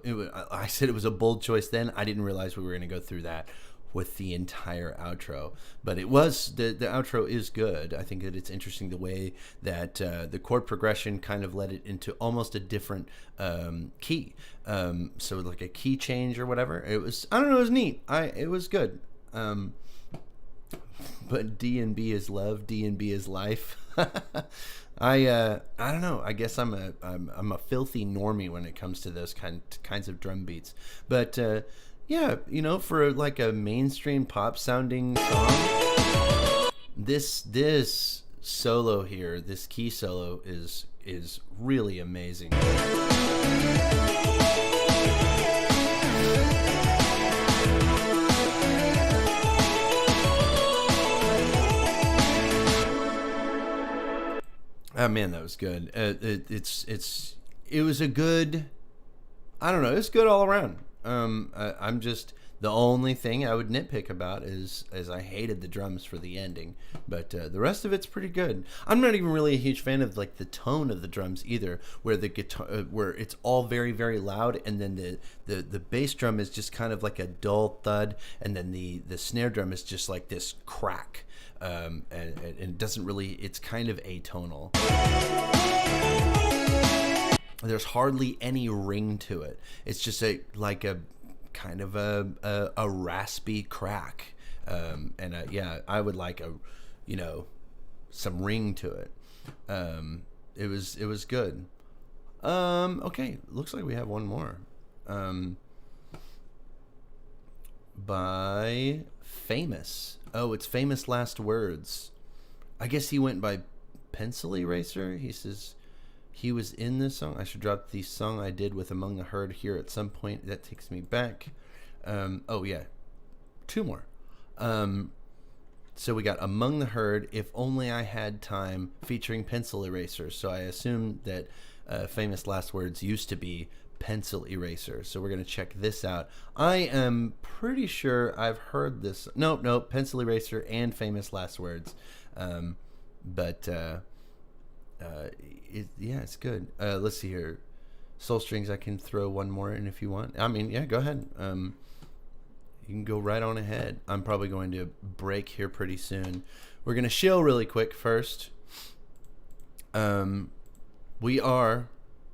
I said it was a bold choice then. I didn't realize we were going to go through that with the entire outro, but it was the outro is good. I think that it's interesting the way that the chord progression kind of led it into almost a different key, so like a key change or whatever. It was, I don't know, it was neat. It was good. But D&B is love, D&B is life. I don't know. I guess I'm a filthy normie when it comes to those kinds of drum beats. But yeah, you know, for like a mainstream pop sounding song, this solo here, this key solo is really amazing. Oh man, that was good. It was a good, I don't know, it's good all around. I'm just, the only thing I would nitpick about is I hated the drums for the ending, but the rest of it's pretty good. I'm not even really a huge fan of like the tone of the drums either, where the guitar, where it's all very, very loud, and then the bass drum is just kind of like a dull thud, and then the snare drum is just like this crack. And it doesn't really, it's kind of atonal. There's hardly any ring to it. It's just like a kind of a raspy crack. Yeah, I would like some ring to it. It was good. Okay, looks like we have one more. By Famous. Oh, it's Famous Last Words. I guess he went by Pencil Eraser. He says he was in this song. I should drop the song I did with Among the Herd here at some point. That takes me back. Oh yeah, two more. So we got Among the Herd, If Only I Had Time, featuring Pencil Eraser. So I assume that Famous Last Words used to be Pencil Eraser. So we're going to check this out. I am pretty sure I've heard this. Nope, Pencil Eraser and Famous Last Words. It's good. Let's see here. Soul Strings, I can throw one more in if you want. I mean, yeah, go ahead. You can go right on ahead. I'm probably going to break here pretty soon. We're going to shill really quick first. We are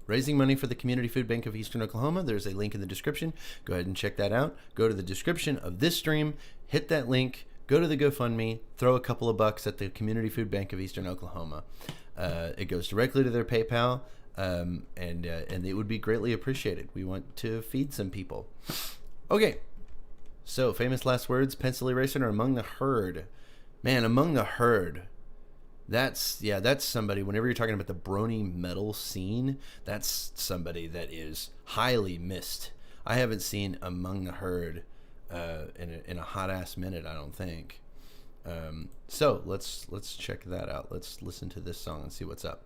raising money for the Community Food Bank of Eastern Oklahoma. There's a link in the description. Go ahead and check that out. Go to the description of this stream, hit that link, go to the GoFundMe, throw a couple of bucks at the Community Food Bank of Eastern Oklahoma. It goes directly to their PayPal, and it would be greatly appreciated. We want to feed some people. Okay, so Famous Last Words, Pencil Eraser, or Among the Herd. Man, Among the Herd. That's somebody, whenever you're talking about the brony metal scene, that's somebody that is highly missed. I haven't seen Among the Herd in a hot ass minute, I don't think. So let's check that out. Let's listen to this song and see what's up.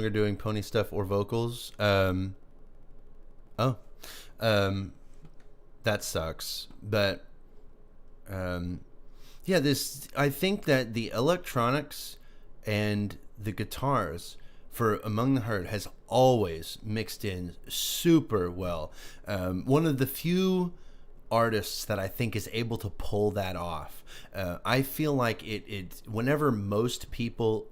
longer doing pony stuff or vocals. That sucks. But yeah, I think that the electronics and the guitars for Among the Herd has always mixed in super well. One of the few artists that I think is able to pull that off. I feel like it whenever most people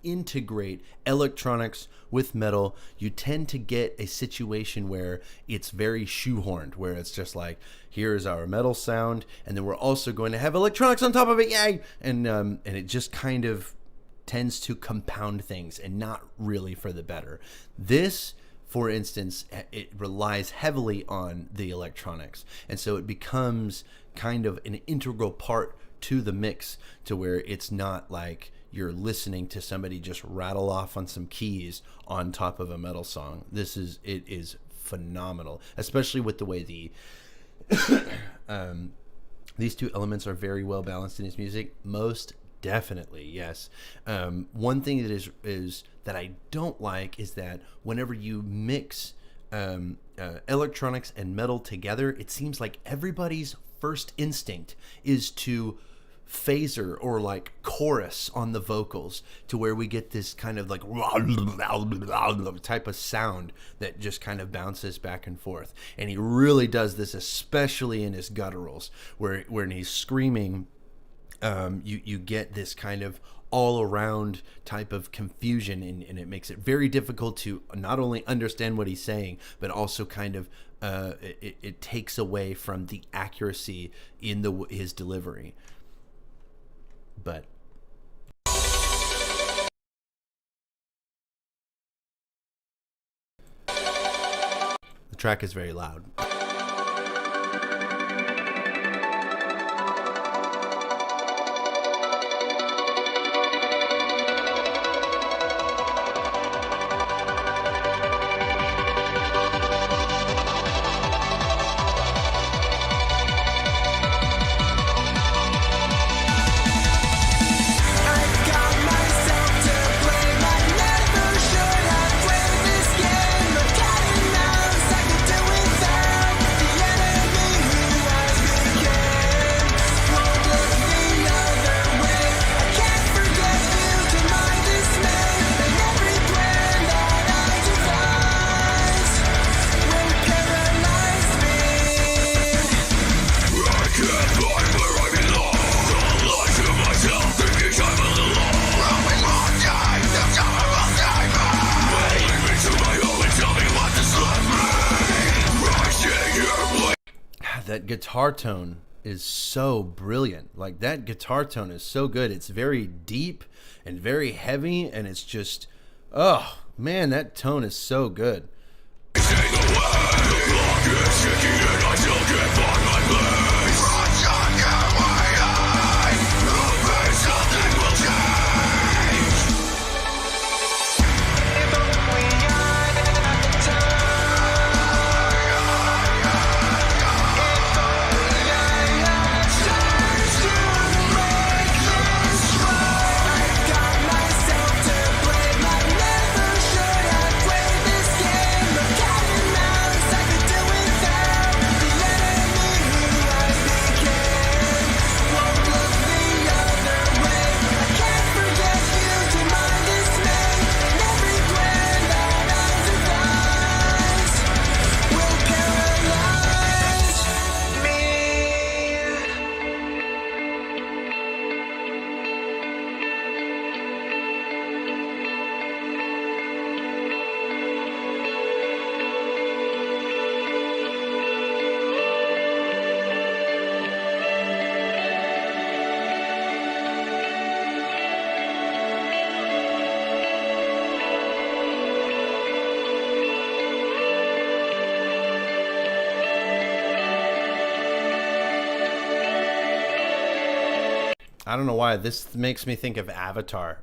integrate electronics with metal, you tend to get a situation where it's very shoehorned, where it's just like, here's our metal sound, and then we're also going to have electronics on top of it, yay! And it just kind of tends to compound things and not really for the better. This, for instance, it relies heavily on the electronics, and so it becomes kind of an integral part to the mix, to where it's not like you're listening to somebody just rattle off on some keys on top of a metal song. It is phenomenal, especially with the way these two elements are very well balanced in his music. Most definitely, yes. One thing that is that I don't like is that whenever you mix electronics and metal together, it seems like everybody's first instinct is to phaser or like chorus on the vocals, to where we get this kind of like type of sound that just kind of bounces back and forth. And he really does this, especially in his gutturals, where when he's screaming, you get this kind of all-around type of confusion, and it makes it very difficult to not only understand what he's saying, but also kind of it takes away from the accuracy in his delivery. But the track is very loud. That guitar tone is so brilliant. Like, that guitar tone is so good. It's very deep and very heavy, and it's just, oh man, that tone is so good. I don't know why this makes me think of Avatar.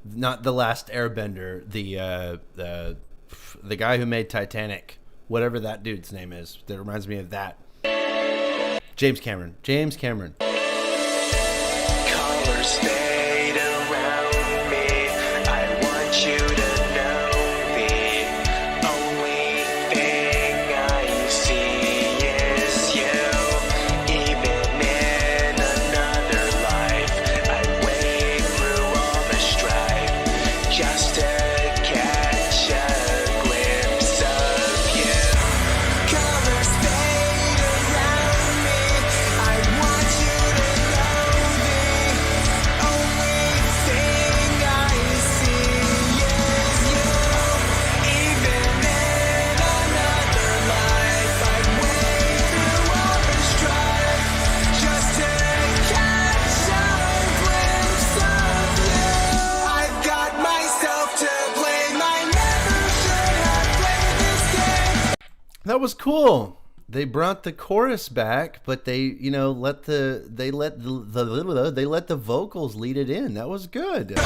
Not The Last Airbender, the guy who made Titanic, whatever that dude's name is. That reminds me of that. James Cameron. Colors fade around me. I want That was cool. They brought the chorus back, but they, let the vocals lead it in. That was good.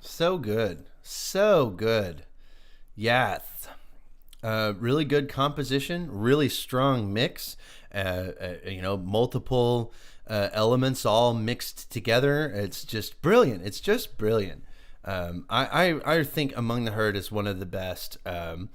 So good. So good. Yath. Really good composition, really strong mix. Multiple elements all mixed together. It's just brilliant. It's just brilliant. I think Among the Herd is one of the best. I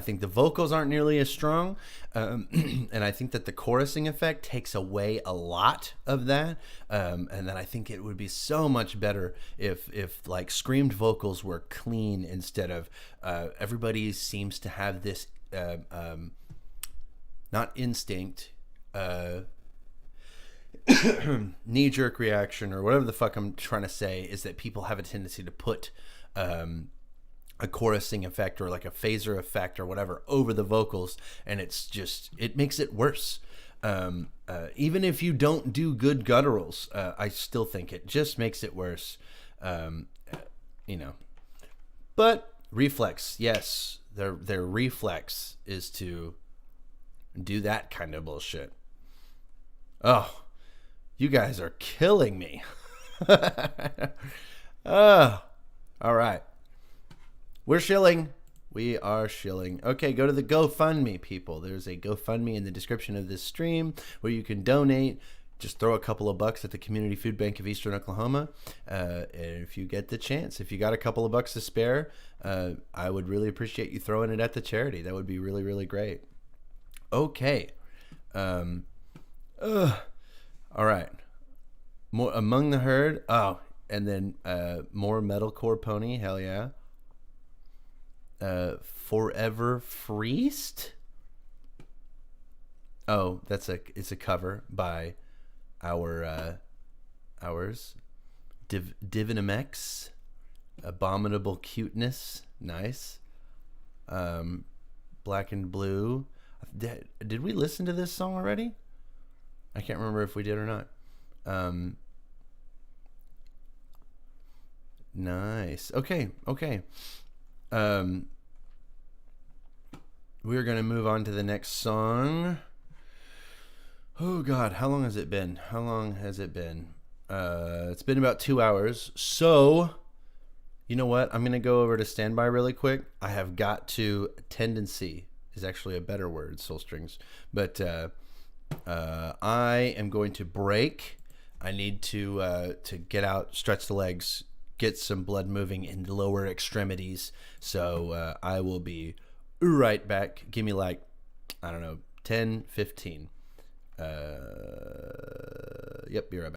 think the vocals aren't nearly as strong, and I think that the chorusing effect takes away a lot of that. And then I think it would be so much better if like screamed vocals were clean instead of everybody seems to have this not instinct, knee-jerk reaction or whatever the fuck I'm trying to say is that people have a tendency to put a chorusing effect or like a phaser effect or whatever over the vocals, and it makes it worse. Even if you don't do good gutturals, I still think it just makes it worse. But reflex, yes, their reflex is to do that kind of bullshit. Oh, you guys are killing me. Oh, all right. We're shilling. We are shilling. Okay, go to the GoFundMe, people. There's a GoFundMe in the description of this stream where you can donate. Just throw a couple of bucks at the Community Food Bank of Eastern Oklahoma. And if you get the chance, if you got a couple of bucks to spare, I would really appreciate you throwing it at the charity. That would be really, really great. Okay. All right. More Among the Herd. Oh, and then more Metalcore Pony. Hell yeah. ForeverFreest. Oh, it's a cover by ours. DivinumX. Abominable Cuteness. Nice. Blackened Blue. Did we listen to this song already? I can't remember if we did or not. Nice. Okay. We're going to move on to the next song. Oh, God. How long has it been? It's been about 2 hours. So, you know what? I'm going to go over to standby really quick. I have got to... Tendency is actually a better word, soul strings. But I am going to break. I need to get out, stretch the legs, get some blood moving in the lower extremities. So I will be right back. Give me 10, 15. Yep, be right back.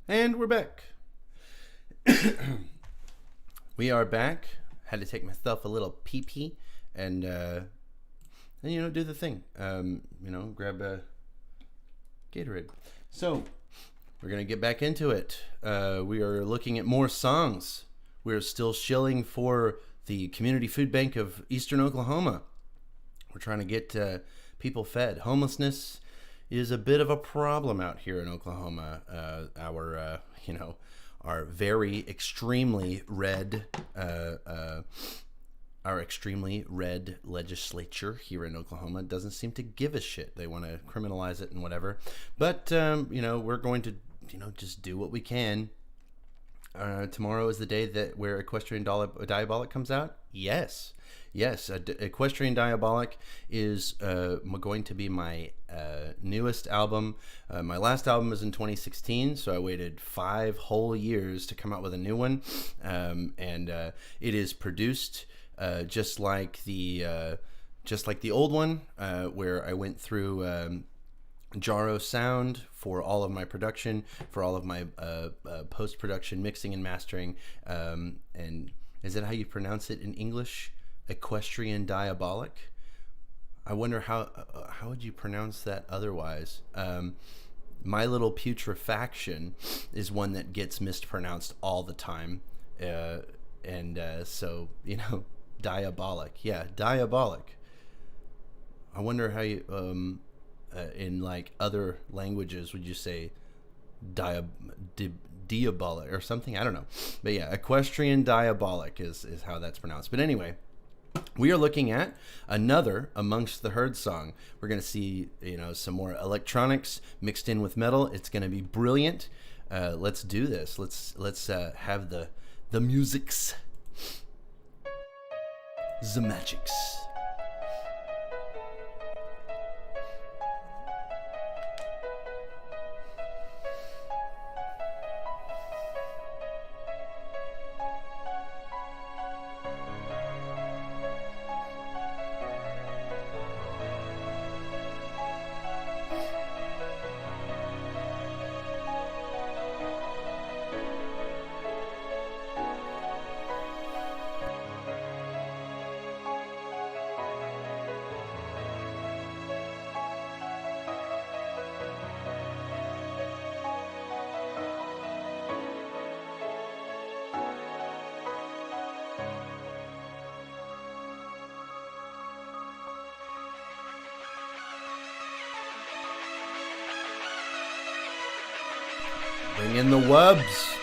And we're back. We are back. Had to take myself a little pee-pee and you know, do the thing. You know, grab a Gatorade. So, we're going to get back into it. We are looking at more songs. We're still shilling for the Community Food Bank of Eastern Oklahoma. We're trying to get people fed. Homelessness is a bit of a problem out here in Oklahoma. You know, our very extremely red, legislature here in Oklahoma doesn't seem to give a shit. They want to criminalize it and whatever. But, you know, we're going to, you know, just do what we can. Tomorrow is the day where Equestrian Diabolic comes out. Yes. Equestrian Diabolic is going to be my newest album. My last album was in 2016, so I waited 5 whole years to come out with a new one. And it is produced just like the old one, where I went through Jaro Sound for all of my production, for all of my post-production mixing and mastering. And is that how you pronounce it in English? Equestrian Diabolic? I wonder how would you pronounce that otherwise? My Little Putrefaction is one that gets mispronounced all the time. So, you know, Diabolic. Yeah, Diabolic. I wonder how you... in like other languages, would you say diabolic or something? I don't know. But yeah, Equestrian Diabolic is how that's pronounced. But anyway, we are looking at another Amongst the Herd song. We're going to see, you know, some more electronics mixed in with metal. It's going to be brilliant. Let's do this. Let's have the musics. The magics. Bring in the wubs.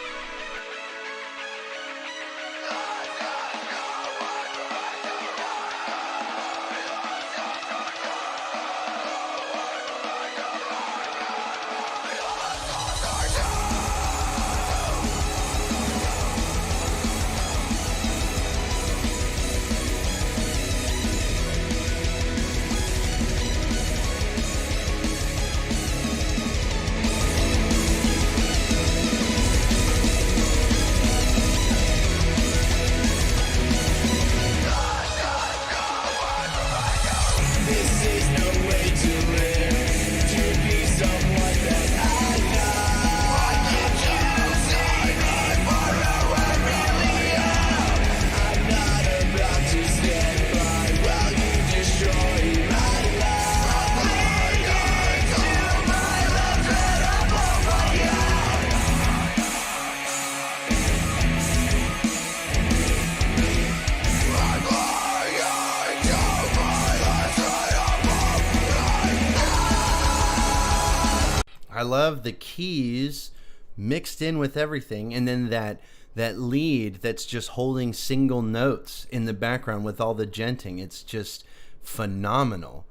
I love the keys mixed in with everything, and then that lead that's just holding single notes in the background with all the djenting. It's just phenomenal.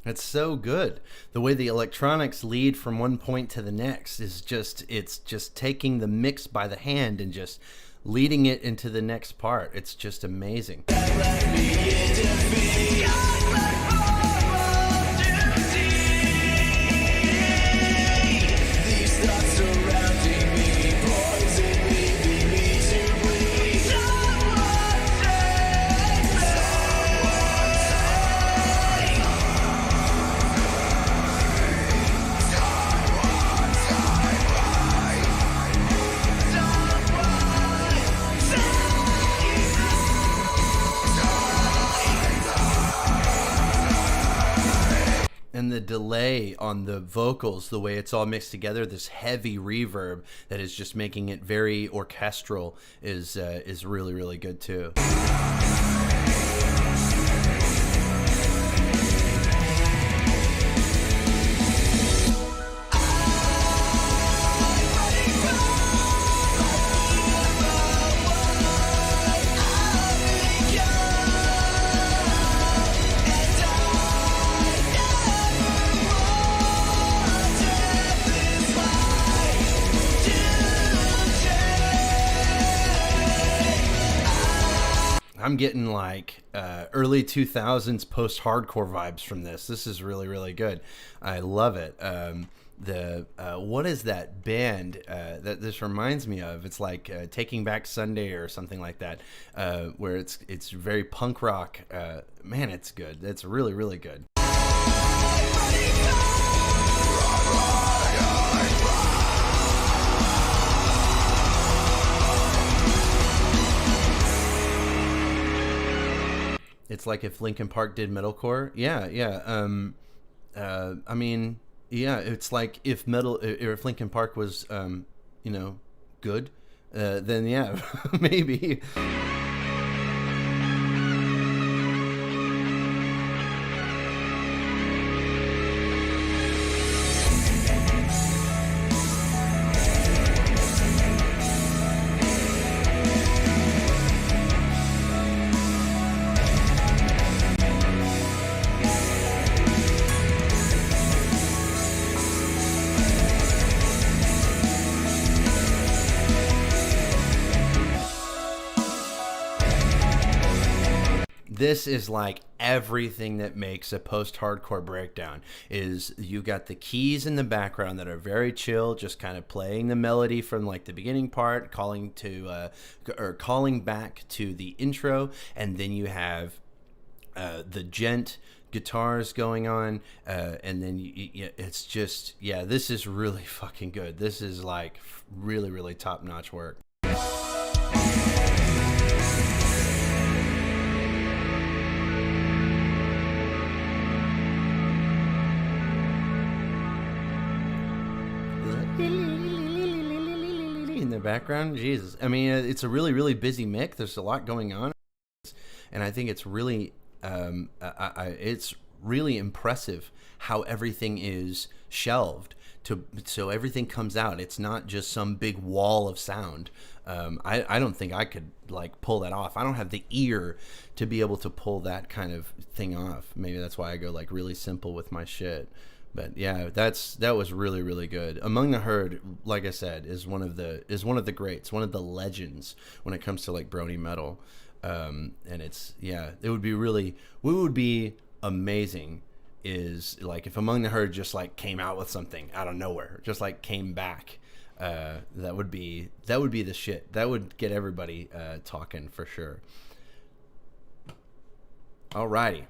It's so good. The way the electronics lead from one point to the next is just, it's just taking the mix by the hand and just leading it into the next part. It's just amazing. And the delay on the vocals, the way it's all mixed together, this heavy reverb that is just making it very orchestral is really, really good too. I'm getting like early 2000s post-hardcore vibes from this. This is really, really good. I love it. What is that band that this reminds me of? It's like Taking Back Sunday or something like that, where it's very punk rock. Man, it's good. It's really, really good. It's like if Linkin Park did metalcore. Yeah. I mean, yeah, it's like if Linkin Park was, good, then yeah, maybe. This is like everything that makes a post-hardcore breakdown. Is you got the keys in the background that are very chill, just kind of playing the melody from like the beginning part, calling back to the intro, and then you have the gent guitars going on, and then it's just, yeah, this is really fucking good. This is like really, really top-notch work. In the background, Jesus. I mean, it's a really, really busy mix. There's a lot going on, and I think it's really, it's really impressive how everything is shelved so everything comes out. It's not just some big wall of sound. I don't think I could like pull that off. I don't have the ear to be able to pull that kind of thing off. Maybe that's why I go like really simple with my shit. But yeah, that was really, really good. Among the Horde, like I said, is one of the greats, one of the legends when it comes to like brony metal. And it's, yeah, it would be really, what would be amazing is like if Among the Herd just like came out with something out of nowhere, just like came back. That would be the shit. That would get everybody talking for sure. Alrighty.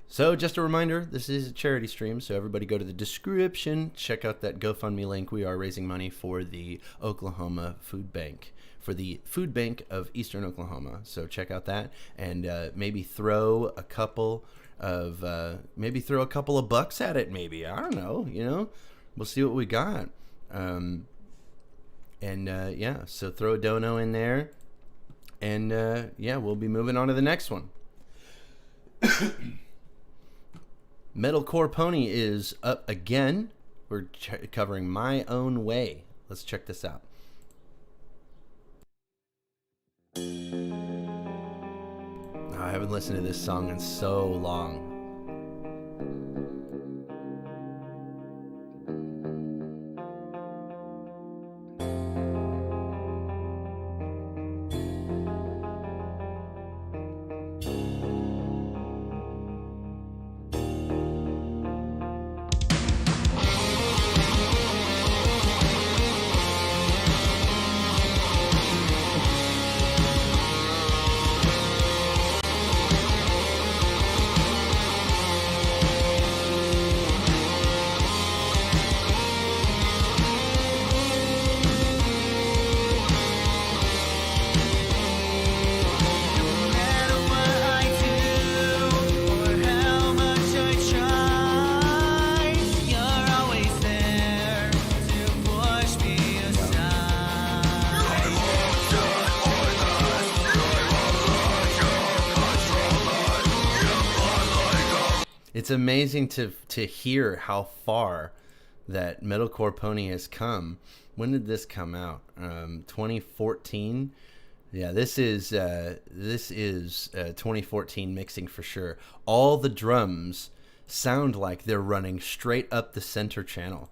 So just a reminder, this is a charity stream, so everybody go to the description, check out that GoFundMe link. We are raising money for the Oklahoma Food Bank, for the Food Bank of Eastern Oklahoma. So check out that, and maybe throw a couple of bucks at it. Maybe, I don't know. We'll see what we got. Yeah, so throw a dono in there, and yeah, we'll be moving on to the next one. Metalcore Pony is up again. We're covering My Own Way. Let's check this out. Oh, I haven't listened to this song in so long. It's amazing to hear how far that metalcore pony has come. When did this come out? 2014. Yeah, this is 2014 mixing for sure. All the drums sound like they're running straight up the center channel.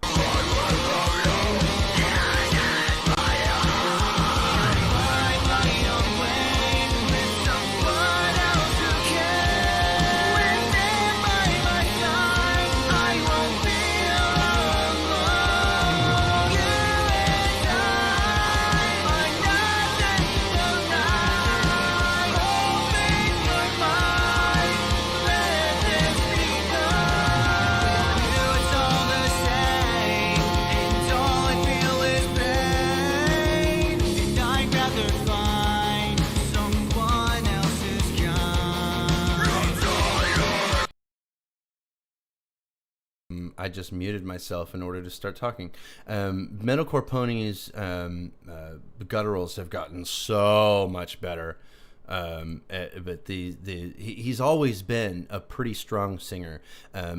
I just muted myself in order to start talking. Metalcore Pony's gutturals have gotten so much better. But he's always been a pretty strong singer.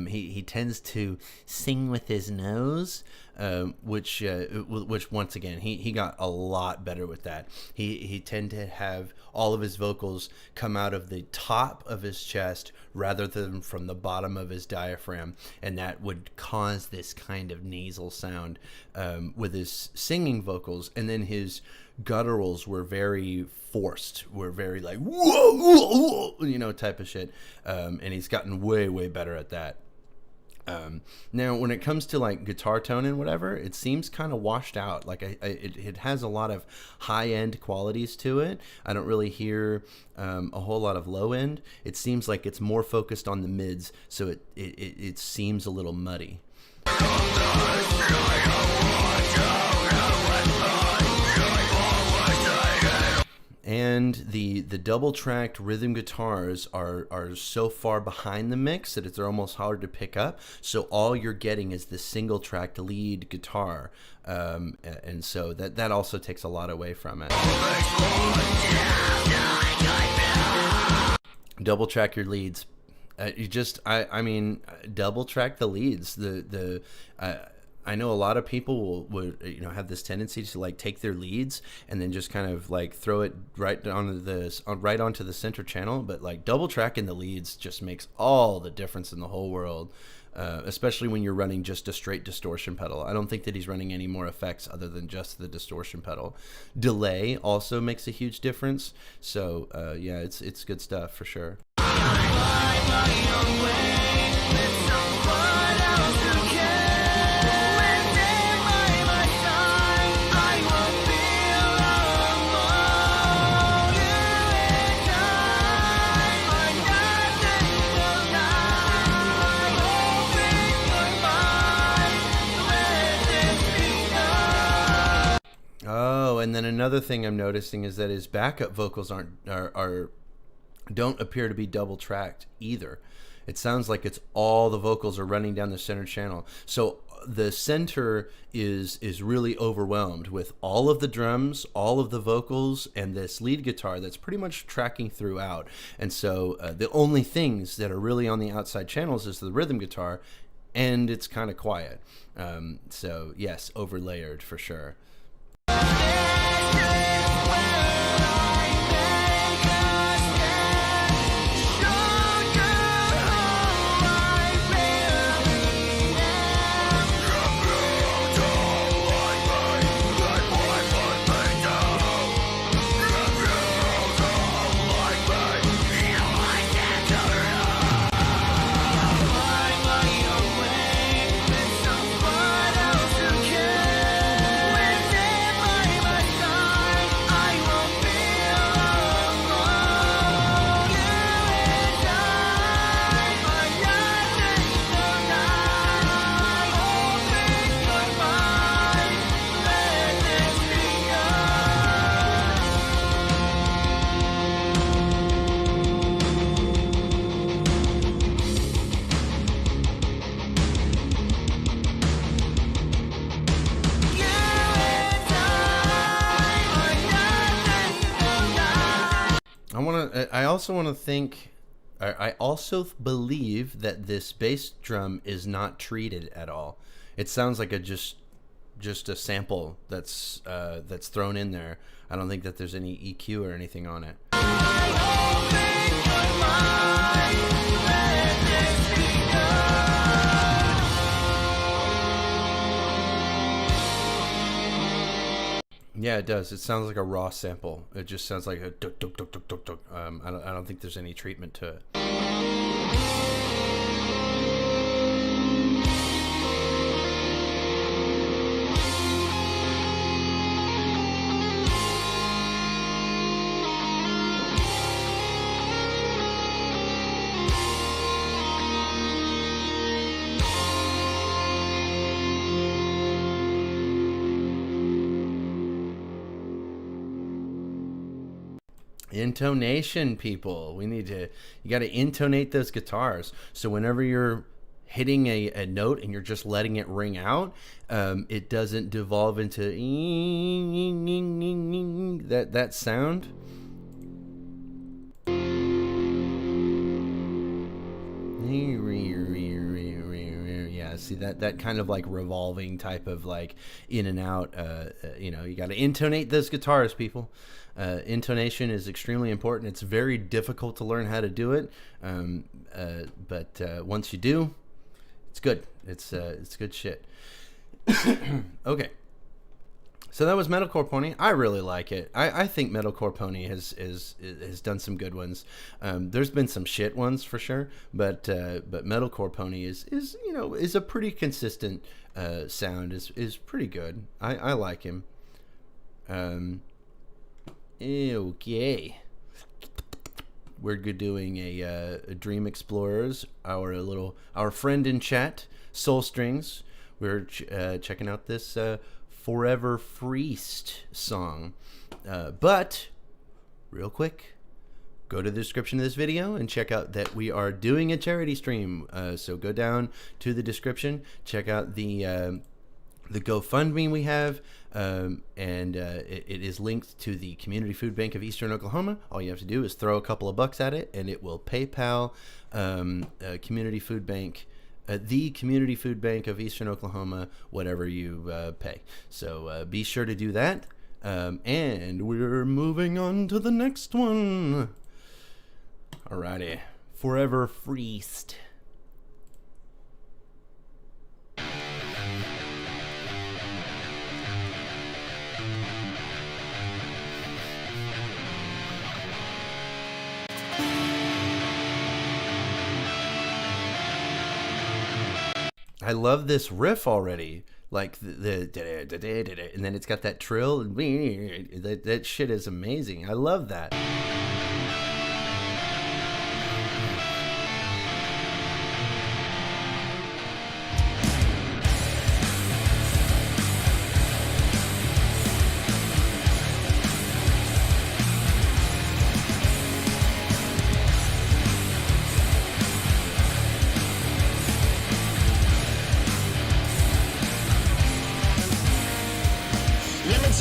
He tends to sing with his nose, which once again he got a lot better with that. He tend to have all of his vocals come out of the top of his chest rather than from the bottom of his diaphragm, and that would cause this kind of nasal sound with his singing vocals. And then his gutturals were very forced, were very like whoa, whoa, whoa, type of shit, and he's gotten way better at that. Now when it comes to like guitar tone and whatever, it seems kind of washed out. Like it has a lot of high-end qualities to it. I don't really hear a whole lot of low end. It seems like it's more focused on the mids, so it seems a little muddy. And the double-tracked rhythm guitars are so far behind the mix that they're almost hard to pick up. So all you're getting is the single-tracked lead guitar, and so that also takes a lot away from it. Double-track your leads. I mean, double-track the leads. I know a lot of people would have this tendency to like take their leads and then just kind of like throw it right onto the center channel, but like double tracking the leads just makes all the difference in the whole world, especially when you're running just a straight distortion pedal. I don't think that he's running any more effects other than just the distortion pedal. Delay also makes a huge difference. So yeah, it's good stuff for sure. Oh, and then another thing I'm noticing is that his backup vocals don't appear to be double tracked either. It sounds like it's all the vocals are running down the center channel. So the center is really overwhelmed with all of the drums, all of the vocals, and this lead guitar that's pretty much tracking throughout. And so the only things that are really on the outside channels is the rhythm guitar, and it's kind of quiet. So yes, overlayered for sure. I also want to thank I also believe that this bass drum is not treated at all. It sounds like just a sample that's thrown in there. I don't think that there's any EQ or anything on it. Yeah, it does. It sounds like a raw sample. It just sounds like a duk, duk, duk, duk, duk, duk. I don't think there's any treatment to it. Intonation, people. You got to intonate those guitars. So whenever you're hitting a note and you're just letting it ring out, it doesn't devolve into that sound. Yeah, see that kind of like revolving type of like in and out. You got to intonate those guitars, people. Intonation is extremely important. It's very difficult to learn how to do it, but once you do, it's good. It's good shit. Okay, so that was Metalcore Pony. I really like it. I think Metalcore Pony has done some good ones. There's been some shit ones for sure, but Metalcore Pony is a pretty consistent sound. Is pretty good. I like him. Okay, we're doing a DreamExplorerS, our friend in chat, Soul Strings. We're checking out this ForeverFreest song, but real quick, go to the description of this video and check out that we are doing a charity stream. So go down to the description, check out the GoFundMe we have, and it is linked to the Community Food Bank of Eastern Oklahoma. All you have to do is throw a couple of bucks at it, and it will PayPal Community Food Bank, the Community Food Bank of Eastern Oklahoma, whatever you pay. So be sure to do that. And we're moving on to the next one. Alrighty, ForeverFreest. I love this riff already, like the and then it's got that trill, and that shit is amazing. I love that.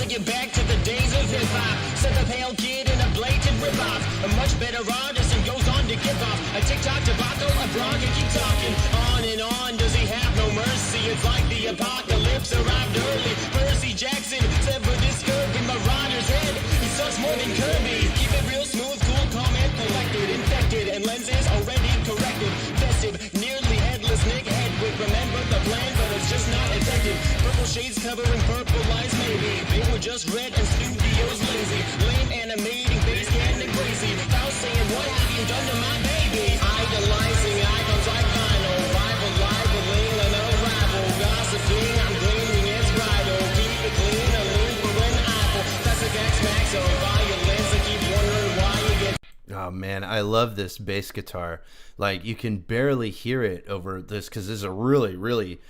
Get back to the days of hip-hop. Set the pale kid in a blatant rip-off. A much better artist and goes on to give off a TikTok debacle, a blog and keep talking. On and on, does he have no mercy? It's like the apocalypse arrived early. Percy Jackson severed this curve in Marauder's head. He sucks more than Kirby. Keep it real smooth, cool, calm and collected. Infected and lenses already corrected. Festive, nearly headless Nick Hedwig. Remember the plan, but it's just not effective. Purple shades covering purple eyes, maybe. They were just red and studios lazy. Lame animating, face getting crazy. Foul saying, what have you done to my baby? Idolizing icons like vinyl. Rival libeling an arrival. Gossiping, I'm gleaming, it's bridal. Keep it clean, a lean for an apple. Classic X-Max of violence. I keep wondering why you get... Oh man, I love this bass guitar. Like, you can barely hear it over this because this is a really, really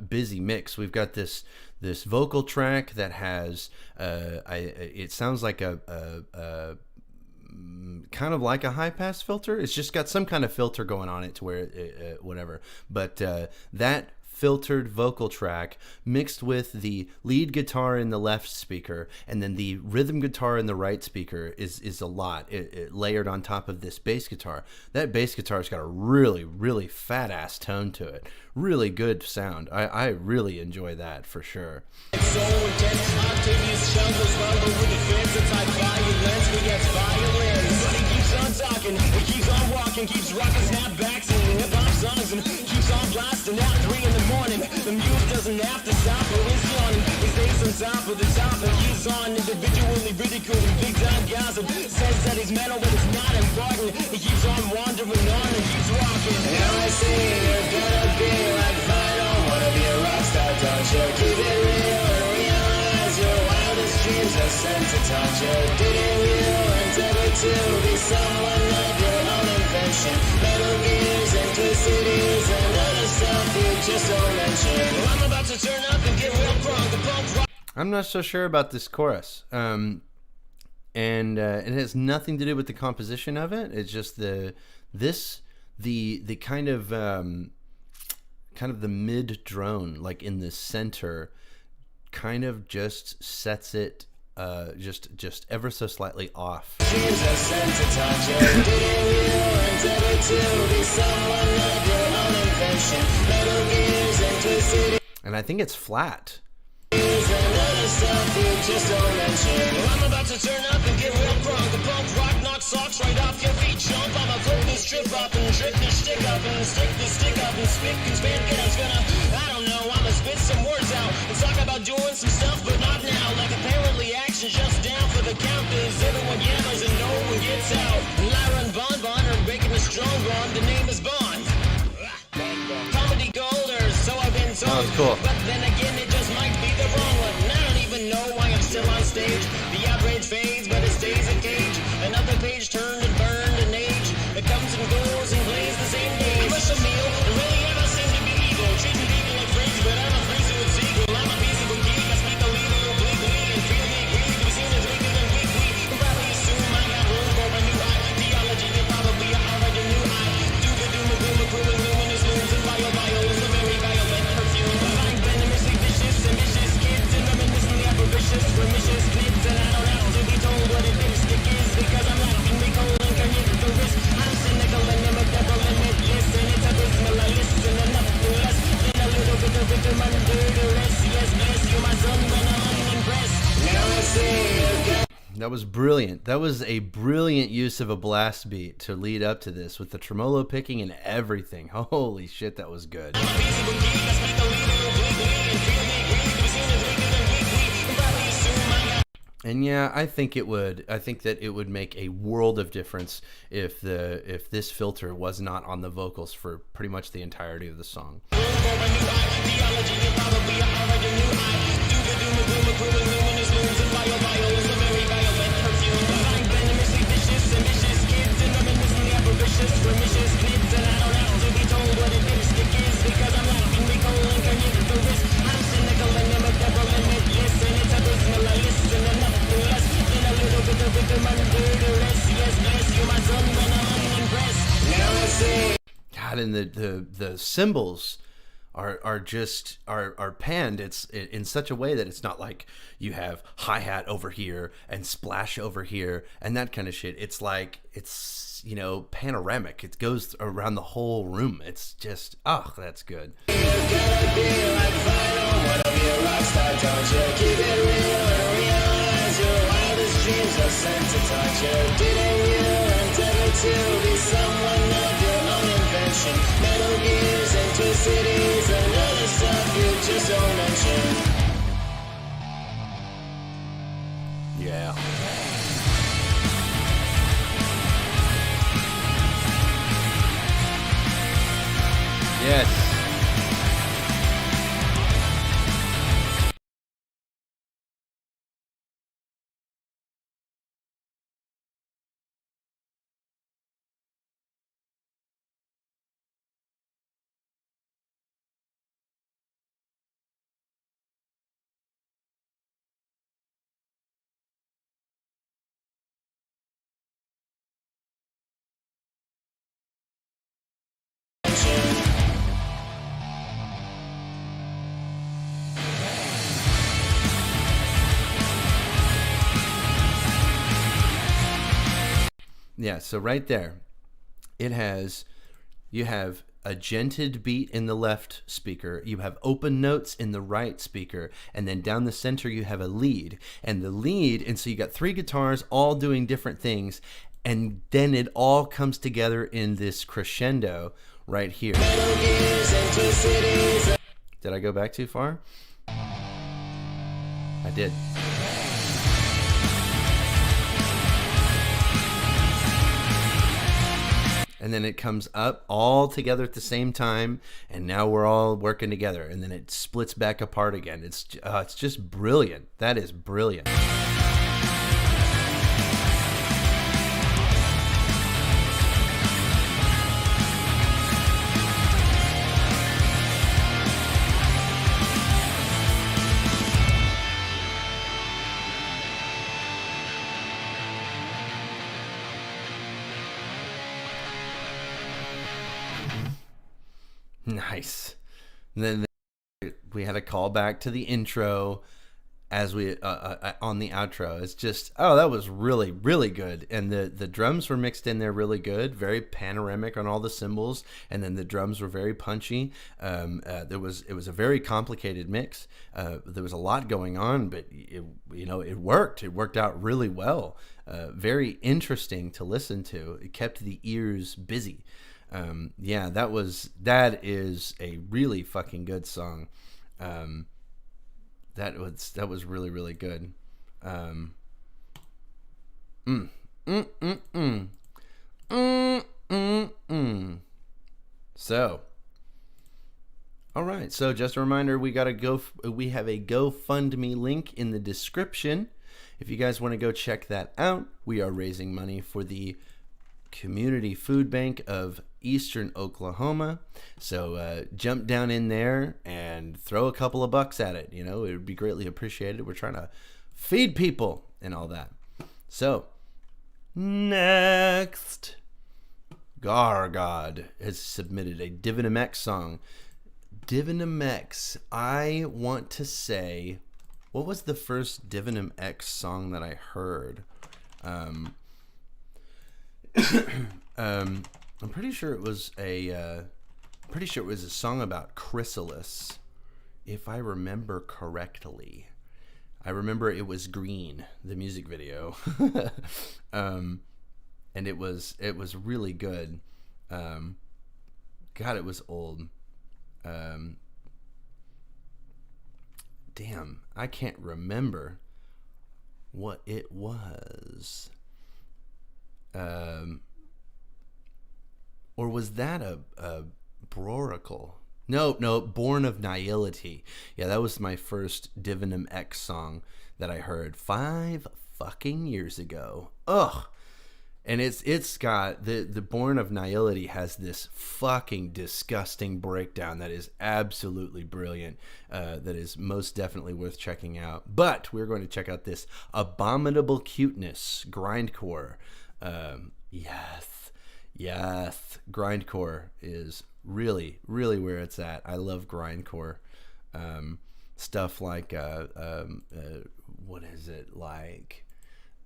busy mix. We've got this vocal track that has it sounds like a kind of like a high pass filter. It's just got some kind of filter going on it to where whatever. But that filtered vocal track mixed with the lead guitar in the left speaker and then the rhythm guitar in the right speaker is a lot. It layered on top of this bass guitar. That bass guitar's got a really, really fat ass tone to it. Really good sound. I really enjoy that for sure. So intense, Octavius shovels rumble with the fence. It's like violence, we get violence. But he keeps on talking, he keeps on walking, keeps rocking snapbacks and hip-hop songs, and keeps on blasting at 3 in the morning. The muse doesn't have to stop, or he's yawning. He stays on top of the top, and he's on individually ridiculing big-time gossip. Says that he's mental, but it's not important. He keeps on wandering on and keeps walking. Now I see you're gonna be like Final. Wanna be a rock star, don't you? Keep it real and realize your wildest dreams are sent to touch you. Didn't you endeavor to be someone of your own invention? Metal gears and twisted ears and other stuff you just don't mention. Well, I'm about to turn up and get real crunk. The punk rock. I'm not so sure about this chorus. And it has nothing to do with the composition of it. It's just the kind of the mid drone, like in the center, kind of just sets it just ever so slightly off. And I think it's flat. I'm about to turn up and get real crunk. The punk rock knocks socks right off your feet. Jump, I'ma flip this trip up and trip this stick up and stick this stick up and spick and span. It's gonna, I don't know, I'ma spit some words out and talk about doing some stuff, but not now. Like apparently action shuts down for the count, cause everyone yammers and no one gets out. And Lyra and Bon Bon are breaking a strong bond. The name is Bond. Comedy gold, or so I've been told. Oh, that's cool. But then again, it just might be the wrong one. And I don't even know why I'm still on stage. The outrage fades, but it stays a cage. Another page turned and burned an age. It comes and goes and plays the same game. I rush a meal and really ever seem to be evil. Treating people like freaks, but I'm a freak with sequel. I'm a feasible geek. I speak illegal, obliquely, and feel me greedy to be seen as weaker than weak. You probably assume I got room for a new ideology. You probably already knew I do the doom and gloom, accruing luminous looms and bio is a very violent perfume. I'm venomously vicious, ambitious kids and reminiscently avaricious, pernicious kids, and I don't have to be told what a dipstick is because I'm laughingly cold and carnivorous. I'm cynical and I'm a devil and listen, it's abysmal. I listen enough to less than a little bit of victim under duress. Yes, bless you, my son, when I'm unimpressed. Now I see you. That was brilliant. That was a brilliant use of a blast beat to lead up to this with the tremolo picking and everything. Holy shit, that was good. And yeah, I think that it would make a world of difference if this filter was not on the vocals for pretty much the entirety of the song. God, and the cymbals are panned. It's in such a way that it's not like you have hi-hat over here and splash over here and that kind of shit. It's like it's panoramic. It goes around the whole room. It's just that's good. Metal gears and twisted ears and other stuff you just don't mention. Yeah. Yes. Yeah, so right there, you have a gented beat in the left speaker, you have open notes in the right speaker, and then down the center you have a lead. And so you got 3 guitars all doing different things, and then it all comes together in this crescendo right here. Did I go back too far? I did. And then it comes up all together at the same time, and now we're all working together, and then it splits back apart again. It's just brilliant. That is brilliant. Nice. And then we had a call back to the intro as we on the outro. It's just, oh, that was really, really good. And the drums were mixed in there really good, very panoramic on all the cymbals, and then the drums were very punchy. It was a very complicated mix. There was a lot going on, but it worked. It worked out really well. Very interesting to listen to. It kept the ears busy. Yeah, that is a really fucking good song. That was really, really good. So, all right. So just a reminder, we have a GoFundMe link in the description. If you guys want to go check that out, we are raising money for the Community Food Bank of Eastern Oklahoma. So jump down in there and throw a couple of bucks at it. It would be greatly appreciated. We're trying to feed people and all that. So next, Gargod has submitted a DivinumX song. DivinumX, I want to say, what was the first DivinumX song that I heard? I'm pretty sure it was a song about Chrysalis, if I remember correctly. I remember it was green, the music video, and it was really good. God, it was old. Damn, I can't remember what it was. Or was that a Broracle? No, Born of Nihility. Yeah, that was my first DivinumX song that I heard 5 fucking years ago. Ugh. And it's got the Born of Nihility has this fucking disgusting breakdown that is absolutely brilliant. That is most definitely worth checking out. But we're going to check out this Abominable Cuteness grindcore. Yes, grindcore is really, really where it's at. I love grindcore. Stuff like what is it like?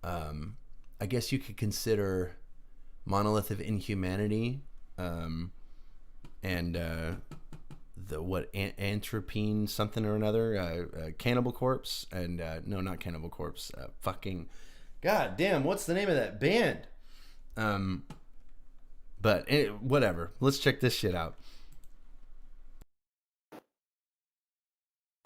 I guess you could consider Monolith of Inhumanity, and the Antropine something or another, Cannibal Corpse, and no, not Cannibal Corpse. Fucking god damn, what's the name of that band? But whatever. Let's check this shit out.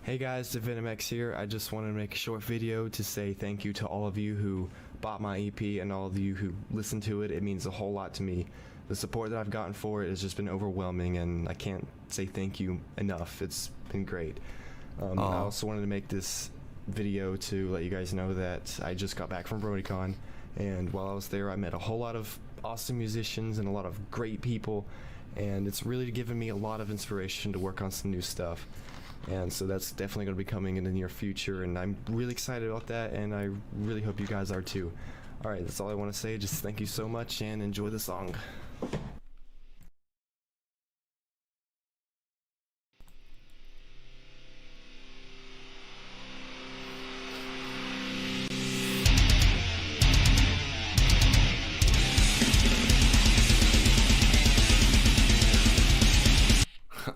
Hey guys, DivinumX here. I just wanted to make a short video to say thank you to all of you who bought my EP and all of you who listened to it. It means a whole lot to me. The support that I've gotten for it has just been overwhelming, and I can't say thank you enough. It's been great. I also wanted to make this video to let you guys know that I just got back from BronyCon, and while I was there I met a whole lot of awesome musicians and a lot of great people, and it's really given me a lot of inspiration to work on some new stuff. And so that's definitely going to be coming in the near future, and I'm really excited about that, and I really hope you guys are too. Alright, that's all I want to say. Just thank you so much and enjoy the song.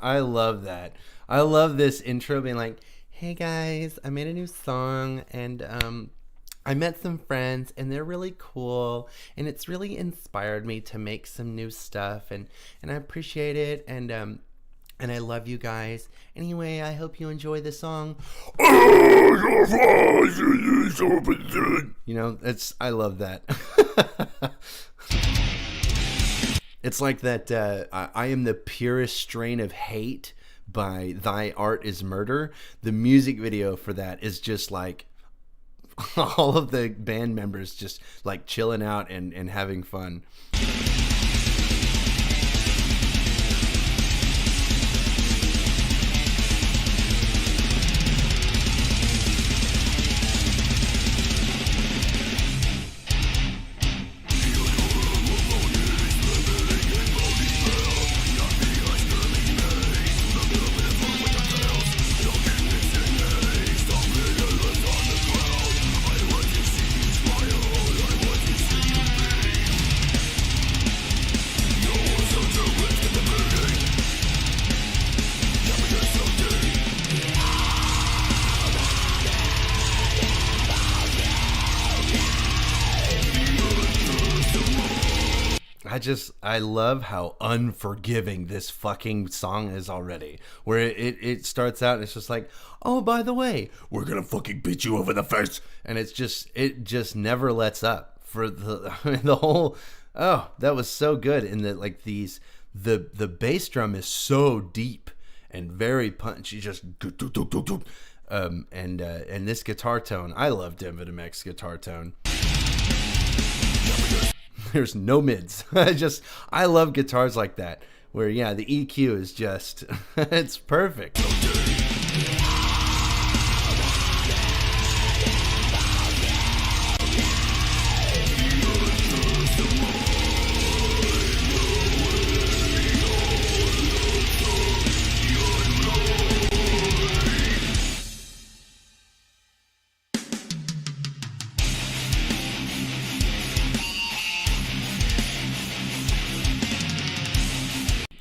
I love that. I love this intro being like, hey guys, I made a new song and I met some friends and they're really cool and it's really inspired me to make some new stuff and I appreciate it and I love you guys. Anyway, I hope you enjoy the song. You know, I love that. It's like that I am the purest strain of hate by Thy Art is Murder. The music video for that is just like all of the band members just like chilling out and having fun. I love how unforgiving this fucking song is already. Where it starts out and it's just like, oh, by the way, we're gonna fucking beat you over the face, and it just never lets up for the whole. Oh, that was so good. And the bass drum is so deep and very punchy, just and this guitar tone. I love DivinumX guitar tone. There's no mids. I love guitars like that, where yeah, the EQ is just it's perfect.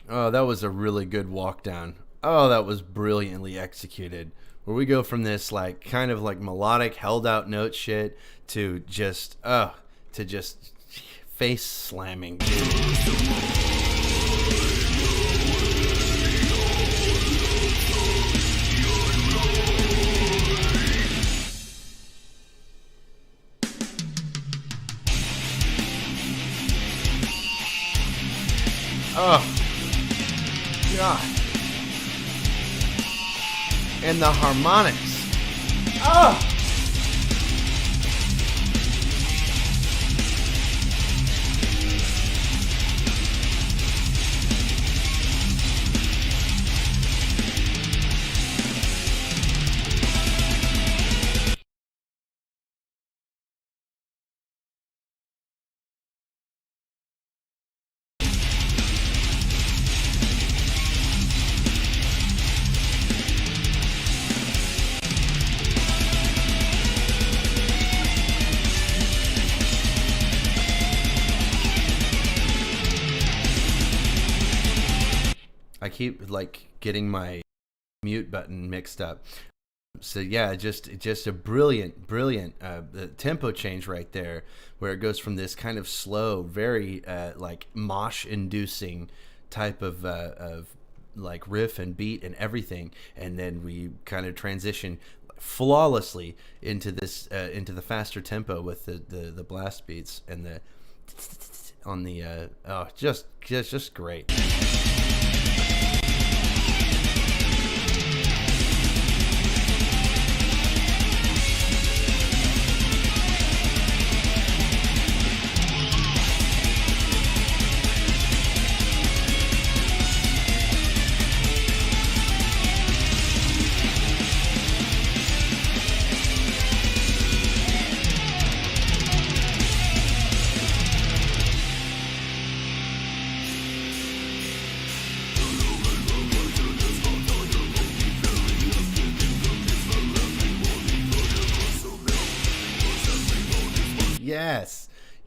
Oh, that was a really good walk down. Oh, that was brilliantly executed. Where we go from this like kind of like melodic held out note shit to just face slamming, dude. Oh. God. And the harmonics. Oh! I keep like getting my mute button mixed up. So yeah, just a brilliant tempo change right there, where it goes from this kind of slow, very like mosh-inducing type of like riff and beat and everything, and then we kind of transition flawlessly into this into the faster tempo with the blast beats and the on the just great.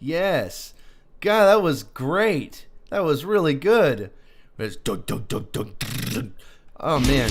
Yes. God, that was great. That was really good. It's Oh man.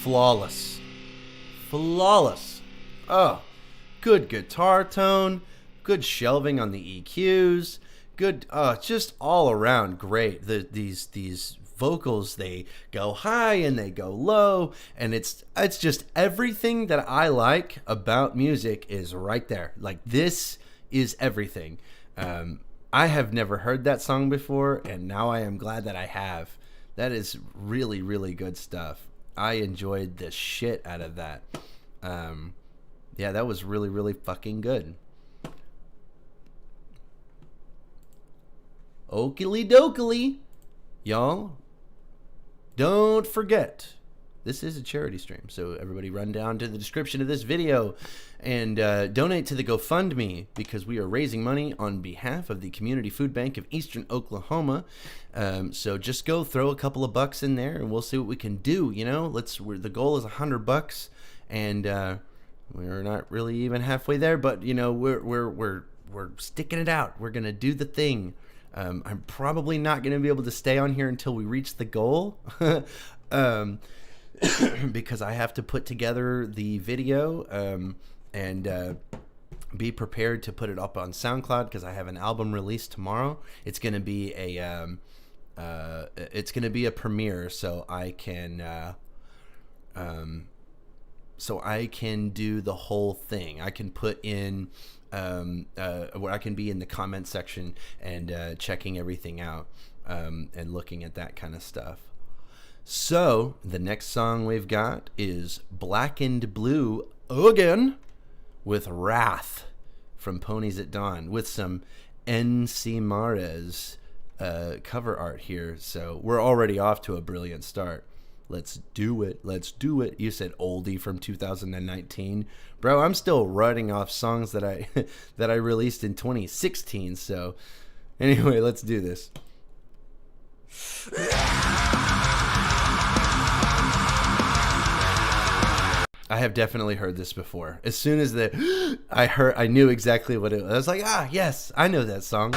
Flawless. Flawless. Oh, good guitar tone, good shelving on the EQs, good, just all around great. These vocals, they go high and they go low, and it's just everything that I like about music is right there. Like, this is everything. I have never heard that song before, and now I am glad that I have. That is really, really good stuff. I enjoyed the shit out of that. Yeah, that was really, really fucking good. Oakley dokley. Y'all, don't forget, this is a charity stream, so everybody run down to the description of this video and donate to the GoFundMe, because we are raising money on behalf of the Community Food Bank of Eastern Oklahoma. So just go throw a couple of bucks in there, and we'll see what we can do. You know, the goal is $100, and we're not really even halfway there, but you know, we're sticking it out. We're gonna do the thing. I'm probably not gonna be able to stay on here until we reach the goal. Because I have to put together the video and be prepared to put it up on SoundCloud, because I have an album release tomorrow. It's gonna be a premiere, so I can do the whole thing. I can put in where I can be in the comment section and checking everything out and looking at that kind of stuff. So the next song we've got is Blackened Blue again with Wrath from Ponies at Dawn, with some NC Mares cover art here. So we're already off to a brilliant start. Let's do it. Let's do it. You said oldie from 2019. Bro, I'm still writing off songs that I that I released in 2016. So anyway, let's do this. I have definitely heard this before. As soon as I knew exactly what it was. I was like, yes, I know that song.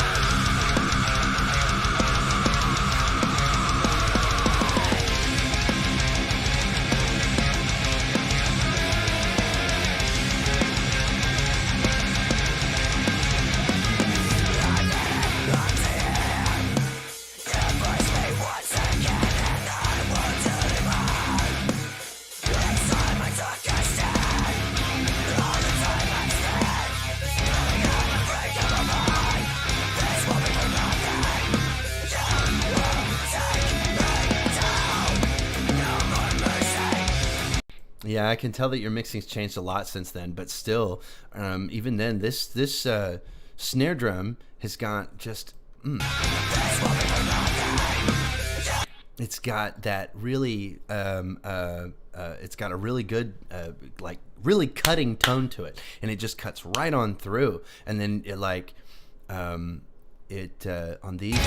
Yeah, I can tell that your mixing's changed a lot since then, but still, even then, this snare drum has got just... It's got that really... it's got a really good, like, really cutting tone to it, and it just cuts right on through. And then, it, like, on these...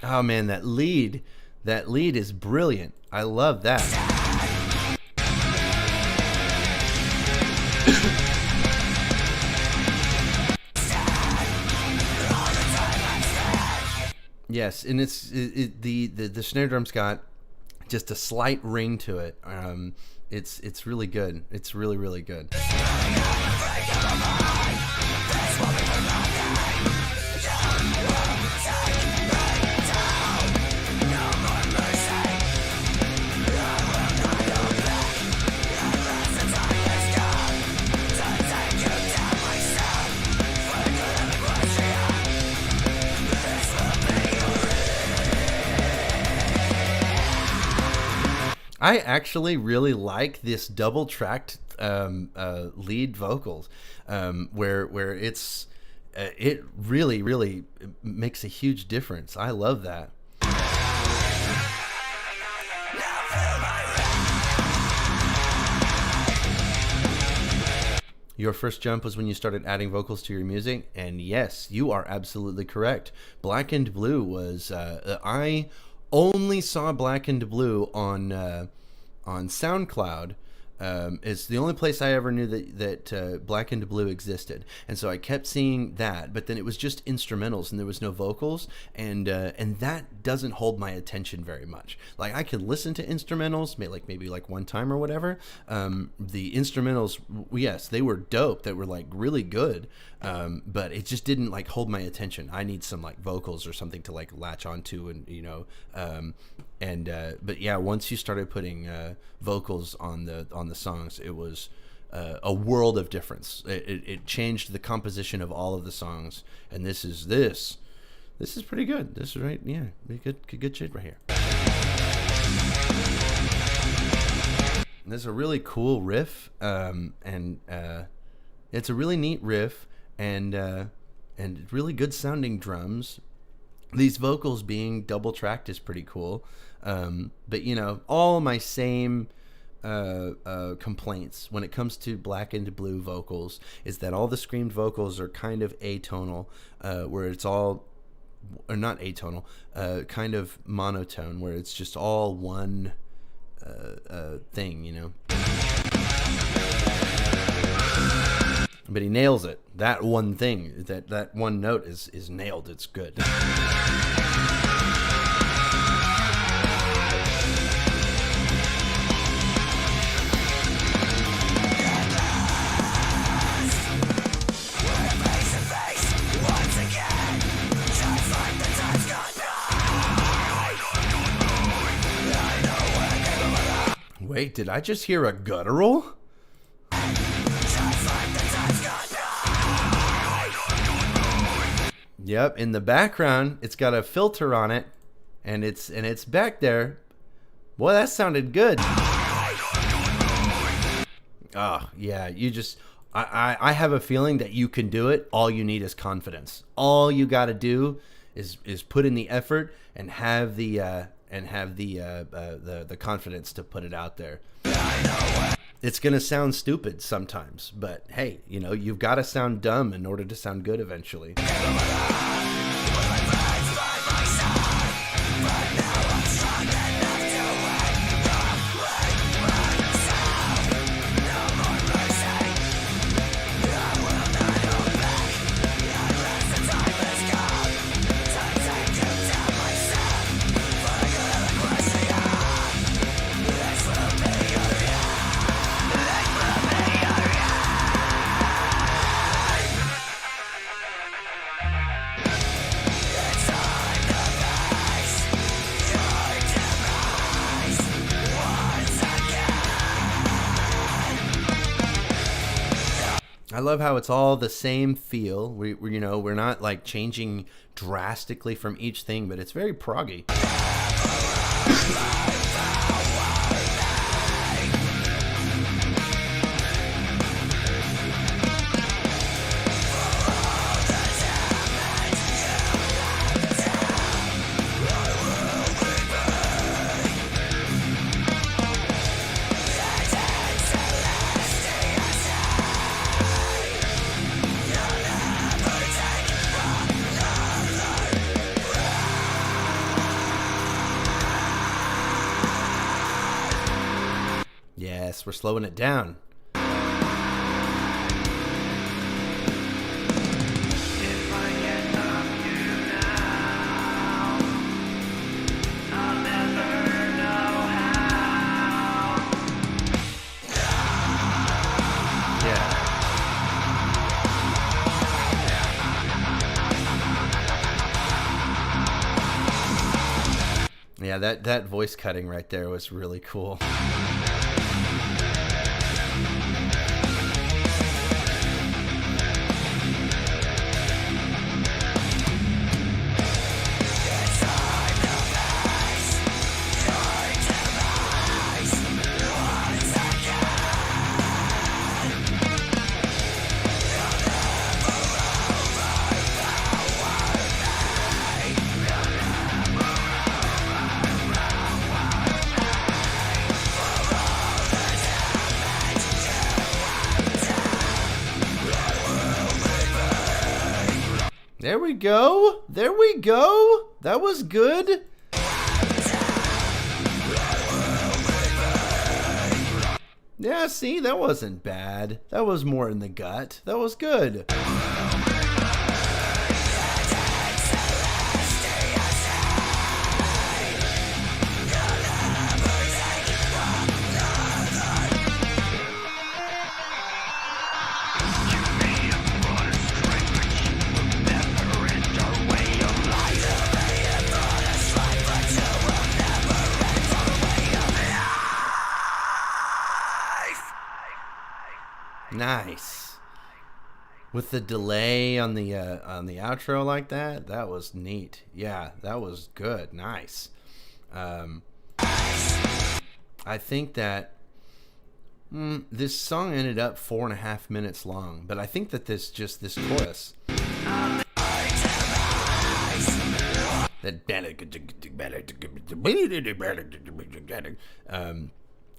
Oh man, that lead is brilliant. I love that. Yes, and the snare drum's got just a slight ring to it. It's really good. It's really, really good. I actually really like this double tracked lead vocals, where it's it really makes a huge difference. I love that. Your first jump was when you started adding vocals to your music, and yes, you are absolutely correct. Blackened Blue was I only saw Blackened Blue on SoundCloud. It's the only place I ever knew that Blackened Blue existed, and so I kept seeing that. But then it was just instrumentals, and there was no vocals, and that doesn't hold my attention very much. Like, I could listen to instrumentals, maybe one time or whatever. The instrumentals, yes, they were dope. They were like really good, but it just didn't like hold my attention. I need some like vocals or something to like latch onto, and but yeah, once you started putting vocals on the songs, it was a world of difference. It changed the composition of all of the songs, and this is pretty good. This is right, yeah, good shit right here. There's a really cool riff, and it's a really neat riff, and really good sounding drums. These vocals being double tracked is pretty cool. But all my same complaints when it comes to Blackened Blue vocals is that all the screamed vocals are kind of atonal, where it's all, or not atonal, kind of monotone, where it's just all one thing, But he nails it. That one thing, that one note is nailed. It's good. Wait, did I just hear a guttural? Yep, in the background, it's got a filter on it, and it's back there. Boy, that sounded good. Oh, yeah, I have a feeling that you can do it. All you need is confidence. All you got to do is put in the effort and have the confidence to put it out there. It's gonna sound stupid sometimes, but hey, you've got to sound dumb in order to sound good eventually. I love how it's all the same feel. We're not like changing drastically from each thing, but it's very proggy. Yes, we're slowing it down. Yeah, that voice cutting right there was really cool. There we go. There we go. That was good. Yeah, see, that wasn't bad. That was more in the gut. That was good. Nice. With the delay on the outro like that, that was neat. Yeah, that was good. Nice. I think that this song ended up 4.5 minutes long, but I think that this chorus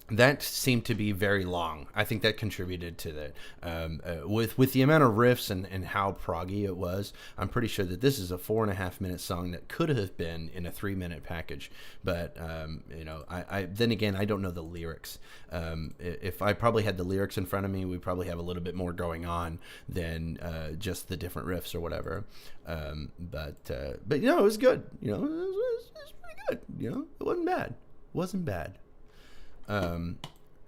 that seemed to be very long. I think that contributed to that. With the amount of riffs and how proggy it was, I'm pretty sure that this is a 4.5 minute song that could have been in a 3-minute package. But I then again, I don't know the lyrics. If I probably had the lyrics in front of me, we probably have a little bit more going on than just the different riffs or whatever. But it was good. It was pretty good. It wasn't bad. It wasn't bad.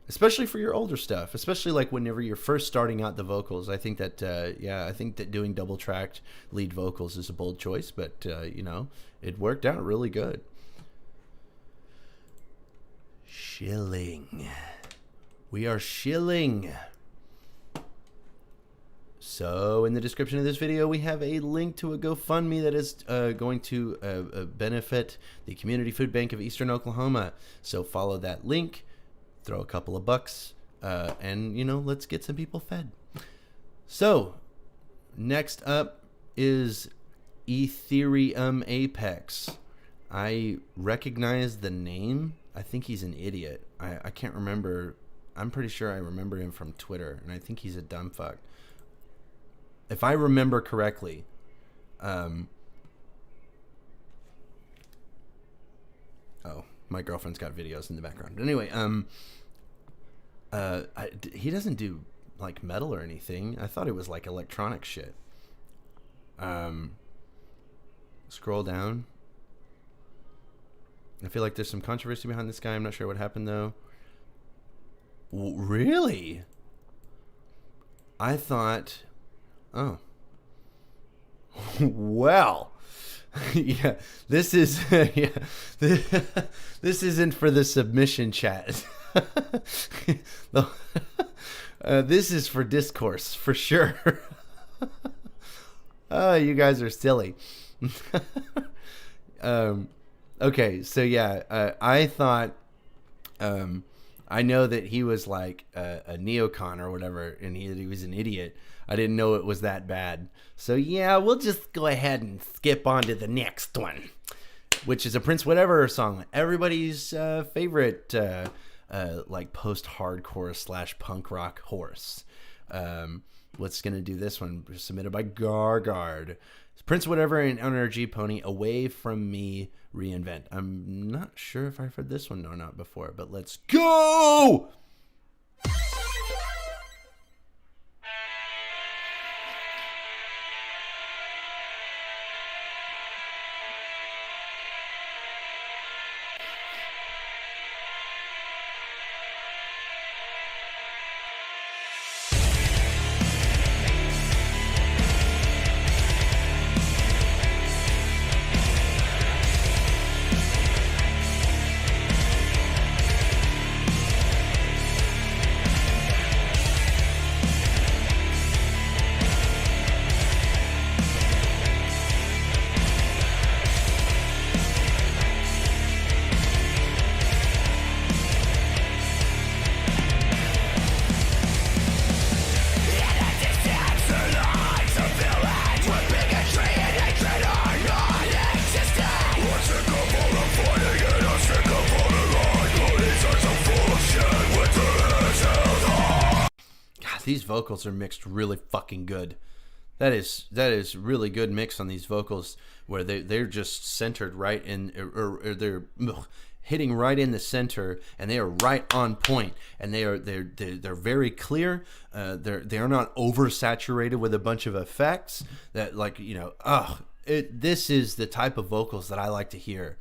Especially for your older stuff, especially like whenever you're first starting out the vocals. I think that I think that doing double tracked lead vocals is a bold choice, but it worked out really good. Shilling. We are shilling. So in the description of this video, we have a link to a GoFundMe that is going to benefit the Community Food Bank of Eastern Oklahoma. So follow that link, throw a couple of bucks, and, let's get some people fed. So next up is Ethereum Apex. I recognize the name. I think he's an idiot. I can't remember. I'm pretty sure I remember him from Twitter, and I think he's a dumb fuck. If I remember correctly, my girlfriend's got videos in the background. Anyway, he doesn't do like metal or anything. I thought it was like electronic shit. Scroll down. I feel like there's some controversy behind this guy. I'm not sure what happened though. Really? I thought... Oh. Well. Yeah. This is this isn't for the submission chat. This is for discourse for sure. Oh, you guys are silly. Okay, so yeah, I thought I know that he was like a neocon or whatever, and he was an idiot. I didn't know it was that bad. So yeah, we'll just go ahead and skip on to the next one, which is a PrinceWhateverer song. Everybody's favorite like post-hardcore / punk rock horse. What's gonna do this one? Submitted by Gargard. PrinceWhateverer and NRGpony, Away From Me Reinvent. I'm not sure if I've heard this one or not before, but let's go! These vocals are mixed really fucking good. That is really good mix on these vocals where they're just centered right in, or they're hitting right in the center, and they are right on point, and they're very clear. They're not oversaturated with a bunch of effects that, like, you know, this is the type of vocals that I like to hear.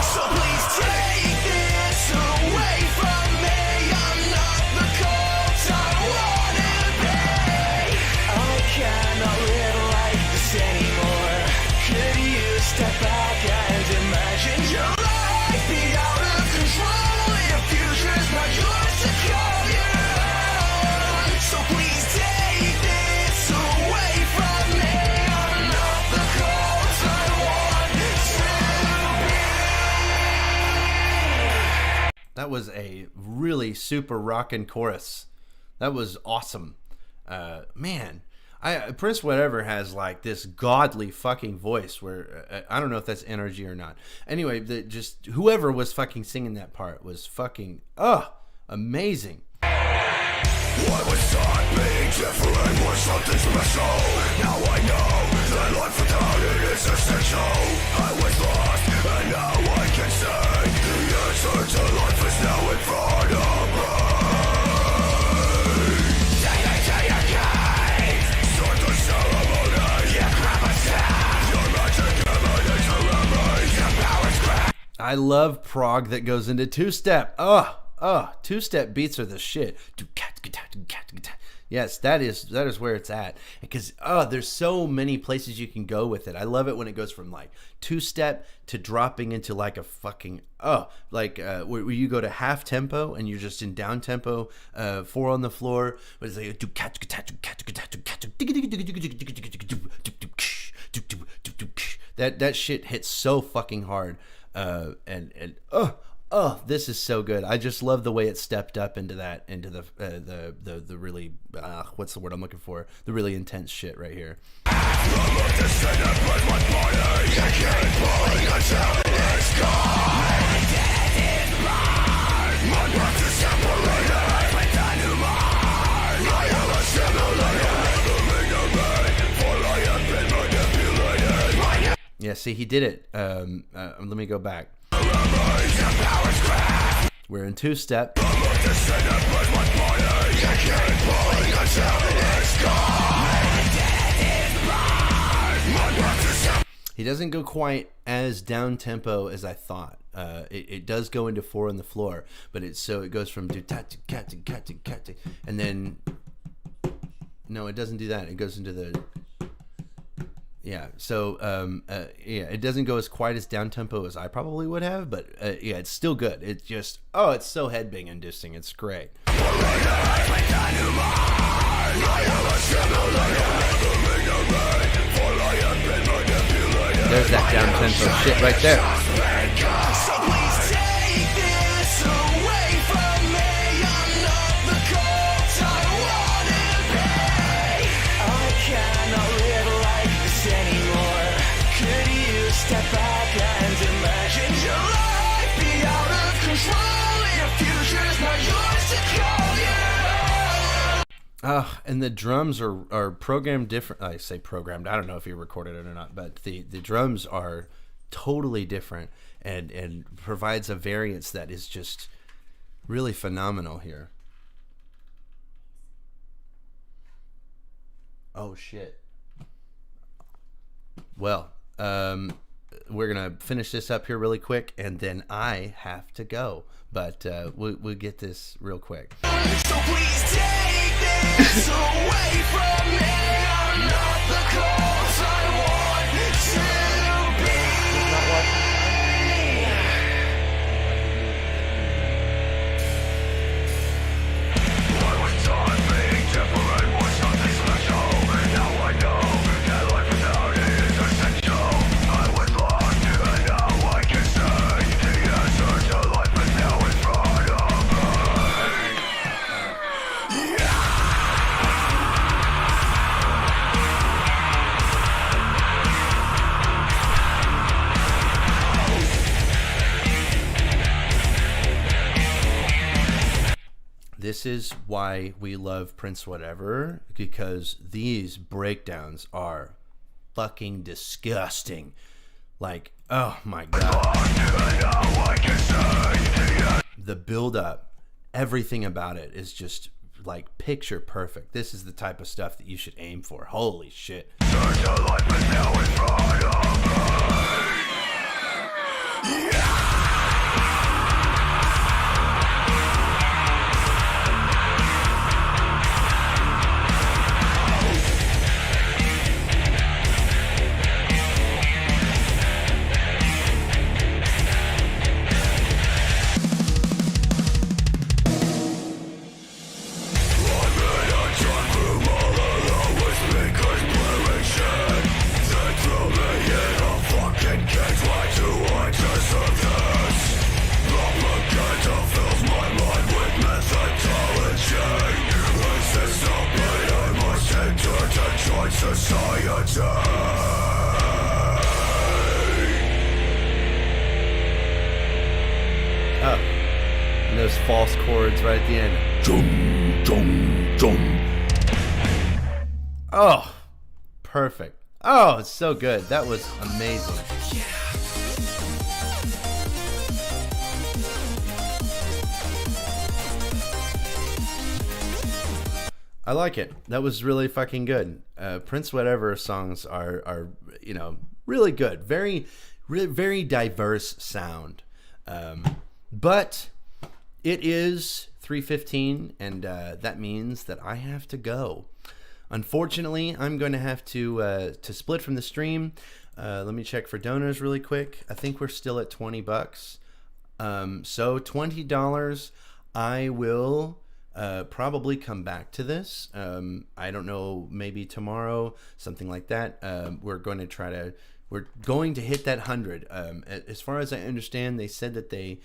So please take this away from me. I'm not the coach I wanna be. I cannot live like this anymore. Could you step back and imagine your life be out of control? Your future's not yours to call your own. So please take this away from me. I'm not the coach I want to be. That was a really super rockin' chorus. That was awesome. Man, PrinceWhateverer has like this godly fucking voice where I don't know if that's NRG or not. Anyway, just whoever was fucking singing that part was fucking amazing. I was taught being different was something special. Now I know that life without it is essential. I was lost and now I can say the answer to life is now in front of me. Start the ceremony. You grab a staff. Your magic emanates around me. Your power's cracked. I love prog that goes into two-step. Two-step beats are the shit. Yes, that is where it's at. Because there's so many places you can go with it. I love it when it goes from like two-step to dropping into like a fucking where you go to half tempo and you're just in down tempo, 4 on the floor. But it's like that shit hits so fucking hard. This is so good. I just love the way it stepped up into the really what's the word I'm looking for? The really intense shit right here. Yeah, see, he did it. Let me go back. We're in two-step. He doesn't go quite as down tempo as I thought. It does go into 4 on the floor, but it goes from and then no, it doesn't do that. It goes into the it doesn't go as quite as down tempo as I probably would have, but it's still good. It's just it's so headbang inducing. It's great. There's that down tempo shit right there. So please take this away from me. I'm not the coach I wanna be. I cannot live like this anymore. Could you step back and imagine your life be out of control? Your future's not yours to call your own. And the drums are programmed different. I say programmed. I don't know if you recorded it or not, but the drums are totally different and provides a variance that is just really phenomenal here. Oh shit. Well, we're gonna finish this up here really quick, and then I have to go. But we'll get this real quick. So please take this away from me. I'm not the coach I want to be. I was taught being different was something special. Now I know that life without it is essential. I was lost and now I can say the answer to life is now in front of me. this is why we love PrinceWhateverer, because these breakdowns are fucking disgusting. Like, oh my god. The build up, everything about it is just like picture perfect. This is the type of stuff that you should aim for. Holy shit. Oh, and those false chords right at the end. Jum, jum, jum. Oh, perfect. Oh, it's so good. That was amazing. I like it. That was really fucking good. PrinceWhateverer songs are you know, really good. Very diverse sound. But it is 3:15, and that means that I have to go. Unfortunately, I'm going to have to split from the stream. Let me check for donors really quick. I think we're still at $20. So $20. I will probably come back to this. I don't know, maybe tomorrow, something like that. We're going to hit that 100. As far as I understand, they said that they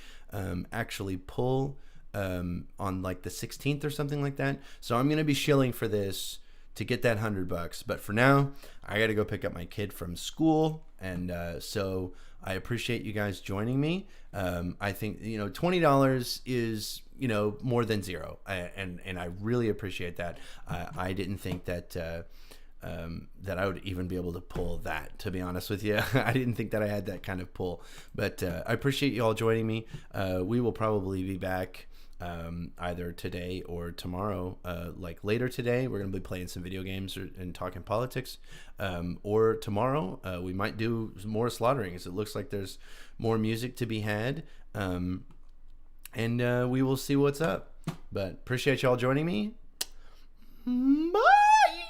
actually pull on like the 16th or something like that. So I'm going to be shilling for this to get that $100. But for now, I got to go pick up my kid from school. And so I appreciate you guys joining me. I think, you know, $20 is, you know, more than zero. And I really appreciate that. I didn't think that that I would even be able to pull that, to be honest with you. I didn't think that I had that kind of pull. But I appreciate you all joining me. We will probably be back either today or tomorrow. Like later today, we're going to be playing some video games and talking politics. Or tomorrow, we might do some more slaughterings. It looks like there's more music to be had. And we will see what's up. But appreciate y'all joining me. Bye!